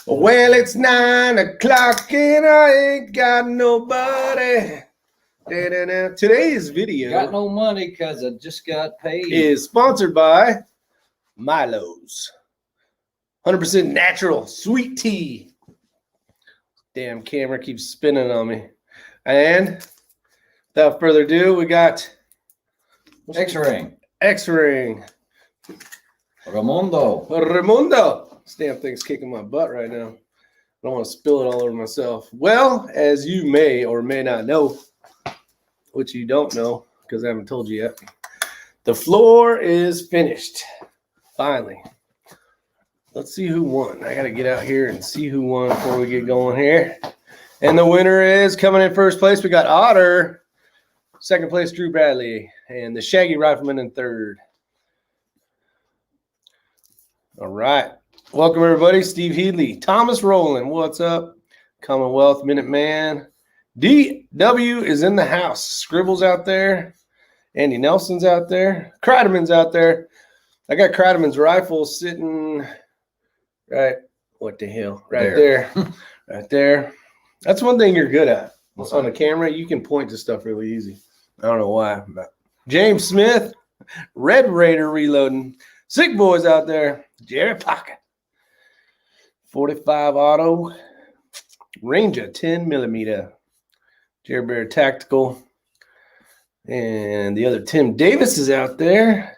Well, it's 9 o'clock and I ain't got nobody. Today's video got no money because I just got paid. Is sponsored by Milo's 100% natural sweet tea. Damn camera keeps spinning on me. And without further ado, we got X-Ring. X-Ring. Raimundo. This damn thing's kicking my butt right now. I don't want to spill it all over myself. Well, as you may or may not know, which you don't know because I haven't told you yet, the floor is finished. Finally. Let's see who won. I got to get out here and see who won before we get going here. And the winner is coming in first place. We got Otter. Second place, Drew Bradley. And the Shaggy Rifleman in third. All right. Welcome, everybody. Steve Headley. Thomas Rowland. What's up? Commonwealth Minuteman. DW is in the house. Scribbles out there. Andy Nelson's out there. Kreideman's out there. I got Kreideman's rifle sitting right. What the hell? Right there. Right there. That's one thing you're good at. On the camera, you can point to stuff really easy. I don't know why. But James Smith. Red Raider reloading. Sick boys out there. Jerry Pocket. 45 auto. Ranger 10mm. Jerry Bear Tactical. And the other Tim Davis is out there.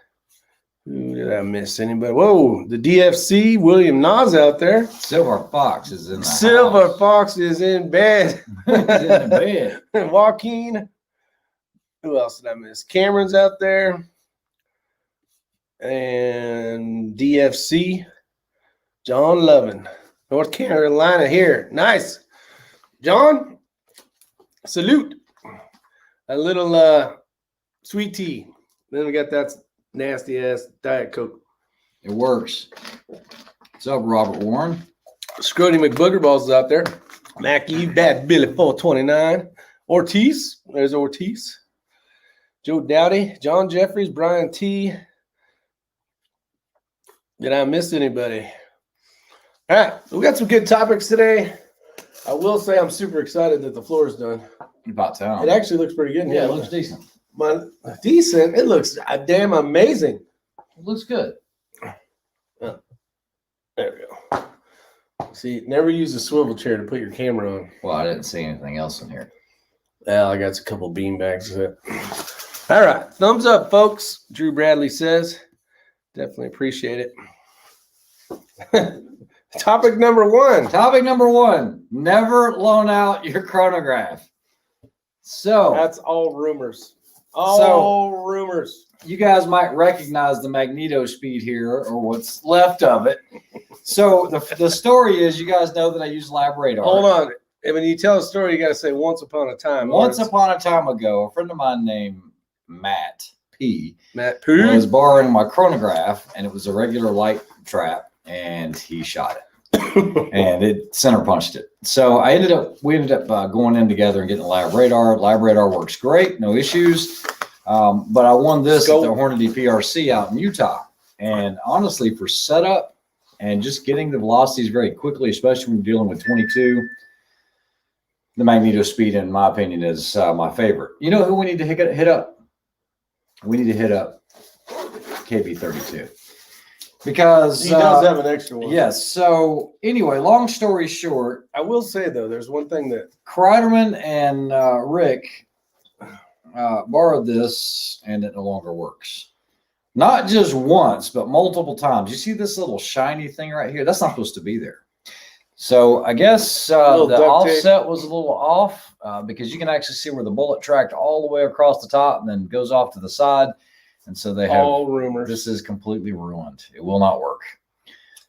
Who did I miss? Anybody? Whoa, the DFC. William Nas out there. Silver Fox is in the Silver house. Fox is in bed. He's in bed. Joaquin. Who else did I miss? Cameron's out there. And DFC. John Lovin. North Carolina here. Nice. John, salute. A little sweet tea. Then we got that nasty ass Diet Coke. It works. What's up, Robert Warren? Scrody McBoogerballs is out there. Mackie, Bad Billy 429. Ortiz. There's Ortiz. Joe Dowdy. John Jeffries. Brian T. Did I miss anybody? All right. We got some good topics today. I will say I'm super excited that the floor is done. About time. It actually looks pretty good. Yeah, it looks decent. Decent. It looks damn amazing. It looks good. Oh, there we go. See, never use a swivel chair to put your camera on. Well, I didn't see anything else in here. Well, I got a couple bean bags of it. All right. Thumbs up, folks. Drew Bradley says. Definitely appreciate it. Topic number one. Topic number one. Never loan out your chronograph. So that's all rumors. All rumors. You guys might recognize the magneto speed here, or what's left of it. So the story is, you guys know that I use lab radar. Hold on. And when you tell a story, you got to say once upon a time. Once upon a time ago, a friend of mine named Matt P. was P. borrowing my chronograph, and it was a regular light trap, and he shot it. And it center punched it. So we ended up going in together and getting a lab radar. Lab radar works great, no issues. But I won this at the Hornady PRC out in Utah. And honestly, for setup and just getting the velocities very quickly, especially when you're dealing with 22, the magneto speed, in my opinion, is my favorite. You know who we need to hit up? We need to hit up KB32. Because he does have an extra one. Yes. So anyway, long story short, I will say though, there's one thing that Kreiderman and Rick borrowed this, and it no longer works. Not just once, but multiple times. You see this little shiny thing right here? That's not supposed to be there. So I guess the offset was a little off because you can actually see where the bullet tracked all the way across the top and then goes off to the side. And so they have all rumors. This is completely ruined. It will not work.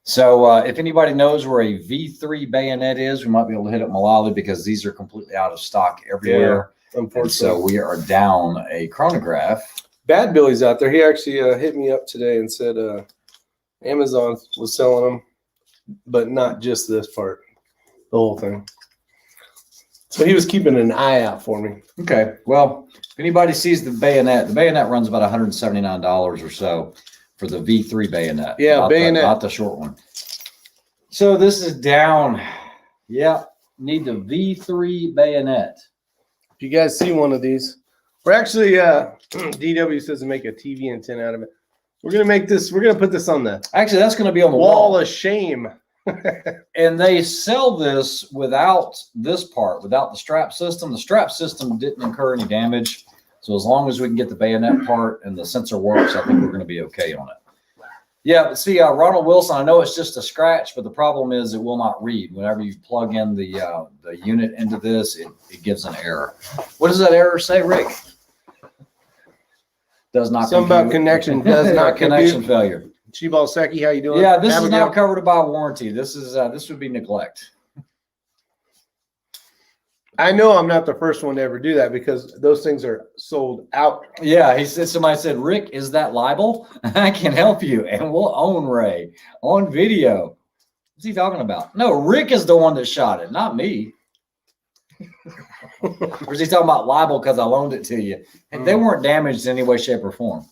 So if anybody knows where a V3 bayonet is, we might be able to hit up Malali, because these are completely out of stock everywhere. Yeah, unfortunately. So we are down a chronograph. Bad Billy's out there. He actually hit me up today and said Amazon was selling them, but not just this part, the whole thing. So he was keeping an eye out for me. Okay. Well, if anybody sees the bayonet runs about $179 or so for the V3 bayonet. Yeah, bayonet. Not the short one. So this is down. Yeah, need the V3 bayonet. If you guys see one of these, we're actually DW says to make a TV antenna out of it. We're gonna make this. We're gonna put this on the Actually, that's going to be on the wall wall. of shame. And they sell this without this part, without the strap system. The strap system didn't incur any damage. So as long as we can get the bayonet part and the sensor works, I think we're going to be okay on it. Yeah, but see, Ronald Wilson, I know it's just a scratch, but the problem is it will not read. Whenever you plug in the unit into this, it gives an error. What does that error say, Rick? Does not Something about connection does not connection failure. Chibal Seki, how you doing? Yeah, this is Abigail? not covered by warranty. This is this would be neglect. I know I'm not the first one to ever do that because those things are sold out. Yeah, he said, somebody said, Rick, is that libel? I can help you, and we'll own Ray on video. What's he talking about? No, Rick is the one that shot it, not me. Or is he talking about libel because I loaned it to you? And they weren't damaged in any way, shape, or form.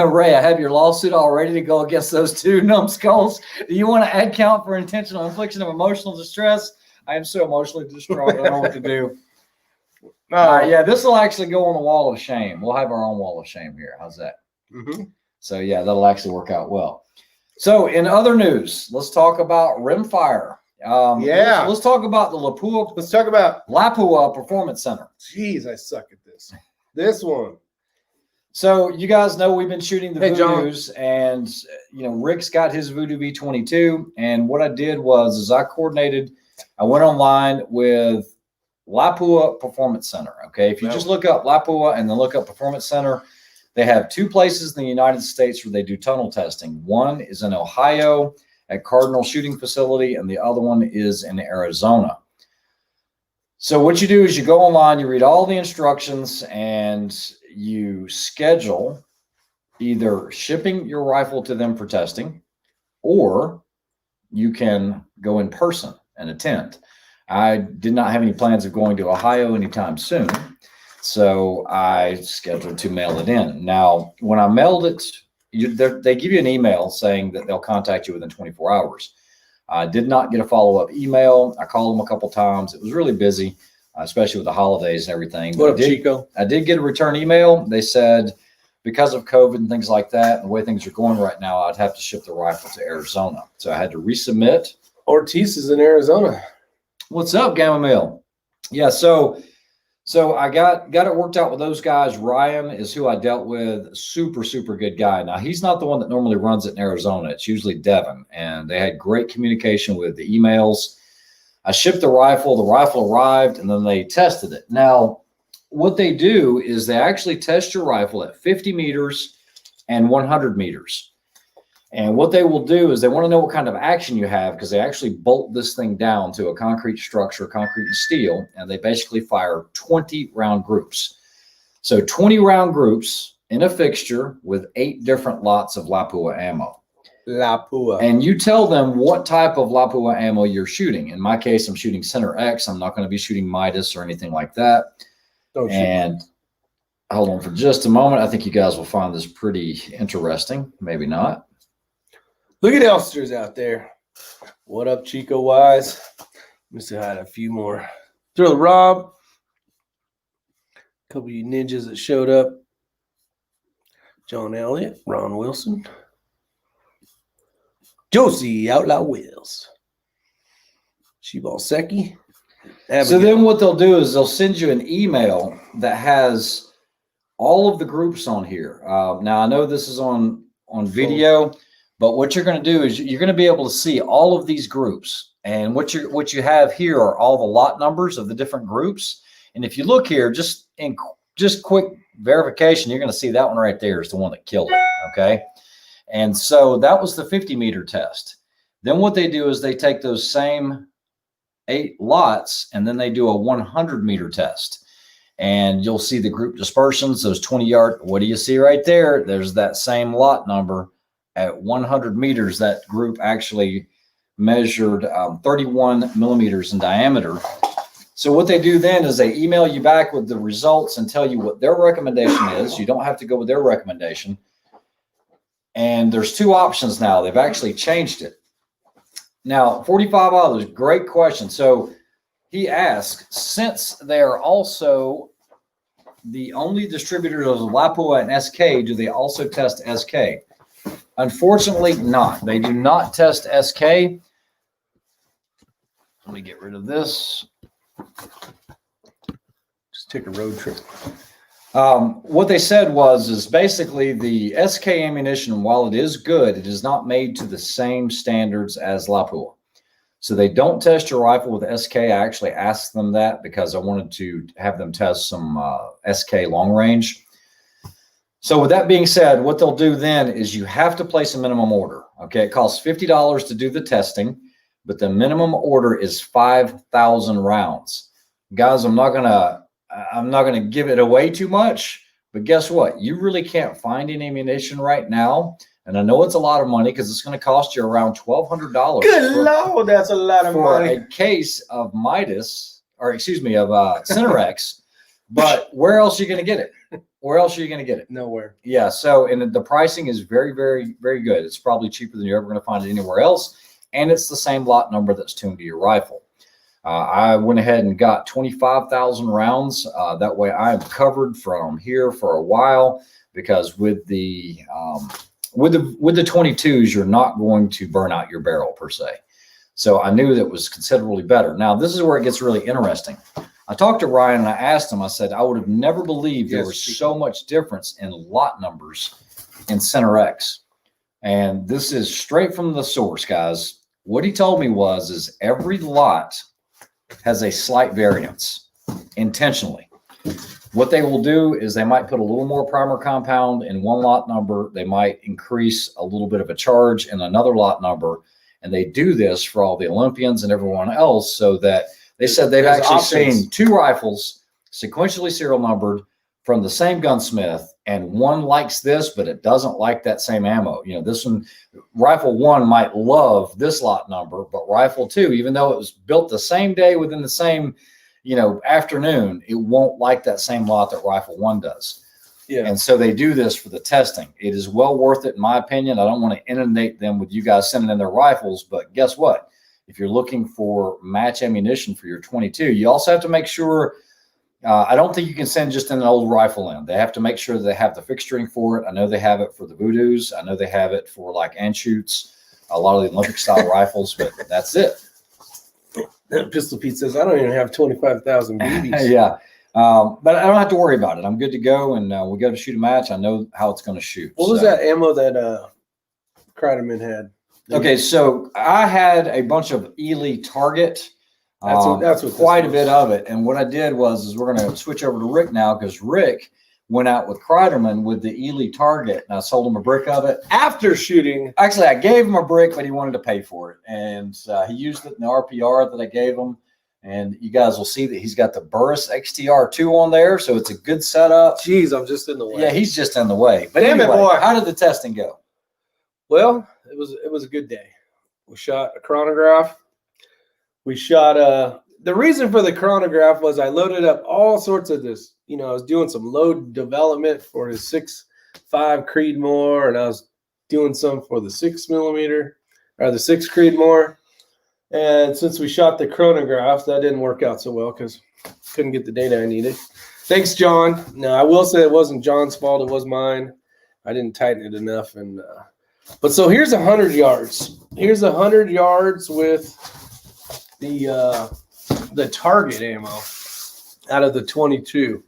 Ray, I have your lawsuit all ready to go against those two numbskulls. Do you want to add count for intentional infliction of emotional distress? I am so emotionally distraught. I don't know what to do. Yeah, this will actually go on the wall of shame. We'll have our own wall of shame here. How's that? Mm-hmm. So, yeah, that'll actually work out well. So, in other news, let's talk about rimfire. Yeah. Let's talk about the Lapua. Let's talk about Lapua Performance Center. Jeez, I suck at this. This one. So you guys know we've been shooting the Hey, Voodoos, and Rick's got his Voodoo V22. And what I did was I went online with Lapua Performance Center. Okay, if you just look up Lapua and then look up Performance Center, they have two places in the United States where they do tunnel testing. One is in Ohio at Cardinal Shooting Facility, and the other one is in Arizona. So what you do is you go online, you read all the instructions, and you schedule either shipping your rifle to them for testing, or you can go in person and attend. I did not have any plans of going to Ohio anytime soon, so I scheduled to mail it in. Now, when I mailed it, they give you an email saying that they'll contact you within 24 hours. I did not get a follow-up email. I called them a couple times. It was really busy, especially with the holidays and everything. What up, Chico? I did get a return email. They said because of COVID and things like that, and the way things are going right now, I'd have to ship the rifle to Arizona. So I had to resubmit. Ortiz is in Arizona. What's up, Gamma Mill? Yeah, so I got it worked out with those guys. Ryan is who I dealt with. Super, super good guy. Now, he's not the one that normally runs it in Arizona. It's usually Devin. And they had great communication with the emails. I shipped the rifle arrived, and then they tested it. Now, what they do is they actually test your rifle at 50 meters and 100 meters. And what they will do is they want to know what kind of action you have, because they actually bolt this thing down to a concrete structure, concrete and steel, and they basically fire 20 round groups. So 20 round groups in a fixture with 8 different lots of Lapua ammo. Lapua. And you tell them what type of Lapua ammo you're shooting. In my case, I'm shooting Center X. I'm not going to be shooting Midas or anything like that. And hold on for just a moment. I think you guys will find this pretty interesting. Maybe not. Look at Elsters out there. What up, Chico Wise? Let me say hi to a few more. Thrill Rob. A couple of you ninjas that showed up. John Elliott, Ron Wilson. Josie Outlaw Wills. Chibal Seki. So then what they'll do is they'll send you an email that has all of the groups on here. Now, I know this is on video, but what you're going to do is you're going to be able to see all of these groups. And what you have here are all the lot numbers of the different groups. And if you look here, just quick verification, you're going to see that one right there is the one that killed it. Okay. And so that was the 50 meter test. Then what they do is they take those same 8 lots and then they do a 100 meter test. And you'll see the group dispersions, those 20 yard. What do you see right there? There's that same lot number at 100 meters. That group actually measured 31 millimeters in diameter. So what they do then is they email you back with the results and tell you what their recommendation is. You don't have to go with their recommendation. And there's 2 options now. They've actually changed it. Now, $45, great question. So he asked, since they are also the only distributors of Lapua and SK, do they also test SK? Unfortunately, not. They do not test SK. Let me get rid of this. Just take a road trip. What they said is basically the SK ammunition, while it is good, it is not made to the same standards as Lapua. So they don't test your rifle with SK. I actually asked them that because I wanted to have them test some SK long range. So with that being said, what they'll do then is you have to place a minimum order. Okay, it costs $50 to do the testing, but the minimum order is 5,000 rounds. Guys, I'm not gonna give it away too much, but guess what? You really can't find any ammunition right now. And I know it's a lot of money because it's going to cost you around $1,200. Good Lord, that's a lot of money. For a case of Midas, or excuse me, of Cinerex. But where else are you going to get it? Where else are you going to get it? Nowhere. Yeah. So, and the pricing is very, very, very good. It's probably cheaper than you're ever going to find it anywhere else. And it's the same lot number that's tuned to your rifle. I went ahead and got 25,000 rounds. That way I am covered from here for a while, because with the 22s, you're not going to burn out your barrel per se. So I knew that was considerably better. Now, this is where it gets really interesting. I talked to Ryan and I asked him, I said, I would have never believed there was so much difference in lot numbers in Cinerex. And this is straight from the source, guys. What he told me is every lot has a slight variance intentionally. What they will do is they might put a little more primer compound in one lot number. They might increase a little bit of a charge in another lot number. And they do this for all the Olympians and everyone else, so that they said they've actually seen two rifles sequentially serial numbered from the same gunsmith, and one likes this, but it doesn't like that same ammo. You know, this one, rifle one might love this lot number, but rifle two, even though it was built the same day within the same, you know, afternoon, it won't like that same lot that rifle one does. Yeah. And so they do this for the testing. It is well worth it, in my opinion. I don't want to inundate them with you guys sending in their rifles, but guess what? If you're looking for match ammunition for your 22, you also have to make sure, I don't think you can send just an old rifle in. They have to make sure that they have the fixturing for it. I know they have it for the Voodoos. I know they have it for like Anschutz, a lot of the Olympic style rifles, but that's it. Pistol Pete says, I don't even have 25,000 BBs. Yeah. But I don't have to worry about it. I'm good to go, and we go to shoot a match. I know how it's going to shoot. What was that ammo that Kreiderman had? Okay, so I had a bunch of Ely Target. That's what quite a bit of it. And what I did is we're going to switch over to Rick now, because Rick went out with Kreiderman with the Ely Target, and I sold him a brick of it after shooting. Actually, I gave him a brick, but he wanted to pay for it, and he used it in the RPR that I gave him. And you guys will see that he's got the Burris XTR2 on there, so it's a good setup. Jeez, I'm just in the way. Yeah, he's just in the way. But damn anyway, it, boy. How did the testing go? Well, it was a good day. We shot a chronograph. We shot the reason for the chronograph was I loaded up all sorts of this. You know, I was doing some load development for his 6.5 Creedmoor, and I was doing some for the 6mm or the 6 Creedmoor. And since we shot the chronographs, that didn't work out so well because couldn't get the data I needed. Thanks, John. No, I will say it wasn't John's fault. It was mine. I didn't tighten it enough. And but so here's 100 yards. Here's 100 yards with the target ammo out of the 22.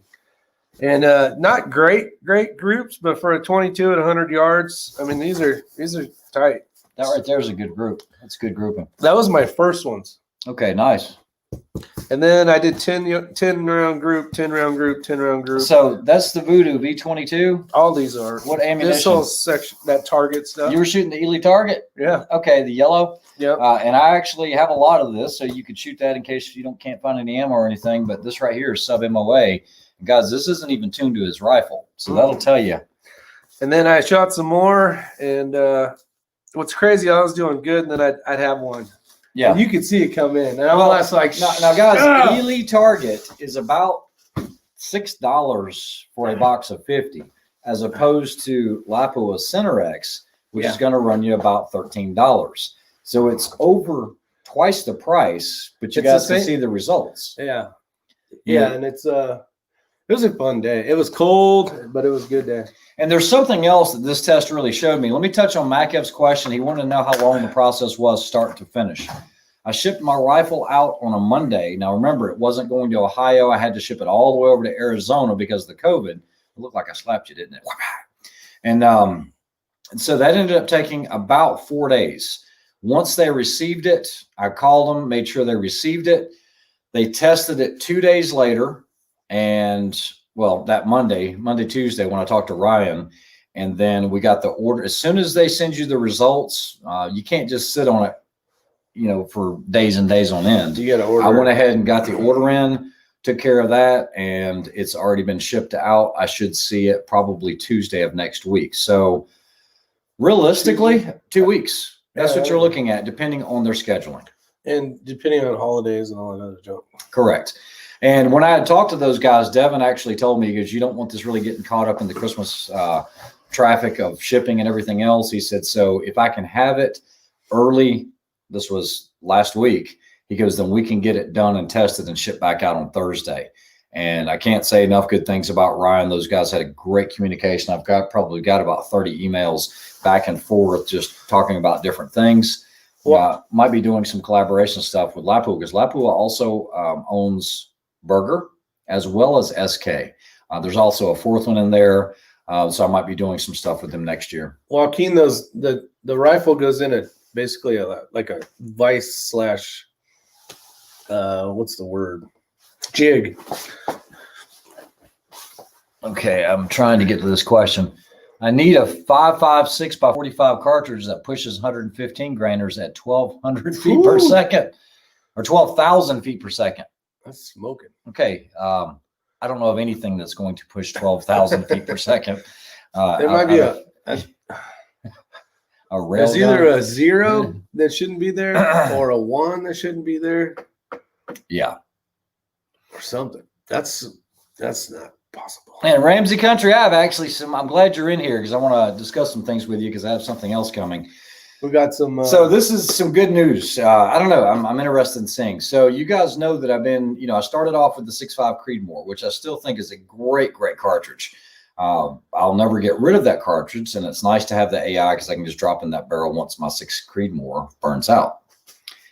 And not great groups, but for a 22 at 100 yards, I mean, these are tight. That right there is a good group. That's good grouping. That was my first ones. Okay, nice. And then I did 10 round group, 10 round group, 10 round group. So that's the Voodoo V22? All these are. What ammunition? This whole section, that target stuff. You were shooting the Ely Target? Yeah. Okay, the yellow? Yeah. And I actually have a lot of this, so you could shoot that in case you can't find any ammo or anything. But this right here is sub-MOA. Guys, this isn't even tuned to his rifle, so that'll tell you. And then I shot some more, and what's crazy, I was doing good, and then I'd have one. Yeah. And you could see it come in. And I was like, now guys, Ely Target is about $6 for a box of 50, as opposed to Lapua Cinerex, which is going to run you about $13. So it's over twice the price, but you guys can see the results. Yeah. Yeah. And it was a fun day. It was cold, but it was a good day. And there's something else that this test really showed me. Let me touch on Makev's question. He wanted to know how long the process was start to finish. I shipped my rifle out on a Monday. Now, remember, it wasn't going to Ohio. I had to ship it all the way over to Arizona because of the COVID. It looked like I slapped you, didn't it? And so that ended up taking about 4 days. Once they received it, I called them, made sure they received it. They tested it 2 days later. And well, that Monday, Tuesday, when I talked to Ryan, and then we got the order. As soon as they send you the results, you can't just sit on it, for days and days on end. You got to order. I went ahead and got the order in, took care of that, and it's already been shipped out. I should see it probably Tuesday of next week. So realistically, 2 weeks. That's what you're looking at, depending on their scheduling. And depending on holidays and all that other junk. Correct. And when I had talked to those guys, Devin actually told me, because you don't want this really getting caught up in the Christmas traffic of shipping and everything else. He said, so if I can have it early, this was last week, he goes, then we can get it done and tested and shipped back out on Thursday. And I can't say enough good things about Ryan. Those guys had a great communication. I've probably got about 30 emails back and forth just talking about different things. Well, might be doing some collaboration stuff with Lapua, because Lapua also owns Burger as well as SK. There's also a fourth one in there. So I might be doing some stuff with them next year. Joaquin, the rifle goes in a basically like a vice slash what's the word? Jig. Okay, I'm trying to get to this question. I need a 5.56 by 45 cartridge that pushes 115 grainers at 1,200 feet per second, or 12,000 feet per second. That's smoking. Okay. I don't know of anything that's going to push 12,000 feet per second. There might be a rail. There's either a 0 that shouldn't be there or a 1 that shouldn't be there. Yeah. Or something. That's not possible. And Ramsey Country, I'm glad you're in here, because I want to discuss some things with you, because I have something else coming. We got some. So this is some good news. I don't know. I'm interested in seeing. So you guys know that I've been, I started off with the 6.5 Creedmoor, which I still think is a great, great cartridge. I'll never get rid of that cartridge, and it's nice to have the AI, because I can just drop in that barrel once my 6 Creedmoor burns out.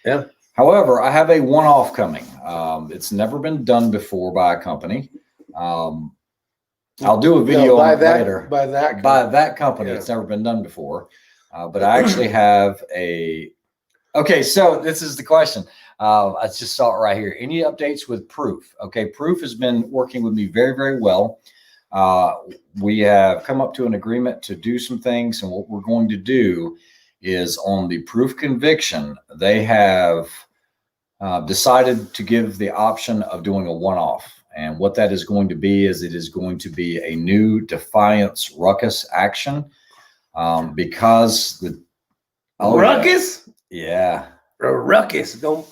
Yeah. However, I have a one-off coming. It's never been done before by a company. I'll do a video on it later. By that company. Yeah. It's never been done before. But I actually have okay, so this is the question. I just saw it right here. Any updates with Proof? Okay, Proof has been working with me very, very well. We have come up to an agreement to do some things, and what we're going to do is on the Proof conviction, they have decided to give the option of doing a one-off. And what that is going to be is it is going to be a new Defiance Ruckus action. Because the Ruckus, yeah, Ruckus. Don't.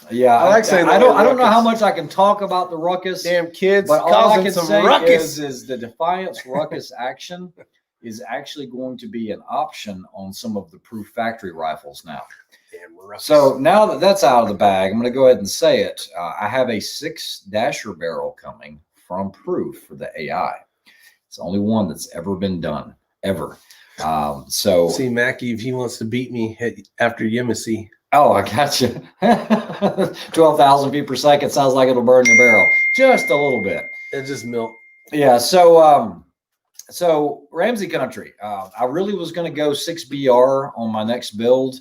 Yeah, I like saying. I don't know how much I can talk about the Ruckus. Damn kids, but all I can say is the Defiance Ruckus action is actually going to be an option on some of the Proof factory rifles now. Damn Ruckus. So now that that's out of the bag, I'm going to go ahead and say it. I have a 6 Dasher barrel coming from Proof for the AI. It's the only one that's ever been done, ever. So see Mackie, if he wants to beat me after Yemisi. Oh, I got you. 12,000 feet per second sounds like it'll burn your barrel just a little bit. It's just milk. Yeah. So so Ramsey Country, I really was going to go 6BR on my next build,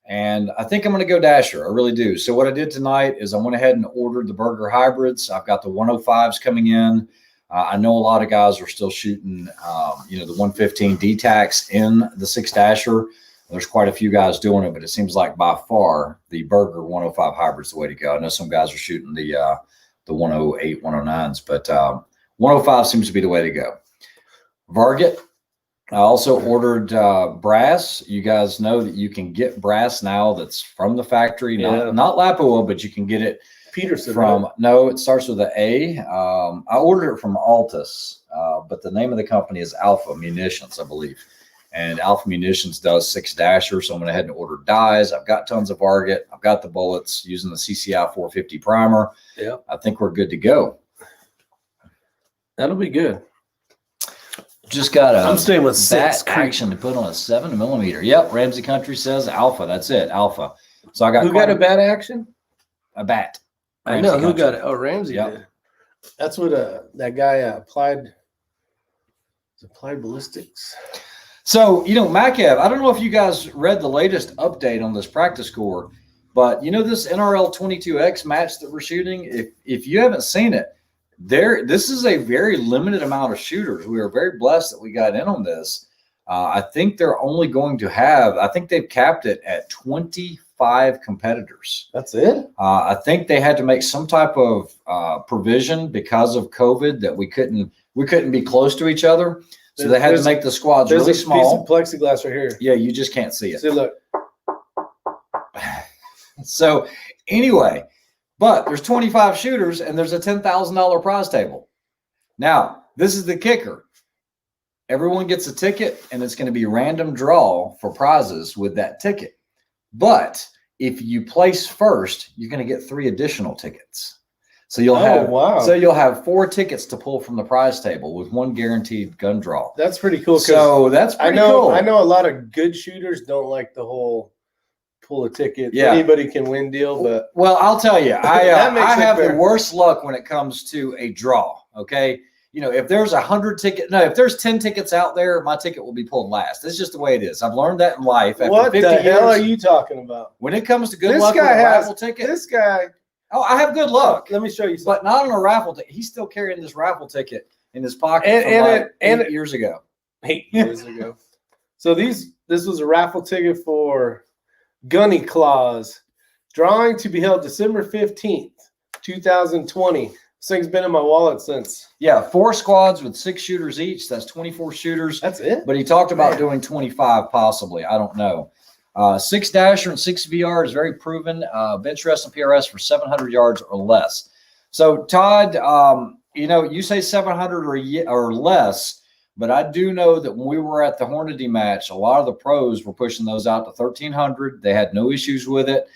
and I think I'm going to go Dasher. I really do. So what I did tonight is I went ahead and ordered the Burger hybrids. I've got the 105s coming in. I know a lot of guys are still shooting, the 115 DTACs in the 6 Dasher. There's quite a few guys doing it, but it seems like by far the Burger 105 hybrid is the way to go. I know some guys are shooting the 108, 109s, but 105 seems to be the way to go. Varget, I also ordered brass. You guys know that you can get brass now that's from the factory, not Lapua, but you can get it Peterson from, no, it starts with an A. I ordered it from Altus, but the name of the company is Alpha Munitions, I believe. and Alpha Munitions does 6-dasher. So I'm going to head and order dies. I've got tons of Varget. I've got the bullets using the CCI 450 primer. Yeah, I think we're good to go. that'll be good. Just got a I'm staying with bat 6 action to put on a 7mm. Yep, Ramsey Country says Alpha. That's it, Alpha. So I got who got a bat action? A bat. I know who Country. got it. Oh, Ramsey did. That's what that guy applied ballistics. So, Macav, I don't know if you guys read the latest update on this practice core, but this NRL 22X match that we're shooting, if you haven't seen it, this is a very limited amount of shooters. We are very blessed that we got in on this. I think they're only going to have, I think they've capped it at 25 competitors. That's it? I think they had to make some type of provision because of COVID that we couldn't be close to each other. So they had to make the squads really small. There's a piece of plexiglass right here. Yeah, you just can't see it. See, look. So anyway, but there's 25 shooters and there's a $10,000 prize table. Now, this is the kicker. Everyone gets a ticket and it's going to be random draw for prizes with that ticket. But if you place first, you're going to get 3 additional tickets. So you'll have 4 tickets to pull from the prize table with 1 guaranteed gun draw. That's pretty cool. So that's pretty cool. I know a lot of good shooters don't like the whole pull a ticket. Yeah. Anybody can win deal, but I'll tell you, I have the worst luck when it comes to a draw. Okay. If there's 100 tickets, if there's 10 tickets out there, my ticket will be pulled last. That's just the way it is. I've learned that in life. After what 50 the hell years, are you talking about? When it comes to good luck with a raffle ticket, this guy. Oh, I have good luck. Let me show you something. But not on a raffle ticket. He's still carrying this raffle ticket in his pocket from 8 years ago. 8 years ago. So this was a raffle ticket for Gunny Claws. Drawing to be held December 15th, 2020. This thing's been in my wallet since. Yeah, 4 squads with 6 shooters each. That's 24 shooters. That's it? But he talked about doing 25 possibly. I don't know. 6-dasher and 6 VR is very proven. Bench rest and PRS for 700 yards or less. So, Todd, you say 700 or less, but I do know that when we were at the Hornady match, a lot of the pros were pushing those out to 1,300. They had no issues with it.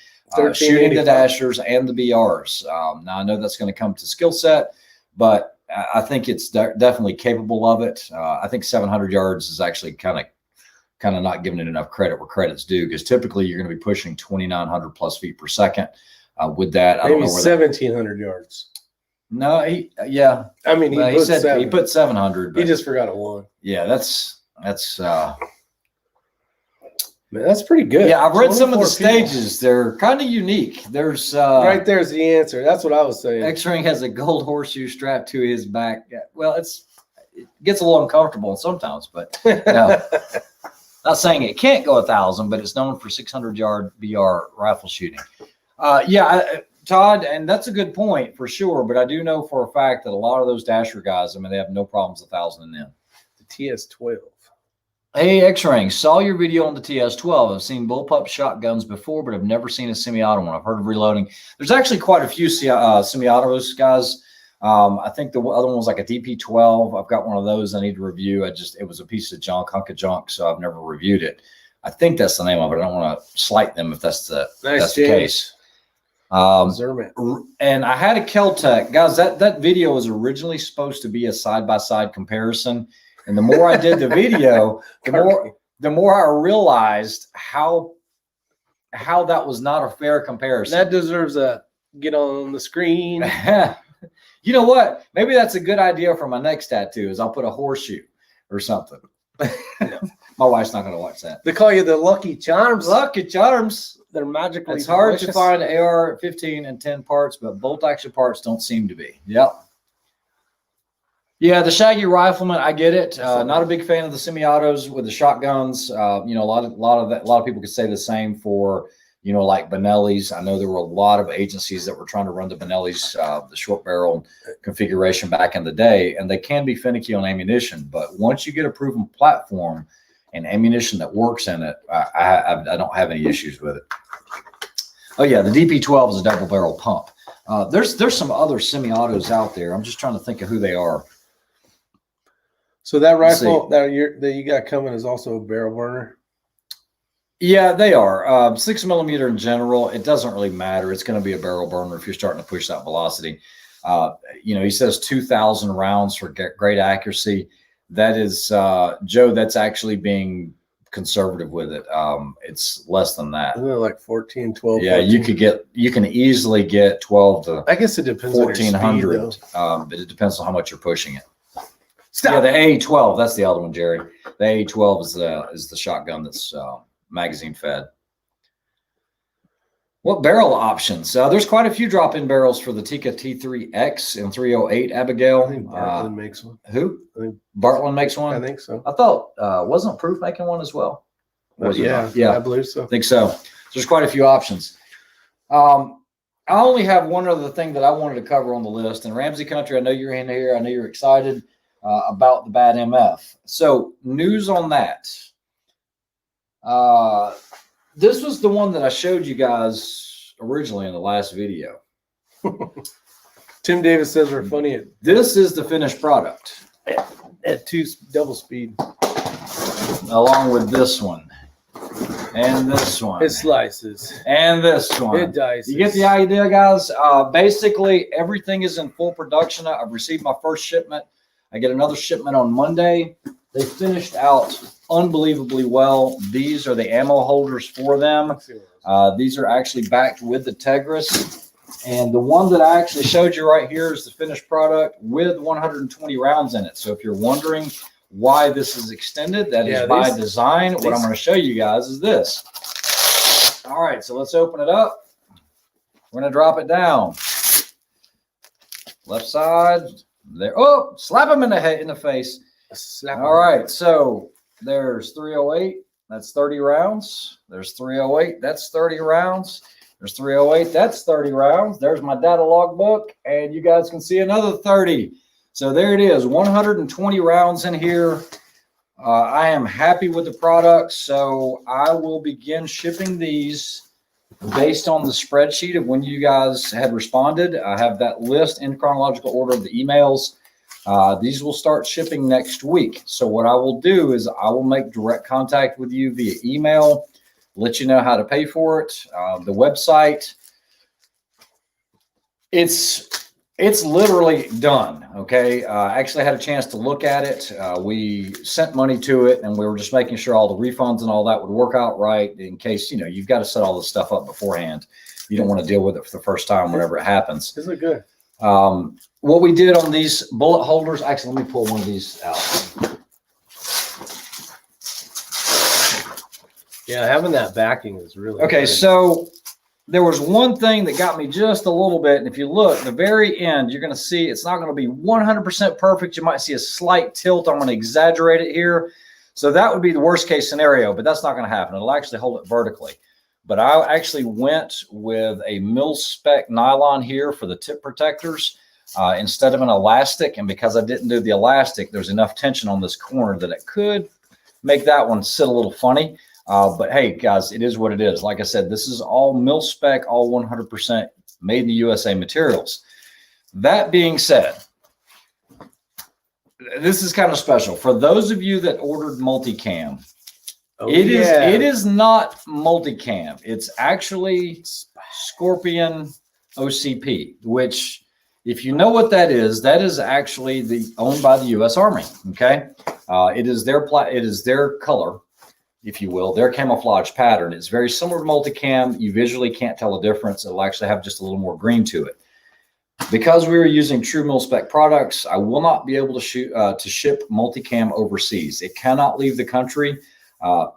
Shooting the dashers and the BRs. Now, I know that's going to come to skill set, but I think it's definitely capable of it. I think 700 yards is actually kind of not giving it enough credit where credit's due, because typically you're going to be pushing 2,900 plus feet per second. With that, I don't know where 1,700 yards. No, I mean, he put 700. He just forgot a 1. Yeah, that's Man, that's pretty good. Yeah, I've read some of the stages. They're kind of unique. There's right there's the answer. That's what I was saying. X-Ring has a gold horseshoe strapped to his back. Well, it gets a little uncomfortable sometimes, but no. Not saying it can't go 1,000, but it's known for 600-yard BR rifle shooting. Todd, and that's a good point for sure, but I do know for a fact that a lot of those dasher guys, they have no problems 1,000 and in. The TS-12. Hey, X-Ring, saw your video on the TS-12. I've seen bullpup shotguns before, but I've never seen a semi-auto one. I've heard of reloading. There's actually quite a few semi-autos, guys. I think the other one was like a DP-12. I've got one of those I need to review. It was a piece of junk, hunk of junk, so I've never reviewed it. I think that's the name of it. I don't want to slight them if that's the case. And I had a Kel-Tec. Guys, that video was originally supposed to be a side-by-side comparison. And the more I did the video, the more I realized how that was not a fair comparison. That deserves a get on the screen. You know what? Maybe that's a good idea for my next tattoo is I'll put a horseshoe or something. No. My wife's not going to watch that. They call you the Lucky Charms. Lucky Charms. They're magically It's hard to find AR-15 and 10 parts, but bolt action parts don't seem to be. Yep. Yeah, the Shaggy Rifleman, I get it. Not a big fan of the semi-autos with the shotguns. A lot of people could say the same for, like Benelli's. I know there were a lot of agencies that were trying to run the Benelli's, the short barrel configuration back in the day, and they can be finicky on ammunition. But once you get a proven platform and ammunition that works in it, I don't have any issues with it. Oh yeah, the DP-12 is a double barrel pump. There's some other semi-autos out there. I'm just trying to think of who they are. So that rifle that you got coming is also a barrel burner? Yeah, they are. 6mm in general, it doesn't really matter. It's going to be a barrel burner if you're starting to push that velocity. He says 2,000 rounds for great accuracy. That is, Joe, that's actually being conservative with it. It's less than that. Isn't it like 14, 12? Yeah, 14? you can easily get 12 to I guess it depends 1,400. on your speed, But it depends on how much you're pushing it. Stop. Yeah, the A12, that's the other one, Jerry. The A12 is the shotgun that's magazine fed. What barrel options? There's quite a few drop-in barrels for the Tikka T3X and 308 Abigail. I think Bartland makes one. Who? I think Bartland makes one? I think so. I thought, wasn't Proof making one as well? Yeah, I believe so. I think so. There's quite a few options. I only have one other thing that I wanted to cover on the list. And Ramsey Country, I know you're in here. I know you're excited about the Bad MF. So news on that. This was the one that I showed you guys originally in the last video. Tim Davis says we're funny This is the finished product. at double speed. Along with this one. And this one. It slices. And this one. It dices. You get the idea, guys? Basically, everything is in full production. I've received my first shipment. I get another shipment on Monday. They finished out unbelievably well. These are the ammo holders for them. These are actually backed with the Tegris. And the one that I actually showed you right here is the finished product with 120 rounds in it. So if you're wondering why this is extended, that is by design. What I'm going to show you guys is this. All right, so let's open it up. We're going to drop it down. Left side. There. Oh, slap him in the face. All right, so there's 308. That's 30 rounds. There's 308. That's 30 rounds. There's 308. That's 30 rounds. There's my data logbook, and you guys can see another 30. So there it is, 120 rounds in here. I am happy with the product, so I will begin shipping these based on the spreadsheet of when you guys had responded. I have that list in chronological order of the emails. These will start shipping next week. So what I will do is I will make direct contact with you via email, let you know how to pay for it. The website, it's literally done. Okay. I actually had a chance to look at it. We sent money to it, and we were just making sure all the refunds and all that would work out right in case, you've got to set all this stuff up beforehand. You don't want to deal with it for the first time whenever it happens. Isn't it good? What we did on these bullet holders, actually, let me pull one of these out. Yeah, having that backing is really okay. good. So there was one thing that got me just a little bit. And if you look, the very end, you're going to see it's not going to be 100% perfect. You might see a slight tilt. I'm going to exaggerate it here. So that would be the worst case scenario, but that's not going to happen. It'll actually hold it vertically. But I actually went with a mil-spec nylon here for the tip protectors instead of an elastic. And because I didn't do the elastic, there's enough tension on this corner that it could make that one sit a little funny. But hey, guys, it is what it is. Like I said, this is all mil-spec, all 100% made in the USA materials. That being said, this is kind of special. For those of you that ordered multicam, it is not multicam. It's actually Scorpion OCP, which, if you know what that is actually owned by the U.S. Army. Okay, it is their color, if you will, their camouflage pattern. It's very similar to multicam. You visually can't tell a difference. It'll actually have just a little more green to it. Because we are using true mil-spec products, I will not be able to ship multicam overseas. It cannot leave the country,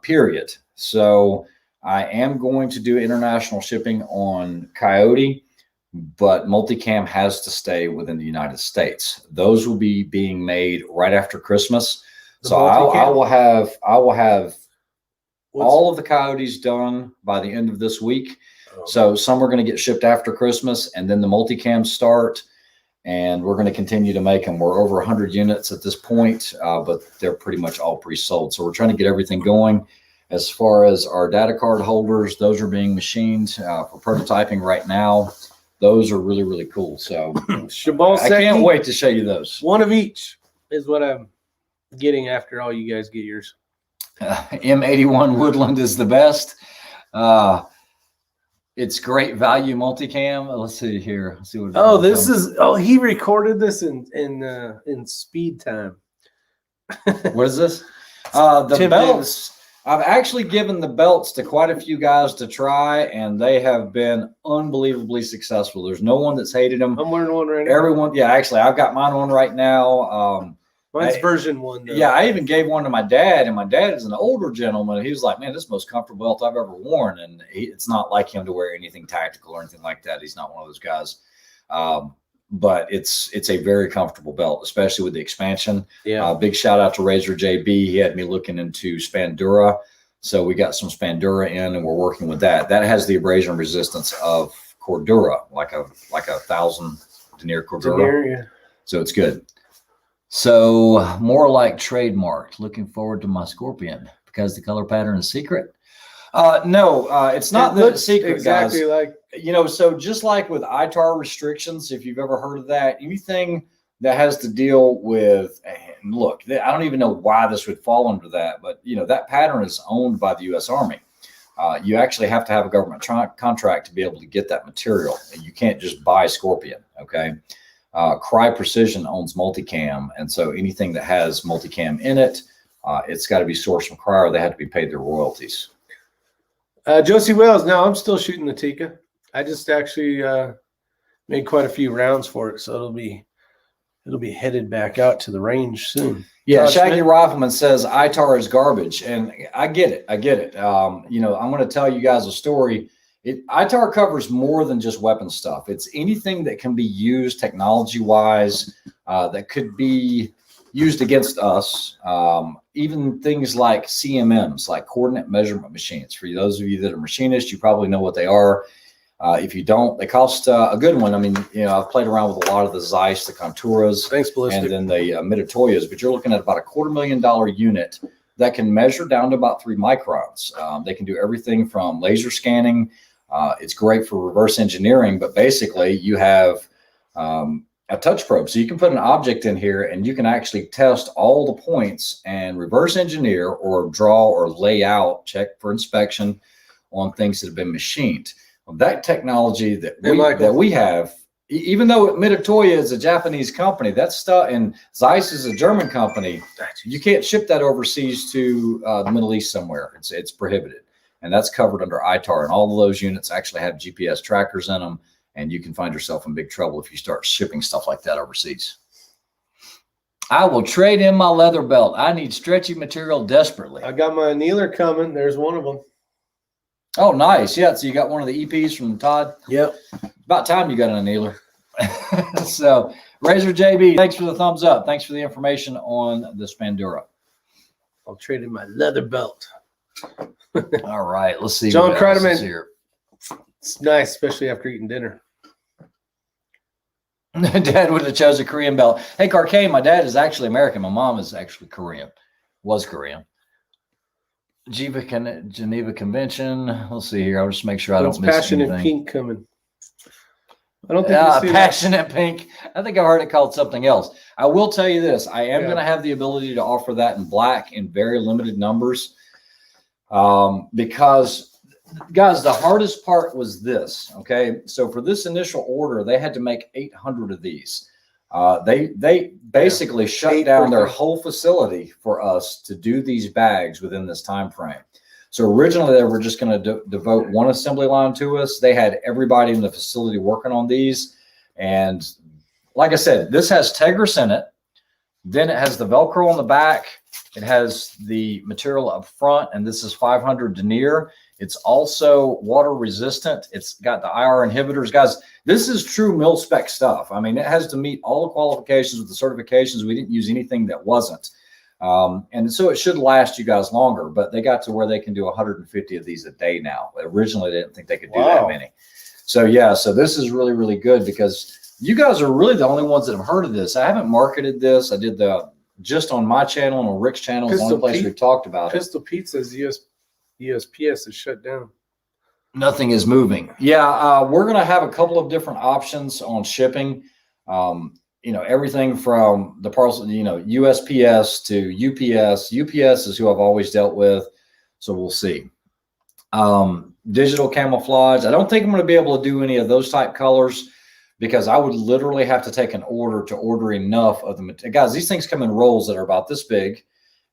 period. So I am going to do international shipping on Coyote, but multicam has to stay within the United States. Those will be being made right after Christmas. So I will have all of the Coyotes done by the end of this week. So some are going to get shipped after Christmas, and then the multicams start, and we're going to continue to make them. We're over 100 units at this point, but they're pretty much all pre-sold. So we're trying to get everything going. As far as our data card holders, those are being machined for prototyping right now. Those are really, really cool. So I can't wait to show you those. One of each is what I'm getting after all you guys get yours? M81 Woodland is the best. It's great value multicam. Let's see here. Let's see what. Oh, this is. Oh, he recorded this in speed time. What is this? The Tim belts. Davis. I've actually given the belts to quite a few guys to try, and they have been unbelievably successful. There's no one that's hated them. I'm wearing one right now. Everyone, yeah, actually, I've got mine on right now. Mine's version 1. Though. Yeah, I even gave one to my dad, and my dad is an older gentleman. He was like, "Man, this is the most comfortable belt I've ever worn," and it's not like him to wear anything tactical or anything like that. He's not one of those guys. But it's a very comfortable belt, especially with the expansion. Yeah. Big shout out to Razor JB. He had me looking into Spandura. So we got some Spandura in, and we're working with that. That has the abrasion resistance of Cordura, like a 1,000 denier Cordura. Yeah. So it's good. So more like trademarked. Looking forward to my Scorpion because the color pattern is secret. No, it's not that it's secret, exactly guys. like. So just like with ITAR restrictions, if you've ever heard of that, anything that has to deal with, and look, I don't even know why this would fall under that, but that pattern is owned by the U.S. Army. You actually have to have a government contract to be able to get that material. And you can't just buy Scorpion. Okay. Cry Precision owns Multicam. And so anything that has Multicam in it, it's got to be sourced from Cry, or they have to be paid their royalties. Josie Wells. Now I'm still shooting the Tika. I just actually made quite a few rounds for it, so it'll be headed back out to the range soon. Yeah, Shaggy Rifleman says ITAR is garbage, and I get it. I'm going to tell you guys a story. ITAR covers more than just weapon stuff. It's anything that can be used technology-wise that could be used against us. Even things like CMMs, like coordinate measurement machines. For those of you that are machinists, you probably know what they are. If you don't, they cost a good one. I mean, I've played around with a lot of the Zeiss, the Conturas, Thanks, Ballistic. and then the Mitutoyas, but you're looking at about a $250,000 unit that can measure down to about 3 microns. They can do everything from laser scanning. It's great for reverse engineering, but basically you have a touch probe. So you can put an object in here and you can actually test all the points and reverse engineer or draw or lay out, check for inspection on things that have been machined. That technology that we have, even though Mitutoya is a Japanese company, that stuff, and Zeiss is a German company, you can't ship that overseas to the Middle East somewhere. It's prohibited, and that's covered under ITAR. And all of those units actually have GPS trackers in them, and you can find yourself in big trouble if you start shipping stuff like that overseas. I will trade in my leather belt. I need stretchy material desperately. I got my annealer coming. There's one of them. Oh, nice. Yeah, so you got one of the EPs from Todd? Yep. About time you got an annealer. So, Razor JB, thanks for the thumbs up. Thanks for the information on the Spandura. I'll trade in my leather belt. All right, let's see. John what else is Kreideman. Here. It's nice, especially after eating dinner. Dad would have chose a Korean belt. Hey, Carcane, my dad is actually American. My mom is actually Korean. Was Korean. Geneva Convention. Let's see here. I'll just make sure I don't miss Passionate anything. Pink coming. I don't think Passionate Pink. I think I heard it called something else. I will tell you this. I am going to have the ability to offer that in black in very limited numbers because, guys, the hardest part was this. Okay, so for this initial order, they had to make 800 of these. They basically shut down their whole facility for us to do these bags within this time frame. So originally they were just going to devote one assembly line to us. They had everybody in the facility working on these. And like I said, this has Tegris in it. Then it has the Velcro on the back. It has the material up front, and this is 500 denier. It's also water resistant. It's got the IR inhibitors. Guys, this is true mil spec stuff. I mean, it has to meet all the qualifications with the certifications. We didn't use anything that wasn't. And so it should last you guys longer, but they got to where they can do 150 of these a day now. Originally, they didn't think they could do that many. So yeah, so this is really, really good because you guys are really the only ones that have heard of this. I haven't marketed this. I did just on my channel and on Rick's channel is the only place we've talked about it. Pistol Pizza's USPS is shut down. Nothing is moving. Yeah, we're going to have a couple of different options on shipping. everything from the parcel, USPS to UPS. UPS is who I've always dealt with. So we'll see. Digital camouflage. I don't think I'm going to be able to do any of those type colors because I would literally have to take an order to order enough of the material. Guys, these things come in rolls that are about this big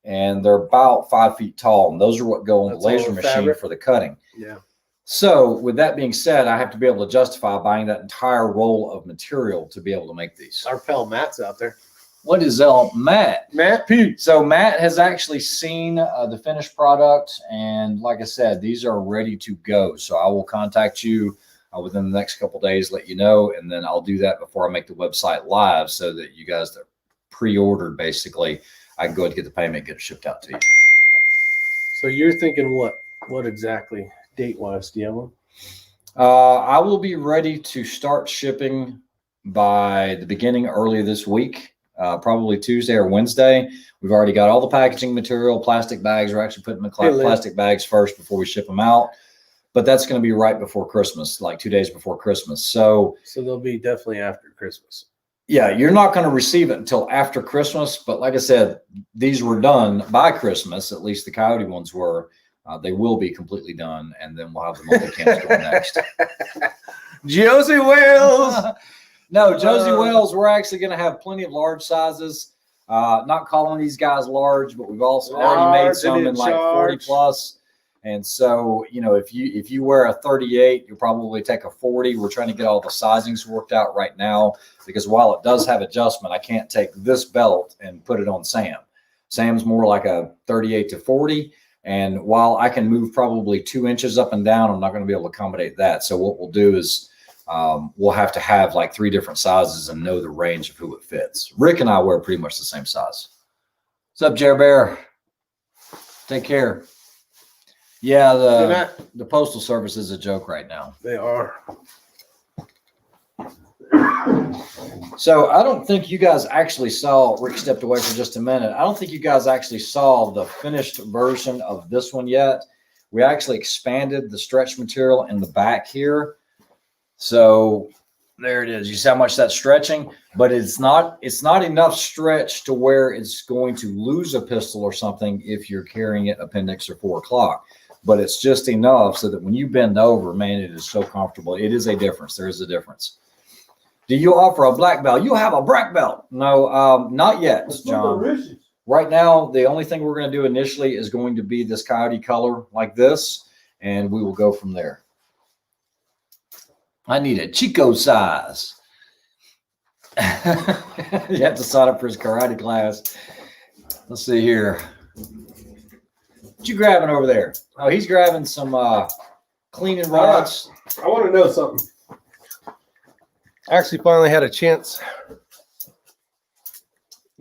and they're about 5 feet tall. And those are what go on the laser machine for the cutting. Yeah. So with that being said, I have to be able to justify buying that entire roll of material to be able to make these. Our pal Matt's out there. What is Matt? Matt P. So Matt has actually seen the finished product. And like I said, these are ready to go. So I will contact you within the next couple of days, let you know. And then I'll do that before I make the website live so that you guys that pre-ordered, basically, I can go ahead and get the payment, get it shipped out to you. So you're thinking what? What exactly? Date-wise, do you have one? I will be ready to start shipping by the beginning early this week, probably Tuesday or Wednesday. We've already got all the packaging material, plastic bags. We're actually putting the plastic bags first before we ship them out. But that's going to be right before Christmas, like 2 days before Christmas. So they'll be definitely after Christmas. Yeah, you're not going to receive it until after Christmas. But like I said, these were done by Christmas. At least the Coyote ones were. They will be completely done, and then we'll have the multi-cams going next. Josie Wales. No, Josie Wales, we're actually going to have plenty of large sizes. Not calling these guys large, but we've also already made some in like 40 plus. And so, if you wear a 38, you'll probably take a 40. We're trying to get all the sizings worked out right now because while it does have adjustment, I can't take this belt and put it on Sam. Sam's more like a 38 to 40. And while I can move probably 2 inches up and down, I'm not going to be able to accommodate that. So what we'll do is we'll have to have like 3 different sizes and know the range of who it fits. Rick and I wear pretty much the same size. What's up, Jer Bear? Take care. Yeah, the Postal Service is a joke right now. They are. So I don't think you guys actually saw, Rick stepped away for just a minute. I don't think you guys actually saw the finished version of this one yet. We actually expanded the stretch material in the back here. So there it is. You see how much that's stretching, but it's not enough stretch to where it's going to lose a pistol or something if you're carrying it appendix or 4 o'clock. But it's just enough so that when you bend over, man, it is so comfortable. It is a difference. There is a difference. Do you offer a black belt? You have a black belt. No, not yet, John. Right now, the only thing we're going to do initially is going to be this Coyote color like this, and we will go from there. I need a Chico size. You have to sign up for his karate class. Let's see here. What you grabbing over there? Oh, he's grabbing some cleaning rods. I want to know something. I actually finally had a chance.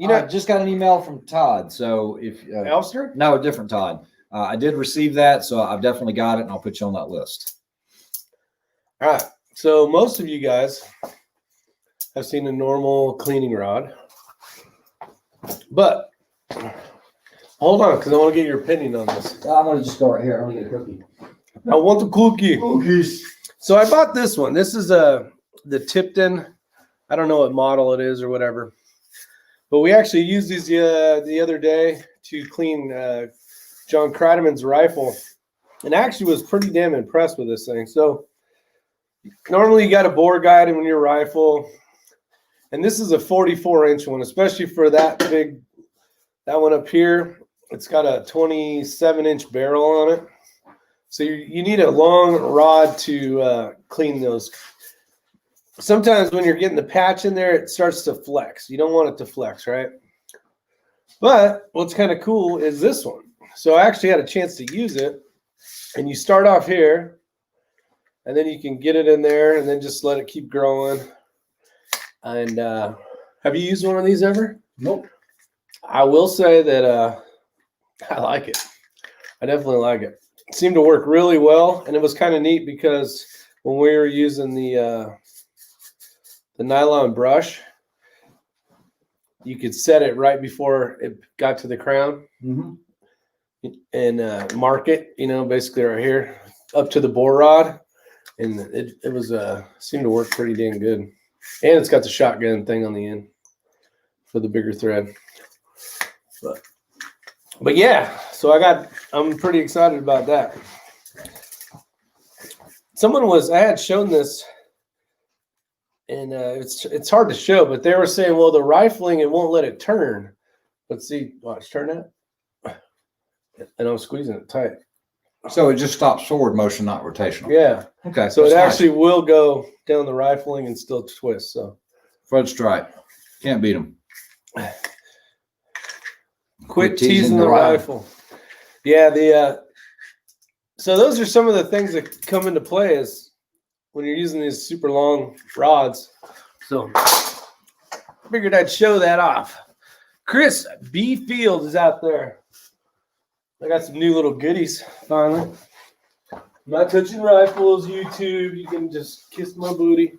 I just got an email from Todd. So if Elster? No, a different Todd. I did receive that, so I've definitely got it, and I'll put you on that list. All right. So most of you guys have seen a normal cleaning rod, but hold on, because I want to get your opinion on this. I'm going to just go right here. I'm going to get a cookie. I want the cookie. Cookies. So I bought this one. This is the Tipton. I don't know what model it is or whatever. But we actually used these the other day to clean John Kreideman's rifle. And actually was pretty damn impressed with this thing. So normally you got a bore guide in your rifle. And this is a 44-inch one, especially for that big, that one up here. It's got a 27-inch barrel on it. So you need a long rod to clean those. Sometimes when you're getting the patch in there, it starts to flex. You don't want it to flex, right? But what's kind of cool is this one. So I actually had a chance to use it. And you start off here, and then you can get it in there and then just let it keep growing. And have you used one of these ever? Nope. I will say that I like it. I definitely like it. It seemed to work really well, and it was kind of neat because when we were using the nylon brush, you could set it right before it got to the crown. Mm-hmm. And mark it, basically right here up to the bore rod, and it was seemed to work pretty dang good. And it's got the shotgun thing on the end. for the bigger thread. But yeah, so I'm pretty excited about that. I had shown this, and it's hard to show, but they were saying, well, the rifling, it won't let it turn. Let's see, watch, turn that. And I'm squeezing it tight. So it just stops forward motion, not rotational. Yeah. Okay. So it actually will go down the rifling and still twist. So front strike. Can't beat them. Quit teasing the rifle. Yeah, so those are some of the things that come into play is when you're using these super long rods. So I figured I'd show that off. Chris B. Field is out there. I got some new little goodies finally. I'm not touching rifles, YouTube. You can just kiss my booty.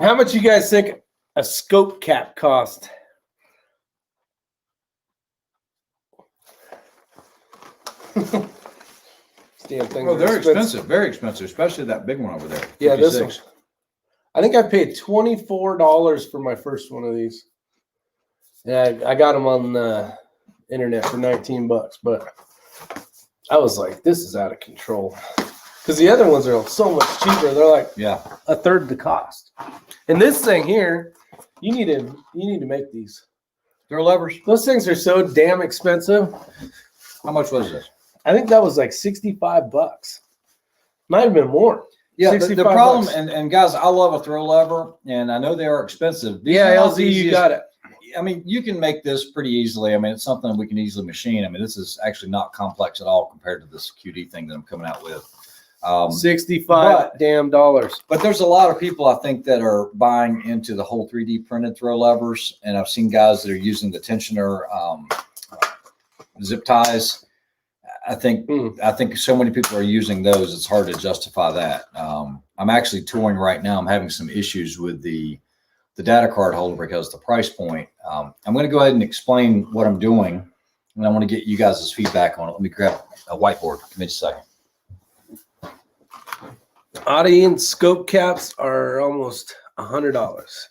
How much you guys think a scope cap cost? Well, they're expensive, very expensive, especially that big one over there. Yeah, 56. This one. I think I paid $24 for my first one of these. Yeah, I got them on the internet for $19, but I was like, this is out of control. Because the other ones are so much cheaper. They're like a third the cost. And this thing here, you need to make these. They're levers. Those things are so damn expensive. How much was this? I think that was like $65. Might have been more. Yeah, the problem, and guys, I love a throw lever, and I know they are expensive. Yeah, LZ, you got it. I mean, you can make this pretty easily. I mean, it's something we can easily machine. I mean, this is actually not complex at all compared to this QD thing that I'm coming out with. $65 damn dollars. But there's a lot of people, I think, that are buying into the whole 3D printed throw levers, and I've seen guys that are using the tensioner zip ties. I think so many people are using those. It's hard to justify that. I'm actually touring right now. I'm having some issues with the data card holder because the price point. I'm going to go ahead and explain what I'm doing, and I want to get you guys' feedback on it. Let me grab a whiteboard. Give me just a second. Audience scope caps are almost $100.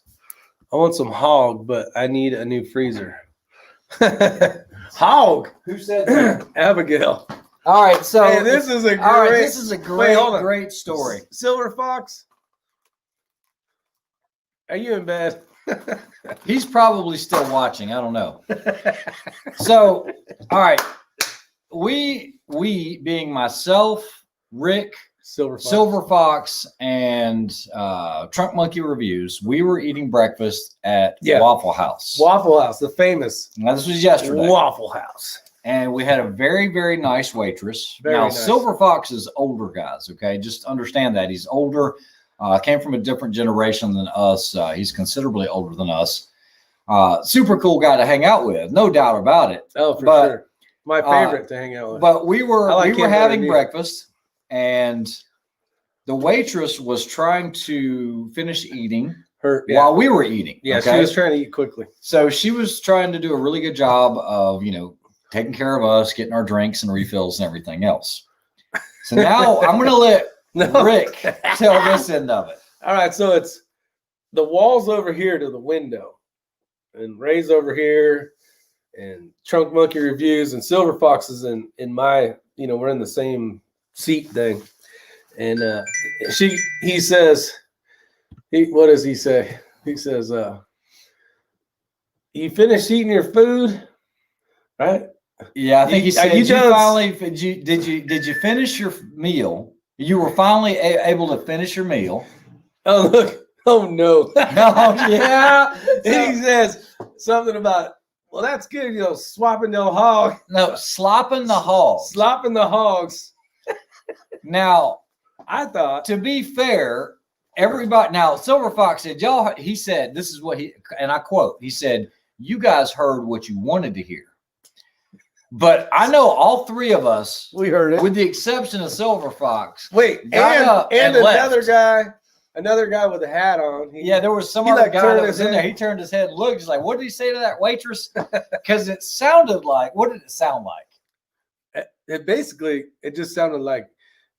I want some hog, but I need a new freezer. Hog. Who said that? Abigail. All right, so hey, this is a great story. Silver Fox, are you in bed? He's probably still watching. I don't know. So, all right, we being myself, Rick, Silver Fox, and Trunk Monkey Reviews, we were eating breakfast at Waffle House. Waffle House, the famous. Now, this was yesterday. Waffle House. And we had a very, very nice waitress. Very nice. Silver Fox is older, guys, okay? Just understand that. He's older. Came from a different generation than us. He's considerably older than us. Super cool guy to hang out with, no doubt about it. Oh, for sure. My favorite to hang out with. But we were having breakfast. And the waitress was trying to finish eating while we were eating. Yeah, okay? She was trying to eat quickly. So she was trying to do a really good job of, taking care of us, getting our drinks and refills and everything else. So now I'm going to let Rick tell this end of it. All right, so it's the walls over here to the window, and Ray's over here, and Trunk Monkey Reviews, and Silver Fox is in my, we're in the same seat thing, and he says, what does he say? He says, you finished eating your food, right? Yeah, I think he said, did you finish your meal? You were finally able to finish your meal. Oh, look. Oh, no. Oh, yeah. And he says something about, well, that's good, swapping the hog. No, slopping the hogs. Slopping the hogs. Now, I thought, to be fair, everybody, now Silver Fox said, he said, this is what and I quote, he said, you guys heard what you wanted to hear. But I know all three of us, we heard it, with the exception of Silver Fox. Wait, and another guy with a hat on. There was some other guy that was in there. He turned his head and looked. He's like, what did he say to that waitress? Because it sounded like, what did it sound like? It just sounded like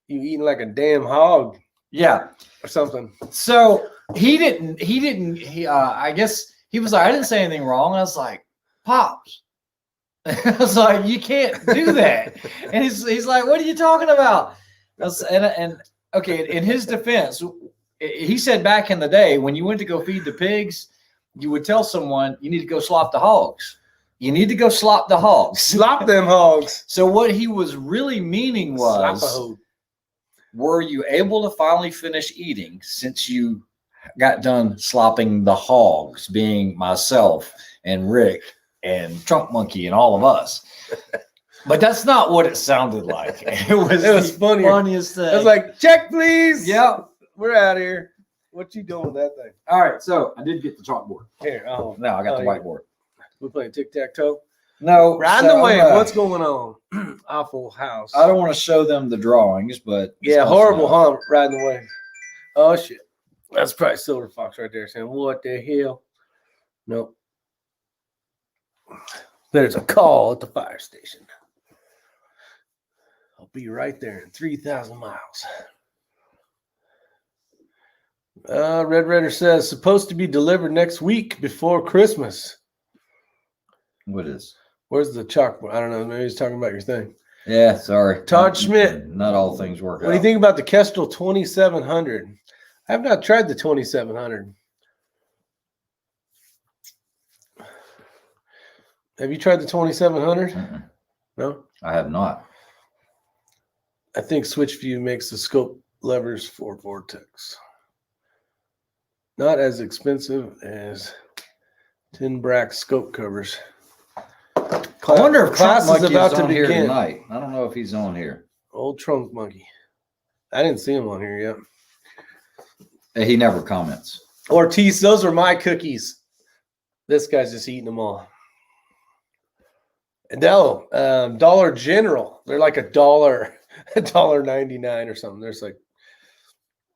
you eating like a damn hog. Yeah. or something. So he I guess he was like, I didn't say anything wrong. I was like, Pops. I was like, you can't do that. And he's like, what are you talking about? And okay, in his defense, he said back in the day, when you went to go feed the pigs, you would tell someone, you need to go slop the hogs. You need to go slop the hogs. Slop them hogs. So what he was really meaning was, were you able to finally finish eating since you got done slopping the hogs, being myself and Rick and Trunk Monkey and all of us? But that's not what it sounded like. It was funny. Funniest thing. It was like, check, please. Yep. We're out of here. What you doing with that thing? All right. So I did get the chalkboard. Here. Oh, no, I got the whiteboard. We're playing tic-tac-toe. No. Riding the wave. What's going on? Awful house. I don't want to show them the drawings, but yeah, horrible, huh? Riding the wave. Oh shit. That's probably Silver Fox right there saying, what the hell? Nope. There's a call at the fire station. I'll be right there in 3,000 miles. Red Redder says, supposed to be delivered next week before Christmas. What is? Where's the chalkboard? I don't know. Maybe he's talking about your thing. Yeah, sorry. Todd Schmidt. Not all things work out. What do you think about the Kestrel 2700? I have not tried the 2700. Have you tried the 2700? No? I have not. I think Switchview makes the scope levers for Vortex. Not as expensive as Tin Brack scope covers. I wonder if class is about to here begin tonight. I don't know if he's on here. Old Trunk Monkey. I didn't see him on here yet. He never comments. Ortiz, those are my cookies. This guy's just eating them all. No, Dollar General. They're like $1.99 or something. There's like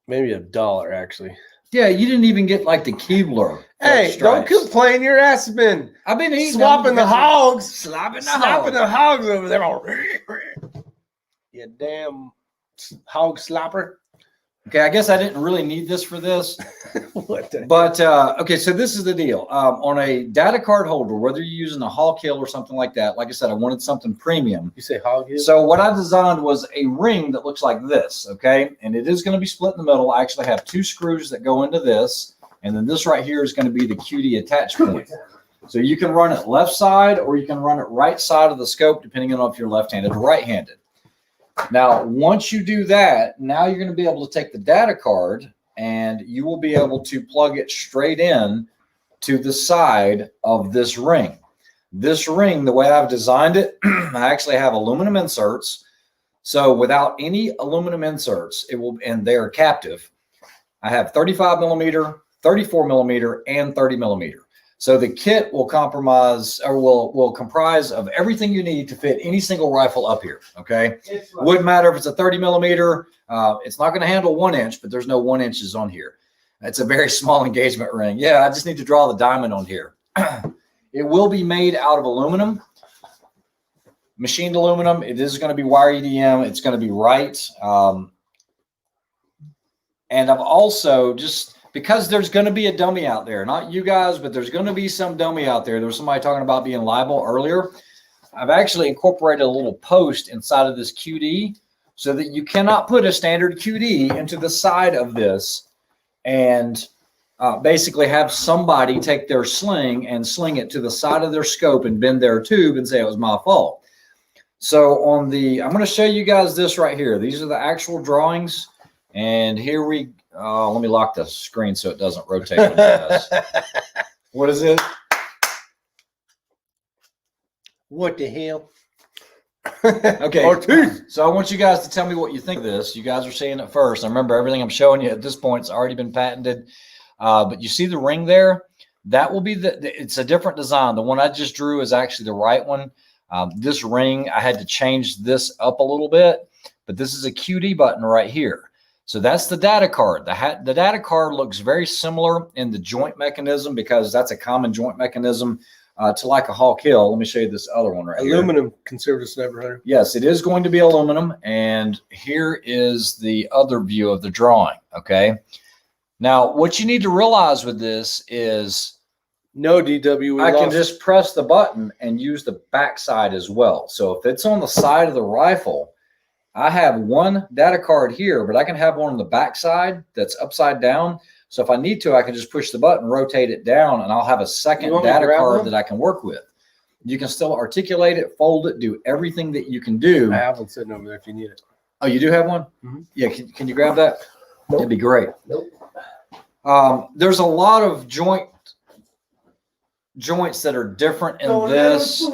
maybe $1 actually. Yeah, you didn't even get like the Keebler. Hey, don't complain. Your ass has been I've been eating swapping the hogs. Slopping the hogs over there. You damn hog slapper. Okay, I guess I didn't really need this for this. But okay, so this is the deal. On a data card holder, whether you're using a Hawk Hill or something like that, like I said, I wanted something premium. You say Hog Hill? So what I designed was a ring that looks like this, okay? And it is going to be split in the middle. I actually have 2 screws that go into this, and then this right here is going to be the QD attach point. So you can run it left side or you can run it right side of the scope, depending on if you're left-handed or right-handed. Now, once you do that, now you're going to be able to take the data card and you will be able to plug it straight in to the side of this ring. This ring, the way I've designed it, I actually have aluminum inserts. So without any aluminum inserts, it will, and they're captive. I have 35 millimeter, 34 millimeter, and 30 millimeter. So the kit will comprise of everything you need to fit any single rifle up here. Okay. Wouldn't matter if it's a 30 millimeter. It's not going to handle 1 inch, but there's no 1 inches on here. It's a very small engagement ring. Yeah. I just need to draw the diamond on here. It will be made out of aluminum, machined aluminum. It is going to be wire EDM. It's going to be right. And I've also because there's going to be a dummy out there, not you guys, but there's going to be some dummy out there. There was somebody talking about being liable earlier. I've actually incorporated a little post inside of this QD so that you cannot put a standard QD into the side of this and basically have somebody take their sling and sling it to the side of their scope and bend their tube and say it was my fault. So I'm going to show you guys this right here. These are the actual drawings. And here we let me lock the screen so it doesn't rotate. What is it? What the hell? Okay. So I want you guys to tell me what you think of this. You guys are seeing it first. I remember everything I'm showing you at this point has already been patented. But you see the ring there? That will be it's a different design. The one I just drew is actually the right one. This ring, I had to change this up a little bit, but this is a QD button right here. So that's the data card. The data card looks very similar in the joint mechanism because that's a common joint mechanism to like a Hawk Hill. Let me show you this other one right here. Aluminum conservative sniper hunter. Yes, it is going to be aluminum. And here is the other view of the drawing. Okay. Now, what you need to realize with this is no DW. I can just press the button and use the backside as well. So if it's on the side of the rifle, I have one data card here, but I can have one on the backside that's upside down. So if I need to, I can just push the button, rotate it down, and I'll have a second data card that I can work with. You can still articulate it, fold it, do everything that you can do. I have one sitting over there if you need it. Oh, you do have one? Mm-hmm. Yeah. Can you grab that? Nope. It'd be great. Nope. There's a lot of joints that are different in this.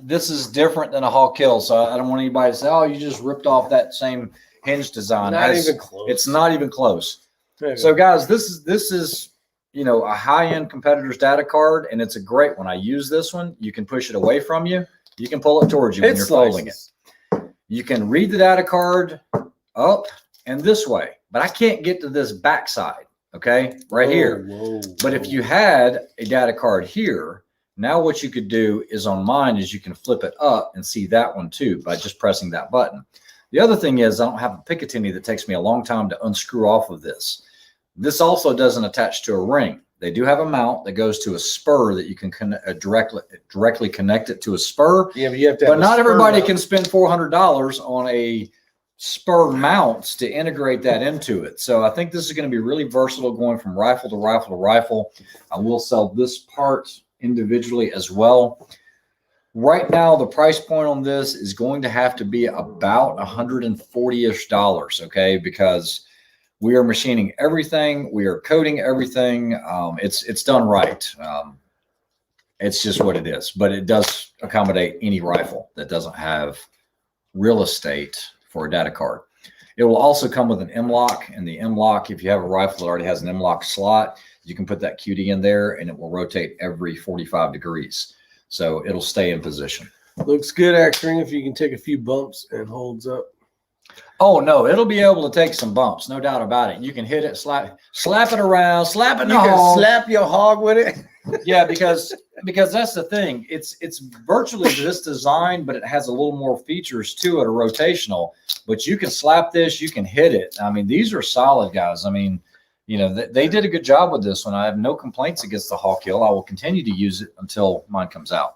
This is different than a Hawk Hill, so I don't want anybody to say, "Oh, you just ripped off that same hinge design." Not even close. It's not even close. So, guys, this is a high-end competitor's data card, and it's a great one. I use this one. You can push it away from you. You can pull it towards you when you're folding it. You can read the data card up and this way, but I can't get to this backside. Okay, right here. But if you had a data card here, now what you could do is on mine is you can flip it up and see that one too by just pressing that button. The other thing is I don't have a Picatinny that takes me a long time to unscrew off of this. This also doesn't attach to a ring. They do have a mount that goes to a spur that you can directly connect it to a spur. Yeah, but you have to. But not everybody can spend $400 on a spur mounts to integrate that into it. So I think this is going to be really versatile going from rifle to rifle to rifle. I will sell this part individually as well. Right now, the price point on this is going to have to be about $140-ish, okay? Because we are machining everything. We are coating everything. It's done right. It's just what it is. But it does accommodate any rifle that doesn't have real estate for a data card. It will also come with an M-lock, and the M-lock, if you have a rifle that already has an M-lock slot, you can put that QD in there and it will rotate every 45 degrees. So it'll stay in position. Looks good, X-Ring, if you can take a few bumps and holds up. Oh, no, it'll be able to take some bumps, no doubt about it. You can hit it, slap it around, slap it in the hog. You can slap your hog with it. Yeah, because that's the thing. It's virtually this design, but it has a little more features to it, a rotational. But you can slap this, you can hit it. I mean, these are solid, guys. I mean, they did a good job with this one. I have no complaints against the Hawk Hill. I will continue to use it until mine comes out.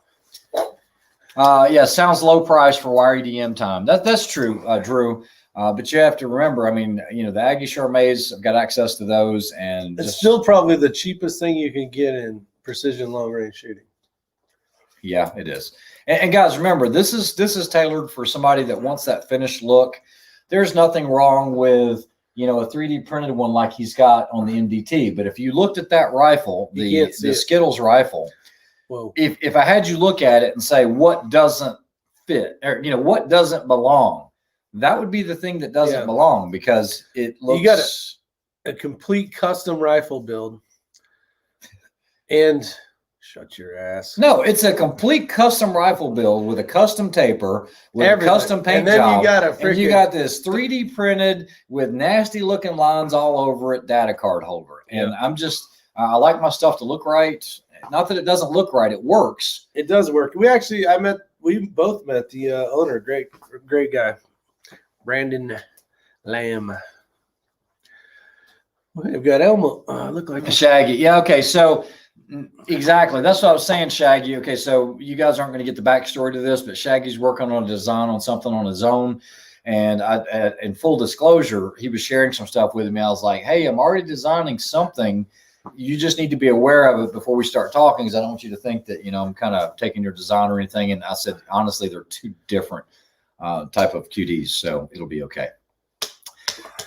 Yeah, sounds low price for wire EDM time. That's true, Drew. But you have to remember, I mean, the Aggie Charmets, I've got access to those, and it's still probably the cheapest thing you can get in precision long range shooting. Yeah, it is. And guys, remember, this is tailored for somebody that wants that finished look. There's nothing wrong with a 3D printed one like he's got on the MDT. But if you looked at that rifle, the Skittles rifle, whoa. If I had you look at it and say what doesn't fit, or what doesn't belong, that would be the thing that doesn't belong, because it looks. You got a complete custom rifle build, and shut your ass. No, it's a complete custom rifle build with a custom taper, with a custom paint job. You got this 3D printed with nasty looking lines all over it, data card holder. And I like my stuff to look right. Not that it doesn't look right, it works. It does work. We both met the owner, great guy, Brandon Lamb. We've got Elmo. Look like Shaggy. Yeah. Okay. So exactly. That's what I was saying, Shaggy. Okay. So you guys aren't going to get the backstory to this, but Shaggy's working on a design on something on his own. And in full disclosure, he was sharing some stuff with me. I was like, hey, I'm already designing something. You just need to be aware of it before we start talking, because I don't want you to think that, I'm kind of taking your design or anything. And I said, honestly, they're two different type of QDs. So it'll be okay.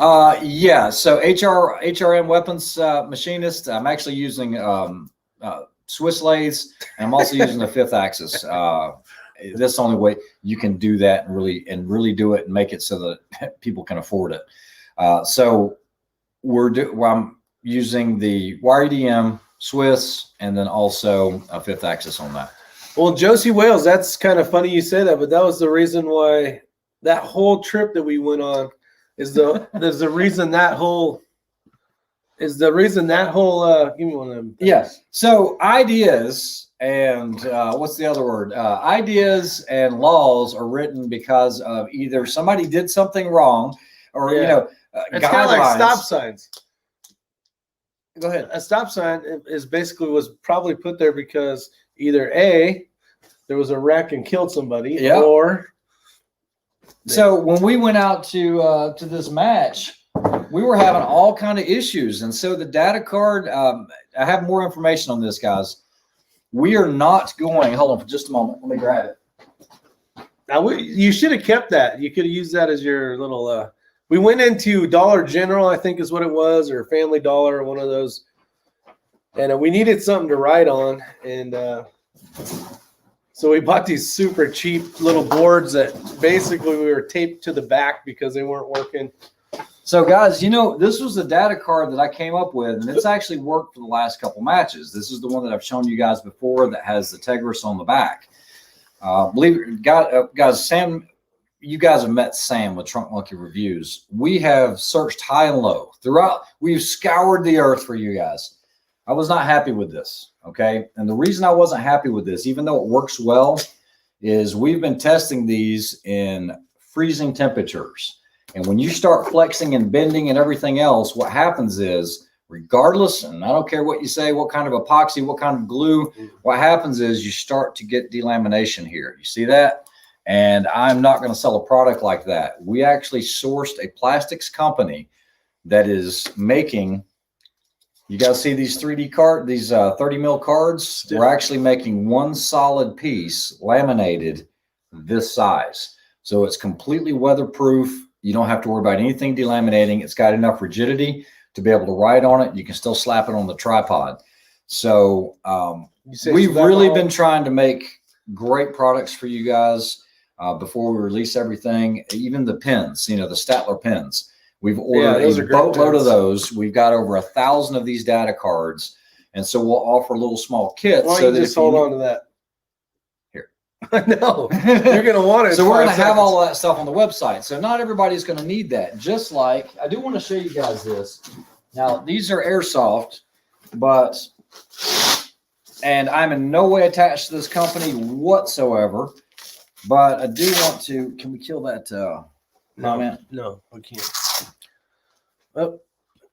Yeah. So HRM weapons machinist. I'm actually using Swiss lathes, and I'm also using the 5th axis. That's the only way you can do that and really do it and make it so that people can afford it. So I'm using the wire EDM, Swiss, and then also a 5th axis on that. Well, Josie Wales, that's kind of funny you say that, but that was the reason why that whole trip that we went on there's the reason that whole is the reason that whole give me one of them. Yes. Yeah. So ideas and what's the other word? Ideas and laws are written because of either somebody did something wrong or, you know, it's kind of like stop signs. Go ahead. A stop sign is basically was probably put there because either A, there was a wreck and killed somebody, or so when we went out to this match, we were having all kind of issues, and so the data card. I have more information on this, guys. We are not going. Hold on for just a moment. Let me grab it. Now you should have kept that. You could have used that as your little. We went into Dollar General, I think is what it was, or Family Dollar, or one of those, and we needed something to write on, and so we bought these super cheap little boards that basically we were taped to the back because they weren't working. So, guys, you know, this was the data card that I came up with, and it's actually worked for the last couple matches. This is the one that I've shown you guys before that has the Tegris on the back. Believe it, guys, Sam. You guys have met Sam with Trunk Monkey Reviews. We have searched high and low throughout. We've scoured the earth for you guys. I was not happy with this, okay? And the reason I wasn't happy with this, even though it works well, is we've been testing these in freezing temperatures. And when you start flexing and bending and everything else, what happens is, regardless, and I don't care what you say, what kind of epoxy, what kind of glue, what happens is you start to get delamination here. You see that? And I'm not going to sell a product like that. We actually sourced a plastics company that is making, you guys see these 3D card, these 30 mil cards? We're actually making one solid piece laminated this size. So it's completely weatherproof. You don't have to worry about anything delaminating. It's got enough rigidity to be able to write on it. You can still slap it on the tripod. So we've really been trying to make great products for you guys. Before we release everything, even the pins, you know, the Statler pins. We've ordered a boatload of those. We've got over 1,000 of these data cards. And so we'll offer little small kits. Why don't you just hold on to that? Here. No, you're going to want it. So we're going to have all of that stuff on the website. So not everybody's going to need that. Just like, I do want to show you guys this. Now, these are Airsoft, and I'm in no way attached to this company whatsoever. But I do want to, can we kill that comment? No, we can't. Oh.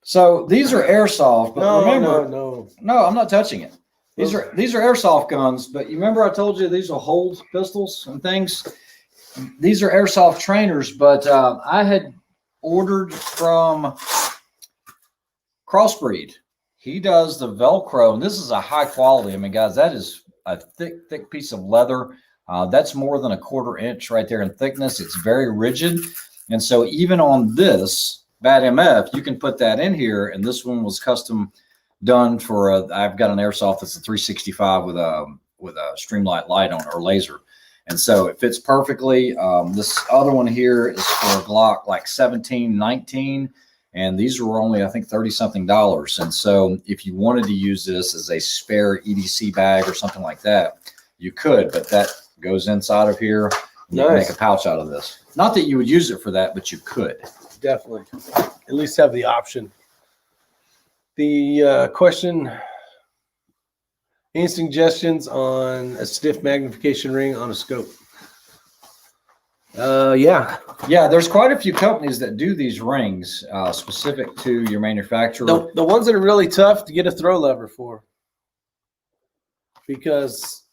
So these are Airsoft, but remember, no, I'm not touching it. These are Airsoft guns, but you remember I told you these are hold pistols and things? These are Airsoft Trainers, but I had ordered from Crossbreed. He does the Velcro, and this is a high quality. I mean, guys, that is a thick piece of leather. That's more than 1/4 inch right there in thickness. It's very rigid. And so even on this Bad MF, you can put that in here. And this one was custom done for I've got an Airsoft that's a 365 with a Streamlight light on it, or laser. And so it fits perfectly. This other one here is for a Glock like 17, 19. And these were only, I think, $30-something. And so if you wanted to use this as a spare EDC bag or something like that, you could, but that goes inside of here. You can make a pouch out of this. Not that you would use it for that, but you could. Definitely. At least have the option. The question, any suggestions on a stiff magnification ring on a scope? Yeah, there's quite a few companies that do these rings specific to your manufacturer. The ones that are really tough to get a throw lever for, because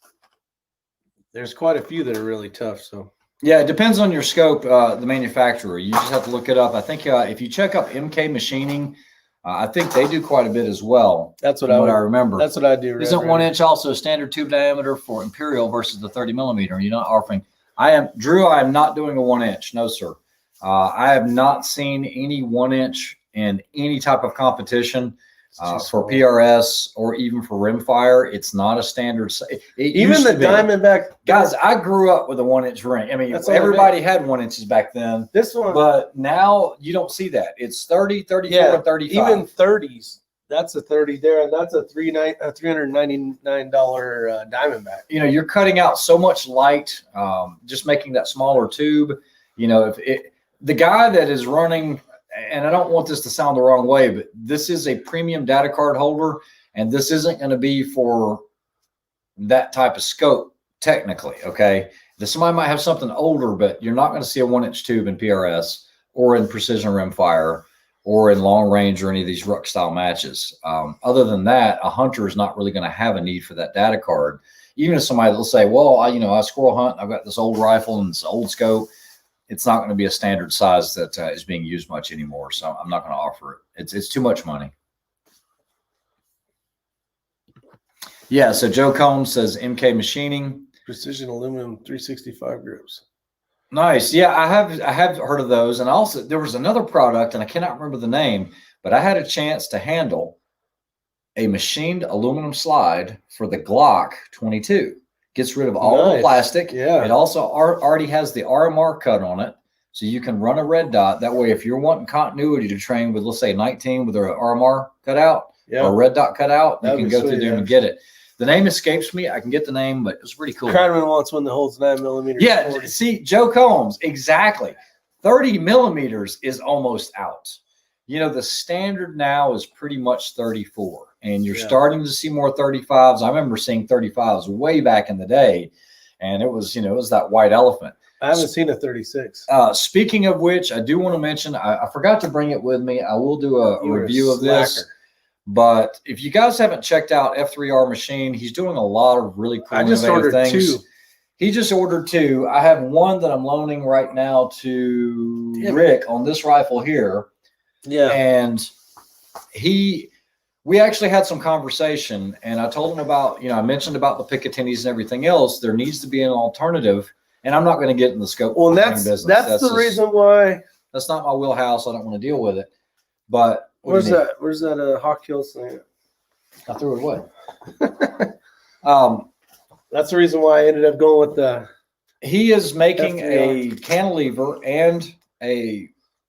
there's quite a few that are really tough. So yeah, it depends on your scope, the manufacturer. You just have to look it up. I think if you check up MK Machining, I think they do quite a bit as well. That's what I remember. That's what I do. Isn't 1 inch also standard tube diameter for Imperial versus the 30 millimeter? You're not offering. Drew, I am not doing a 1 inch. No, sir. I have not seen any 1 inch in any type of competition for PRS or even for rimfire. It's not a standard. Even the Diamondback guys, I grew up with a 1 inch ring. I mean, everybody had 1 inches back then. This one, but now you don't see that. It's 30, 34, and 35. Even 30s. That's a 30 there, and that's a $399 Diamondback. You know, you're cutting out so much light, just making that smaller tube. You know, the guy that is running, and I don't want this to sound the wrong way, but this is a premium data card holder, and this isn't going to be for that type of scope technically. Okay. Somebody might have something older, but you're not going to see a 1-inch tube in PRS or in precision rimfire or in long range or any of these ruck style matches. Other than that, a hunter is not really going to have a need for that data card. Even if somebody will say, well, I squirrel hunt, I've got this old rifle and this old scope. It's not going to be a standard size that is being used much anymore. So I'm not going to offer it. It's too much money. Yeah. So Joe Combs says MK Machining. Precision aluminum 365 grips. Nice. Yeah, I have heard of those. And also there was another product, and I cannot remember the name, but I had a chance to handle a machined aluminum slide for the Glock 22. Gets rid of all the plastic. Yeah. It also already has the RMR cut on it. So you can run a red dot. That way, if you're wanting continuity to train with, let's say 19 with an RMR cut out or a red dot cut out, you can go through there and get it. The name escapes me. I can get the name, but it's pretty cool. Chinaman wants one that holds 9mm. Yeah, 40. See, Joe Combs, exactly. 30mm is almost out. The standard now is pretty much 34, and you're starting to see more 35s. I remember seeing 35s way back in the day, and it was that white elephant. I haven't seen a 36. Speaking of which, I do want to mention, I forgot to bring it with me. I will do a review of this. But if you guys haven't checked out F3R Machine, he's doing a lot of really cool innovative things. 2. He just ordered 2. I have one that I'm loaning right now to Rick on this rifle here. Yeah. And we actually had some conversation, and I told him about, I mentioned about the Picatinis and everything else. There needs to be an alternative, and I'm not going to get in the scope of business. That's the reason why. That's not my wheelhouse. I don't want to deal with it. But Where's that Hawk Hill thing? I threw it away. That's the reason why I ended up going with the. He is making a cantilever and a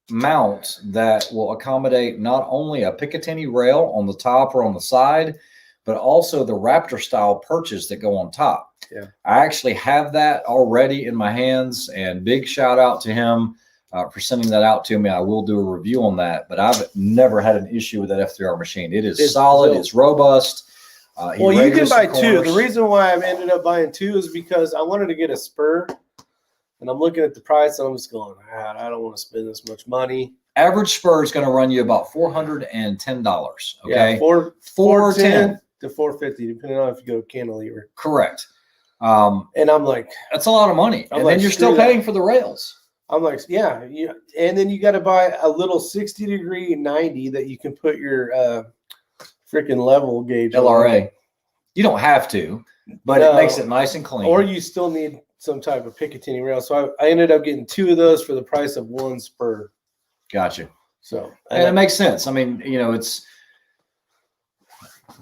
mount that will accommodate not only a Picatinny rail on the top or on the side, but also the Raptor style perches that go on top. Yeah, I actually have that already in my hands, and big shout out to him. For sending that out to me. I will do a review on that, but I've never had an issue with that F3R machine. It's solid. It's robust. Well, you can buy 2. The reason why I ended up buying 2 is because I wanted to get a spur, and I'm looking at the price, and I'm just going, I don't want to spend this much money. Average spur is going to run you about $410. Okay, yeah, $410 to $450, depending on if you go cantilever. Correct. And I'm like, that's a lot of money, and then you're still paying for the rails. I'm like, yeah, and then you got to buy a little 60-degree 90 that you can put your freaking level gauge LRA. on. You don't have to, but it makes it nice and clean. Or you still need some type of Picatinny rail. So I ended up getting 2 of those for the price of 1 spur. Gotcha. So and it makes sense. I mean, it's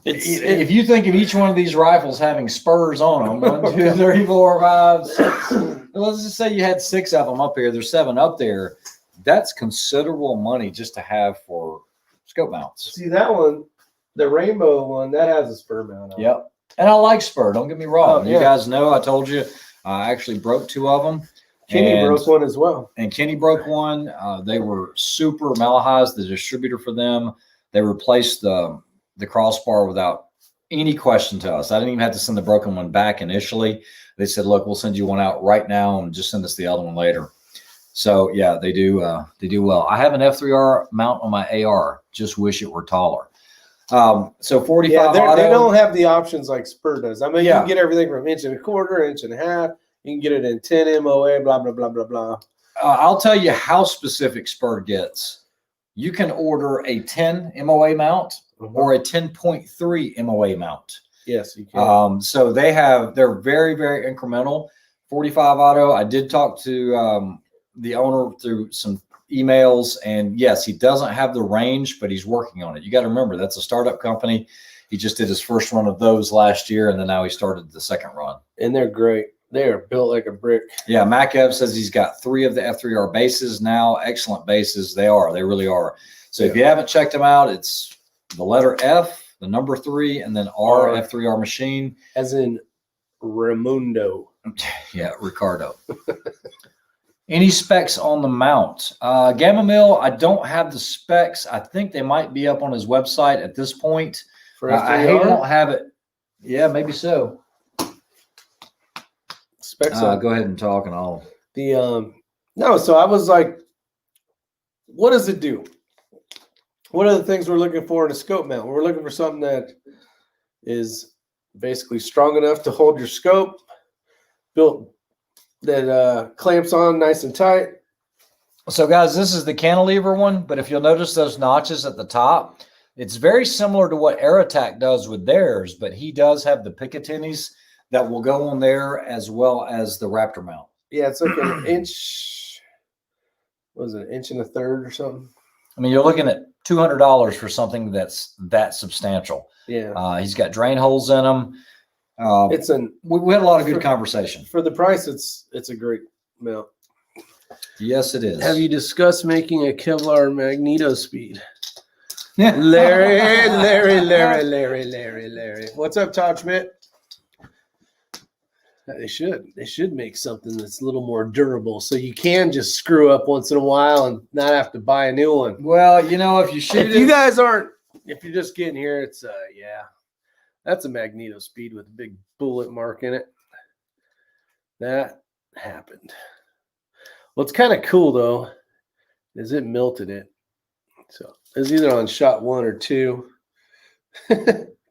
if you think of each one of these rifles having spurs on them, 1, 2, 3, 4, 5, 6. Let's just say you had 6 of them up here. There's 7 up there. That's considerable money just to have for scope mounts. See that one, the rainbow one, that has a spur mount on it. Yep. And I like spur. Don't get me wrong. You guys know I told you I actually broke 2 of them. Kenny broke one as well. And Kenny broke one. They were super Malahai's, the distributor for them. They replaced the crossbar without any question to us. I didn't even have to send the broken one back initially. They said, look, we'll send you one out right now and just send us the other one later. So yeah, they do well. I have an F3R mount on my AR. Just wish it were taller. So 45 yeah, they don't have the options like Spur does. I mean, you can get everything from 1.25 inches, 1.5 inches. You can get it in 10 MOA, blah, blah, blah, blah, blah. I'll tell you how specific Spur gets. You can order a 10 MOA mount or a 10.3 MOA mount. Yes, you can. So they're very, very incremental. 45 Auto, I did talk to the owner through some emails, and yes, he doesn't have the range, but he's working on it. You got to remember, that's a startup company. He just did his first run of those last year, and then now he started the second run. And they're great. They are built like a brick. Yeah, Mac Ev says he's got 3 of the F3R bases now. Excellent bases. They really are. So if you haven't checked them out, it's the letter F, the number 3, and then R, F3R machine. As in Raimundo. Yeah, Ricardo. Any specs on the mount? Gamma Mill, I don't have the specs. I think they might be up on his website at this point. I hate I don't have it. Yeah, maybe so. Specs go ahead and talk and I'll. No, so I was like, what does it do? What are the things we're looking for in a scope mount? We're looking for something that is basically strong enough to hold your scope, built that clamps on nice and tight. So guys, this is the cantilever one, but if you'll notice those notches at the top, it's very similar to what Aerotac does with theirs, but he does have the Picatinny's that will go on there as well as the Raptor mount. Yeah, it's like an inch. What is it, an inch and a third or something? I mean, you're looking at $200 for something that's that substantial. Yeah. He's got drain holes in them. We had a lot of good conversation. For the price, it's a great mount. Yes, it is. Have you discussed making a Kevlar magneto speed? Larry. What's up, Todd Schmidt? They should make something that's a little more durable, so you can just screw up once in a while and not have to buy a new one. Well, you know, if you shoot, if you're just getting here, it's that's a magneto speed with a big bullet mark in it. That happened. What's kind of cool though is it melted it, so it's either on shot 1 or 2.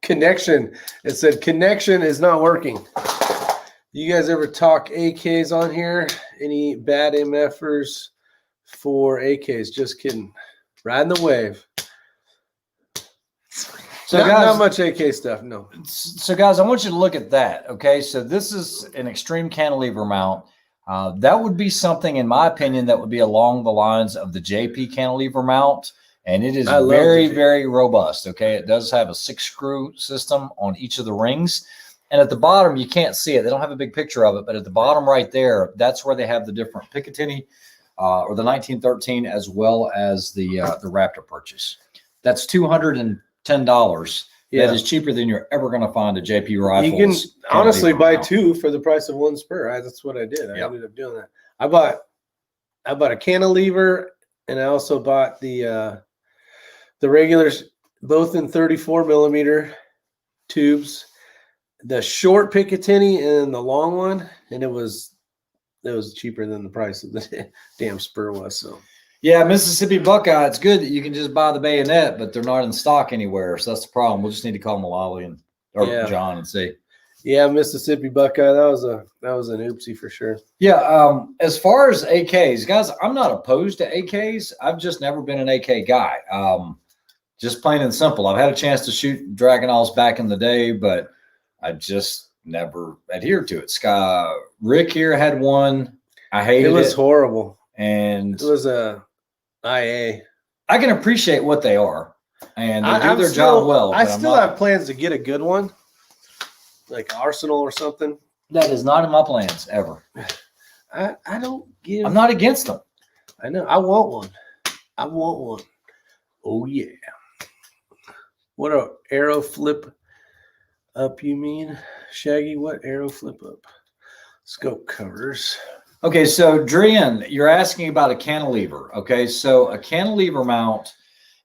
Connection. It said connection is not working. You guys ever talk AKs on here? Any bad MFers for AKs? Just kidding. Riding the wave. So not much AK stuff, no. So guys, I want you to look at that, okay? So this is an extreme cantilever mount. That would be something, in my opinion, that would be along the lines of the JP cantilever mount. And it is very, very robust, okay? It does have a 6-screw system on each of the rings. And at the bottom, you can't see it. They don't have a big picture of it, but at the bottom right there, that's where they have the different Picatinny or the 1913, as well as the Raptor purchase. That's $210. Yeah. That is cheaper than you're ever going to find a JP rifle. You can honestly buy 2 for the price of 1 spur. That's what I did. I ended up doing that. I bought a cantilever, and I also bought the regulars, both in 34 millimeter tubes. The short Picatinny and the long one, and it was cheaper than the price of the damn spur was. So yeah, Mississippi Buckeye, it's good that you can just buy the bayonet, but they're not in stock anywhere. So that's the problem. We'll just need to call Malali or John and see. Yeah, Mississippi Buckeye, that was an oopsie for sure. Yeah, as far as AKs, guys, I'm not opposed to AKs. I've just never been an AK guy. Just plain and simple. I've had a chance to shoot Dragonals back in the day, but I just never adhered to it. Rick here had one. I hated it. It was horrible. And it was a IA. I can appreciate what they are, and they do their job well. I still have plans to get a good one, like Arsenal or something. That is not in my plans ever. I don't give. I'm not against them. I know. I want one. Oh yeah. What a arrow flip up, you mean, Shaggy? What arrow flip up? Scope covers. Okay, so Drian, you're asking about a cantilever. Okay, so a cantilever mount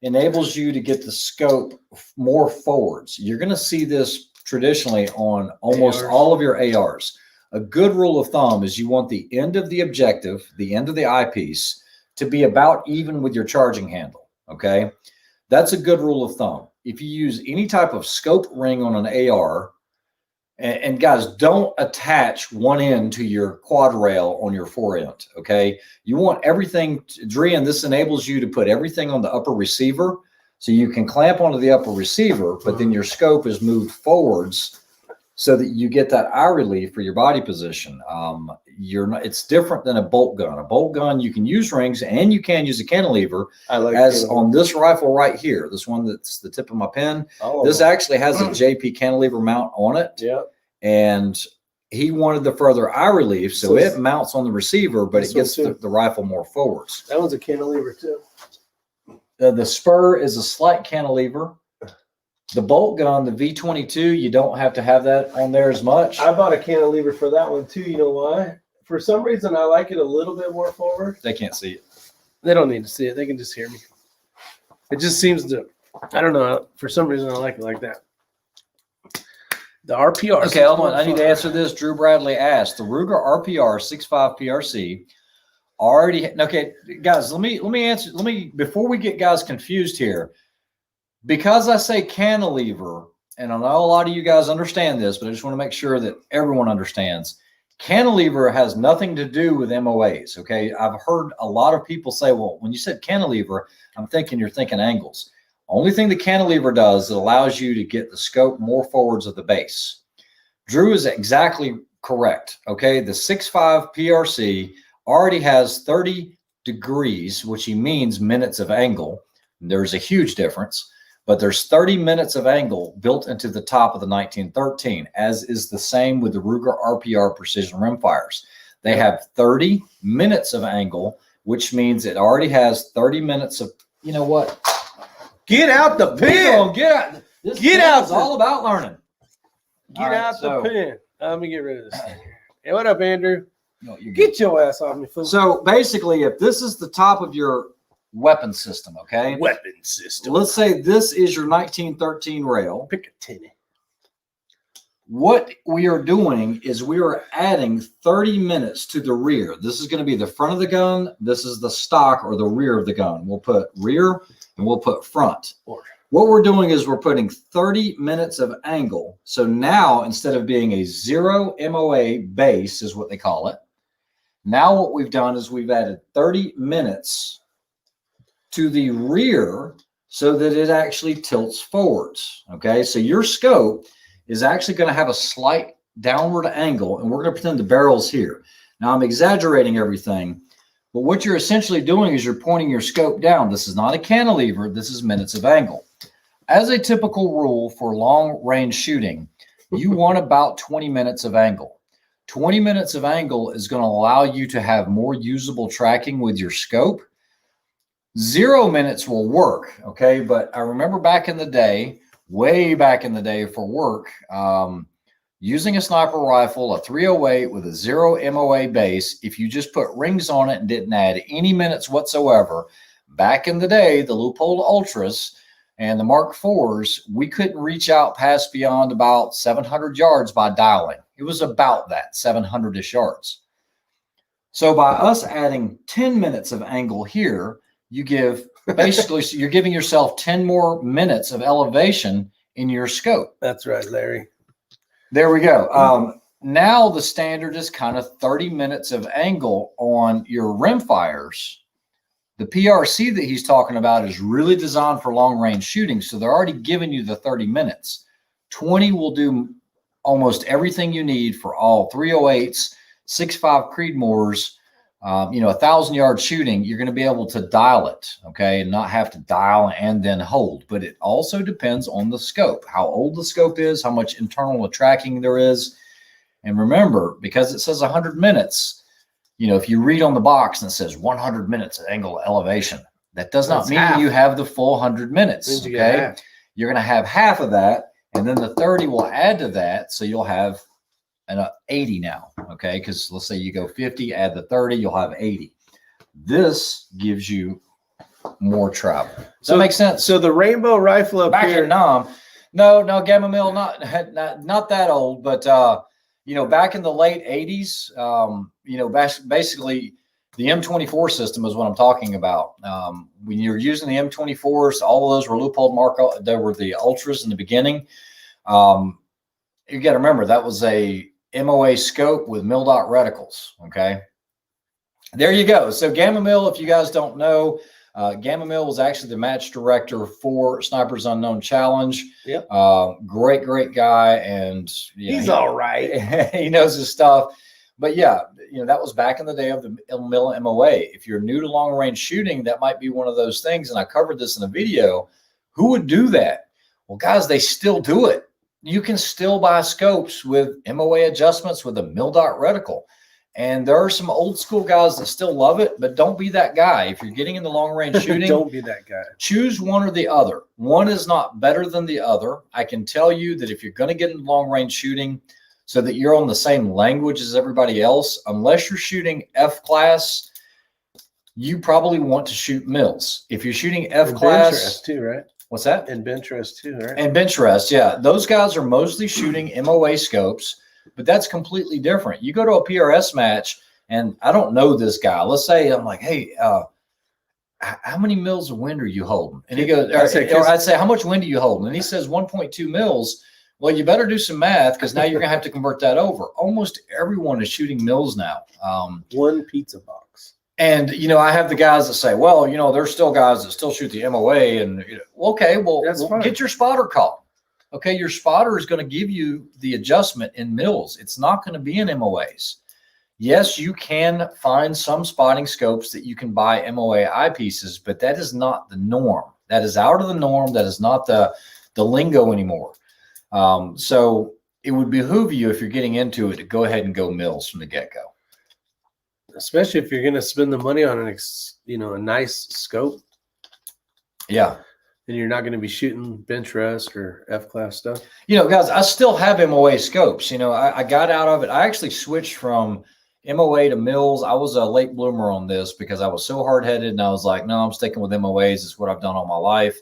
enables you to get the scope more forwards. You're going to see this traditionally on almost all of your ARs. A good rule of thumb is you want the end of the objective, the end of the eyepiece, to be about even with your charging handle. Okay, that's a good rule of thumb. If you use any type of scope ring on an AR, and guys, don't attach one end to your quad rail on your forend, okay? You want everything, Drian, this enables you to put everything on the upper receiver, so you can clamp onto the upper receiver, but then your scope is moved forwards so that you get that eye relief for your body position. It's different than a bolt gun. A bolt gun, you can use rings and you can use a cantilever. On this rifle right here, this one that's the tip of my pen, this actually has a JP cantilever mount on it. Yeah. And he wanted the further eye relief, so it mounts on the receiver, but it gets the rifle more forwards. That one's a cantilever too. The spur is a slight cantilever. The bolt gun, the V22, you don't have to have that on there as much. I bought a cantilever for that one too. You know why? for some reason, I like it a little bit more forward. They can't see it. They don't need to see it. They can just hear me. It just seems to, I don't know. For some reason, I like it like that. The RPR. Okay, hold on. I need to answer this. Drew Bradley asked, the Ruger RPR 6.5 PRC already. Okay, guys, let me answer. Before we get guys confused here, because I say cantilever, and I know a lot of you guys understand this, but I just want to make sure that everyone understands. Cantilever has nothing to do with MOAs. Okay, I've heard a lot of people say, well, when you said cantilever, I'm thinking you're thinking angles. Only thing the cantilever does, it allows you to get the scope more forwards of the base. Drew is exactly correct. Okay, the 6.5 PRC already has 30 degrees, which he means minutes of angle. There's a huge difference, but there's 30 minutes of angle built into the top of the 1913, as is the same with the Ruger RPR precision rimfires. They have 30 minutes of angle, which means it already has 30 minutes of, you know what? Get out the pen. Get out. This Get out. It's all about learning. Get out the pen. Let me get rid of this thing here. Hey, what up, Andrew? No, get your ass off me, fool. So basically, if this is the top of your weapon system, okay? Weapon system. Let's say this is your 1913 rail. Pick a tinny. What we are doing is we are adding 30 minutes to the rear. This is going to be the front of the gun. This is the stock or the rear of the gun. We'll put rear and we'll put front. What we're doing is we're putting 30 minutes of angle. So now, instead of being a 0 MOA base is what they call it. Now what we've done is we've added 30 minutes to the rear so that it actually tilts forwards. Okay, so your scope is actually going to have a slight downward angle, and we're going to pretend the barrel's here. Now I'm exaggerating everything, but what you're essentially doing is you're pointing your scope down. This is not a cantilever, this is minutes of angle. As a typical rule for long range shooting, you want about 20 minutes of angle. 20 minutes of angle is going to allow you to have more usable tracking with your scope. 0 minutes will work, okay? But I remember back in the day, way back in the day for work, using a sniper rifle, a 308 with a 0 MOA base, if you just put rings on it and didn't add any minutes whatsoever, back in the day, the Leupold Ultras and the Mark IVs, we couldn't reach out past beyond about 700 yards by dialing. It was about that, 700-ish yards. So by us adding 10 minutes of angle here, you give basically, so you're giving yourself 10 more minutes of elevation in your scope. That's right, Larry. There we go. Now the standard is kind of 30 minutes of angle on your rimfires. The PRC that he's talking about is really designed for long range shooting. So they're already giving you the 30 minutes. 20 will do almost everything you need for all 308s, 6.5 Creedmoors, 1,000-yard shooting. You're going to be able to dial it, okay, and not have to dial and then hold. But it also depends on the scope, how old the scope is, how much internal tracking there is. And remember, because it says 100 minutes, if you read on the box and it says 100 minutes of angle elevation, that does not mean that you have the full 100 minutes, okay? You're going to have half of that, and then the 30 will add to that, so you'll have an 80 now, okay? Because let's say you go 50, add the 30, you'll have 80. This gives you more travel. Does that make sense? So the rainbow rifle up back here. in Nam, no, Gamma Mill, not that old, but back in the late 80s, basically the M24 system is what I'm talking about. When you're using the M24s, all of those were Leupold Mark. There were the Ultras in the beginning. You got to remember that was a MOA scope with mil-dot reticles. Okay, there you go. So Gamma Mill, if you guys don't know, Gamma Mill was actually the match director for Snipers Unknown Challenge. Yep. Great guy, and he's all right. He knows his stuff. But yeah, that was back in the day of the mill MOA. If you're new to long range shooting, that might be one of those things. And I covered this in a video. Who would do that? Well, guys, they still do it. You can still buy scopes with MOA adjustments with a mil-dot reticle. And there are some old school guys that still love it, but don't be that guy. If you're getting into long range shooting, don't be that guy. Choose one or the other. One is not better than the other. I can tell you that if you're going to get into long range shooting, so that you're on the same language as everybody else. Unless you're shooting F class, you probably want to shoot mils. If you're shooting F class, bench rest too, right? What's that? And bench rest too, right? And bench rest, yeah. Those guys are mostly shooting MOA scopes, but that's completely different. You go to a PRS match, and I don't know this guy. Let's say I'm like, hey, how many mils of wind are you holding? And he goes, or I'd say, how much wind are you holding? And he says 1.2 mils. Well, you better do some math, because now you're going to have to convert that over. Almost everyone is shooting mils now. One pizza box. And, you know, I have the guys that say, well, you know, there's still guys that still shoot the MOA. And, you know, okay, well, get your spotter call. Okay, your spotter is going to give you the adjustment in mils. It's not going to be in MOAs. Yes, you can find some spotting scopes that you can buy MOA eyepieces, but that is not the norm. That is out of the norm. That is not the lingo anymore. So it would behoove you, if you're getting into it, to go ahead and go mils from the get-go. Especially if you're going to spend the money on a nice scope. Yeah. And you're not going to be shooting bench rest or F-class stuff. You know, guys, I still have MOA scopes. You know, I got out of it. I actually switched from MOA to mils. I was a late bloomer on this because I was so hard-headed, and I was like, no, I'm sticking with MOAs. It's what I've done all my life.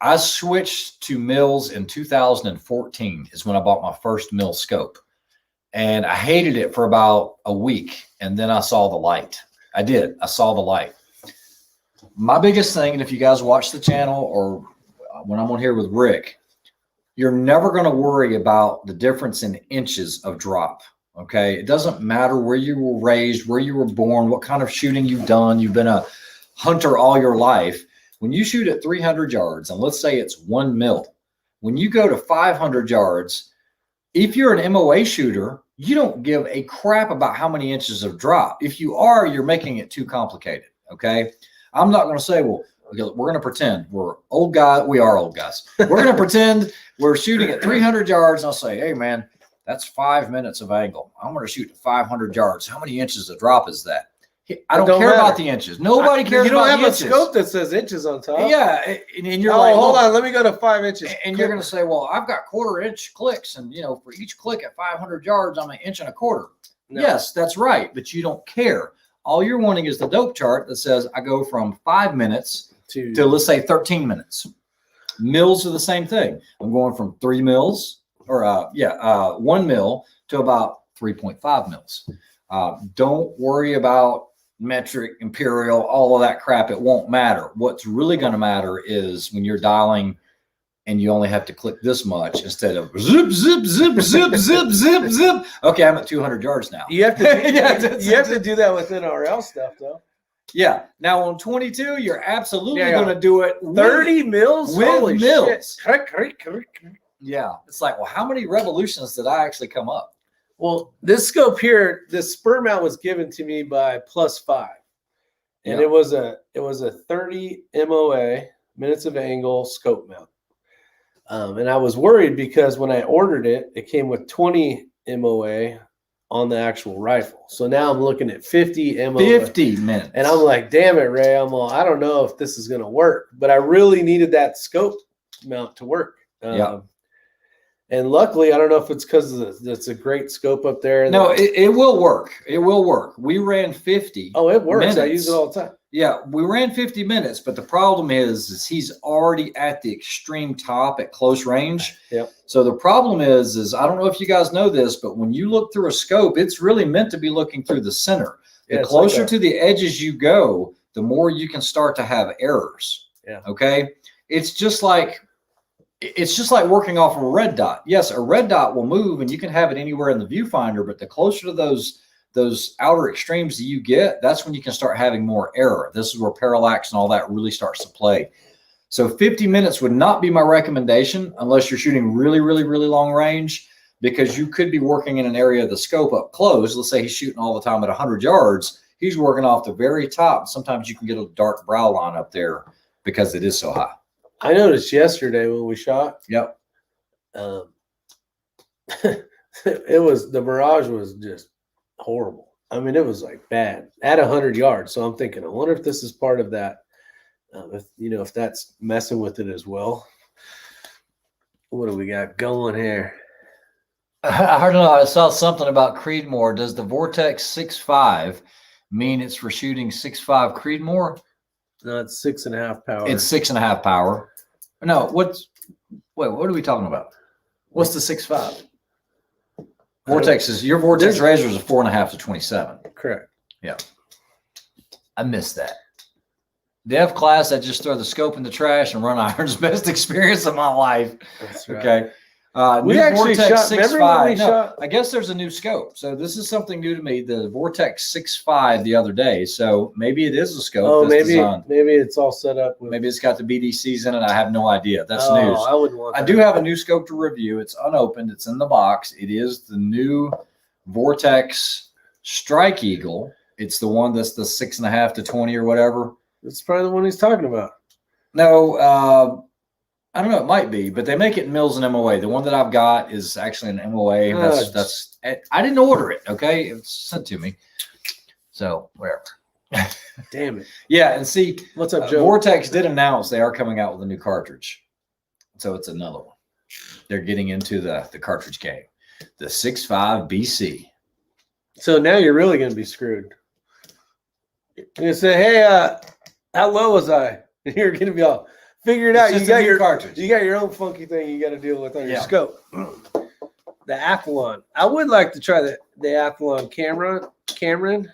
I switched to mils in 2014 is when I bought my first mil scope. And I hated it for about a week, and then I saw the light. I did. I saw the light. My biggest thing, and if you guys watch the channel or when I'm on here with Rick, you're never going to worry about the difference in inches of drop. Okay. It doesn't matter where you were raised, where you were born, what kind of shooting you've done. You've been a hunter all your life. When you shoot at 300 yards, and let's say it's 1 mil, when you go to 500 yards, if you're an MOA shooter, you don't give a crap about how many inches of drop. If you are, you're making it too complicated. Okay. I'm not going to say, well, we're going to pretend we're old guys. We are old guys. We're going to pretend we're shooting at 300 yards. I'll say, hey, man, that's 5 minutes of angle. I'm going to shoot at 500 yards. How many inches of drop is that? I don't care about the inches. Nobody cares about the inches. You don't have a scope that says inches on top. Yeah. And you're like, hold on, let me go to 5 inches. And you're going to say, well, I've got 1/4 inch clicks. And, you know, for each click at 500 yards, I'm 1 1/4 inches. No. Yes, that's right. But you don't care. All you're wanting is the dope chart that says I go from 5 minutes to let's say 13 minutes. Mils are the same thing. I'm going from 3 mils or 1 mil to about 3.5 mils. Don't worry about metric, imperial, all of that crap. It won't matter. What's really going to matter is when you're dialing and you only have to click this much instead of zip, zip, zip, zip, zip, zip, zip. Okay, I'm at 200 yards now. You have to you have to do that with NRL stuff, though. Yeah. Now on 22, you're absolutely going to do it 30 mils with mils. Yeah. It's like, well, how many revolutions did I actually come up? Well, this scope here, this spur mount was given to me by +5, and it was a 30 MOA minutes of angle scope mount. And I was worried because when I ordered it, it came with 20 MOA on the actual rifle. So now I'm looking at 50 MOA. 50 minutes. And I'm like, damn it, Ray. I don't know if this is going to work, but I really needed that scope mount to work. And luckily, I don't know if it's because it's a great scope up there. No, it will work. It will work. We ran 50. Oh, it works. Minutes. I use it all the time. Yeah, we ran 50 minutes, but the problem is he's already at the extreme top at close range. Yep. So the problem is I don't know if you guys know this, but when you look through a scope, it's really meant to be looking through the center. The closer to the edges you go, the more you can start to have errors. Yeah. Okay. It's just like working off of a red dot. Yes, a red dot will move and you can have it anywhere in the viewfinder, but the closer to those outer extremes that you get, that's when you can start having more error. This is where parallax and all that really starts to play. So 50 minutes would not be my recommendation unless you're shooting really, really, really long range, because you could be working in an area of the scope up close. Let's say he's shooting all the time at 100 yards. He's working off the very top. Sometimes you can get a dark brow line up there because it is so high. I noticed yesterday when we shot. Yep. The mirage was just horrible. I mean, it was like bad at 100 yards. So I'm thinking, I wonder if this is part of that. If that's messing with it as well. What do we got going here? I heard, I saw something about Creedmoor. Does the Vortex 6.5 mean it's for shooting 6.5 Creedmoor? No, it's 6.5 power. It's 6.5 power. No, what are we talking about? What's the 6.5? Vortex is your Vortex Razor is a 4.5 to 27. Correct. Yeah. I missed that. Dev class, I just throw the scope in the trash and run irons. Best experience of my life. That's right. Okay. We new actually Vortex shot. Remember when we shot? I guess there's a new scope. So this is something new to me. The Vortex 6.5 the other day. So maybe it is a scope. Oh, that's maybe it's all set up. Maybe it's got the BDCs in it. I have no idea. That's Oh, news. I wouldn't want that. I do have a new scope to review. It's unopened. It's in the box. It is the new Vortex Strike Eagle. It's the one that's the 6.5 to 20 or whatever. It's probably the one he's talking about. No, I don't know. It might be, but they make it in Mills and MOA. The one that I've got is actually an MOA. That's I didn't order it. Okay, it's sent to me. So whatever. Damn it. Yeah, and see, What's up, Joe? Vortex did announce they are coming out with a new cartridge, so it's another one. They're getting into the cartridge game, the 6.5 BC. So now you're really going to be screwed. You're going to say, "Hey, how low was I?" And you're going to be all, figure it out. You got your cartridge. You got your own funky thing you got to deal with on your scope. The Athlon. I would like to try the Athlon Cameron.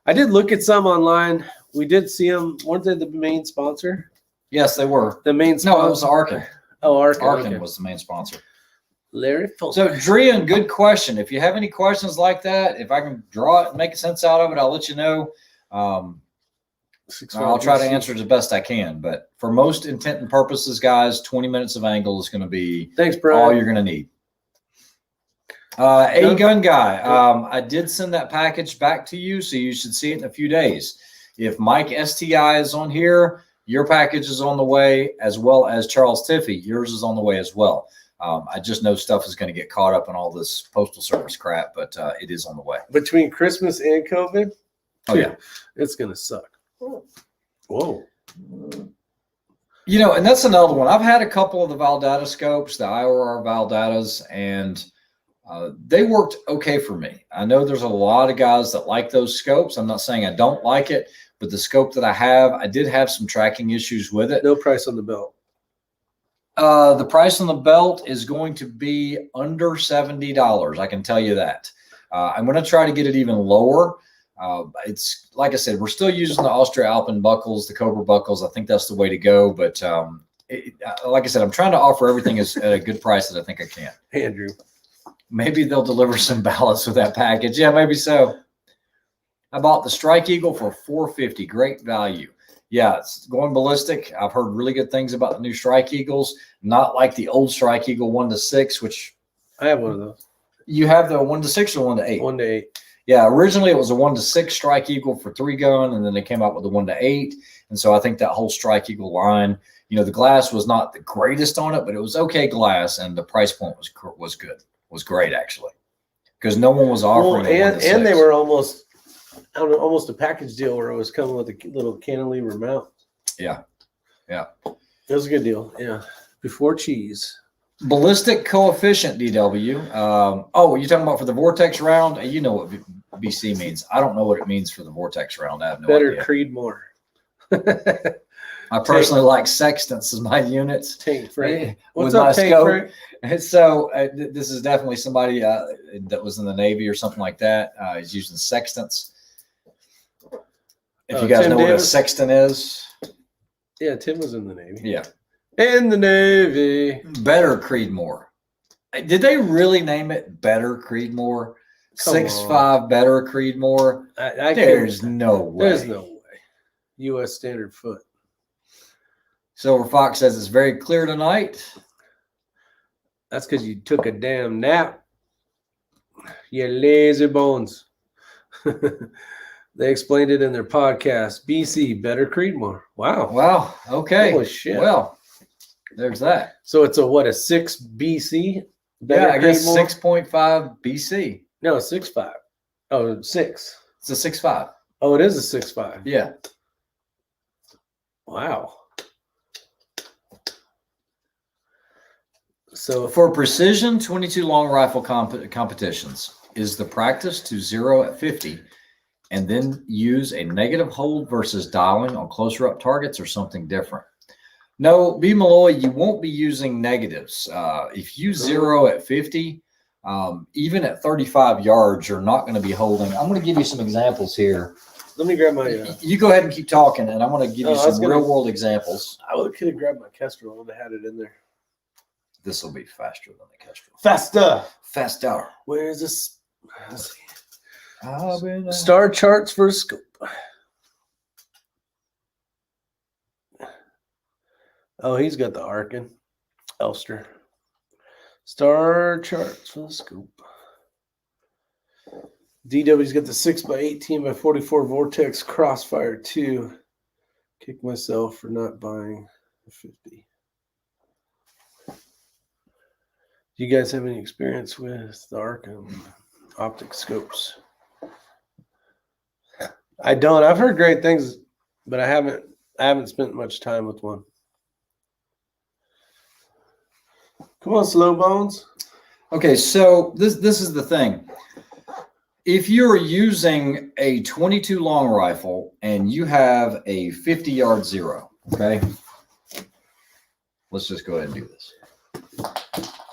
I did look at some online. We did see them. Weren't they the main sponsor? Yes, they were. The main sponsor. No, it was Arkin. Oh, Arkin. Arkin was the main sponsor. Larry Fulton. So, Drian, good question. If you have any questions like that, if I can draw it and make sense out of it, I'll let you know. I'll try to answer it as best I can. But for most intent and purposes, guys, 20 minutes of angle is going to be all you're going to need. A Gun Guy, I did send that package back to you, so you should see it in a few days. If Mike STI is on here, your package is on the way, as well as Charles Tiffy. Yours is on the way as well. I just know stuff is going to get caught up in all this postal service crap, but it is on the way. Between Christmas and COVID? Oh, yeah. It's going to suck. Whoa. You know, and that's another one. I've had a couple of the Valdata scopes, the IOR Valdatas, and they worked okay for me. I know there's a lot of guys that like those scopes. I'm not saying I don't like it, but the scope that I have, I did have some tracking issues with it. No price on the belt. The price on the belt is going to be under $70. I can tell you that. I'm going to try to get it even lower. It's like I said, we're still using the Austria Alpen buckles, the Cobra buckles. I think that's the way to go. But like I said, I'm trying to offer everything at a good price that I think I can. Andrew. Maybe they'll deliver some ballots with that package. Yeah, maybe so. I bought the Strike Eagle for $450. Great value. Yeah, it's going ballistic. I've heard really good things about the new Strike Eagles. Not like the old Strike Eagle 1-6, which I have one of those. You have the 1-6 or 1-8? 1-8. Yeah, originally it was a 1-6 Strike Eagle for 3-gun, and then they came out with the 1-8. And so I think that whole Strike Eagle line, you know, the glass was not the greatest on it, but it was okay glass, and the price point was good. Was great actually, because no one was offering. And they were almost, I don't know, almost a package deal where it was coming with a little cantilever mount. Yeah, yeah, it was a good deal. Yeah, before cheese. Ballistic coefficient DW. Oh, you're talking about for the Vortex round? You know what BC means. I don't know what it means for the Vortex round. I have no idea. Better Creedmoor. I personally like sextants as my units. Tank Frank. What's up, Tank Frank? And so this is definitely somebody that was in the Navy or something like that. He's using sextants. If you guys know what a sextant is. Yeah, Tim was in the Navy. Yeah. In the Navy. Better Creedmoor. Did they really name it Better Creedmoor? 6.5 Better Creedmoor? There's no way. There's no way. U.S. standard foot. Silver Fox says it's very clear tonight. That's because you took a damn nap. You lazy bones. They explained it in their podcast. BC, Better Creedmoor. Wow. Wow. Okay. Holy shit. Well, there's that. So it's a 6 BC? Better I guess 6.5 BC. No, 6.5. Oh, 6. It's a 6.5. Oh, it is a 6.5. Yeah. Wow. So for precision 22 long rifle competitions, is the practice to 0 at 50 and then use a negative hold versus dialing on closer up targets, or something different? No, B. Malloy, you won't be using negatives. If you 0 at 50, even at 35 yards, you're not going to be holding. I'm going to give you some examples here. Let me grab my. You go ahead and keep talking, and I'm going to give you some real world examples. I could have grabbed my Kestrel and had it in there. This will be faster than the Kestrel. Faster. Where is this? Let's see. Star charts for a scope. Oh, he's got the Arkin. Elster. Star charts for the scope. DW's got the 6x18x44 Vortex Crossfire 2. Kick myself for not buying a 50. Do you guys have any experience with the Arkin optic scopes? I don't. I've heard great things, but I haven't spent much time with one. Come on, Slow Bones. Okay, so this is the thing. If you're using a 22 long rifle and you have a 50-yard 0, okay? Let's just go ahead and do this.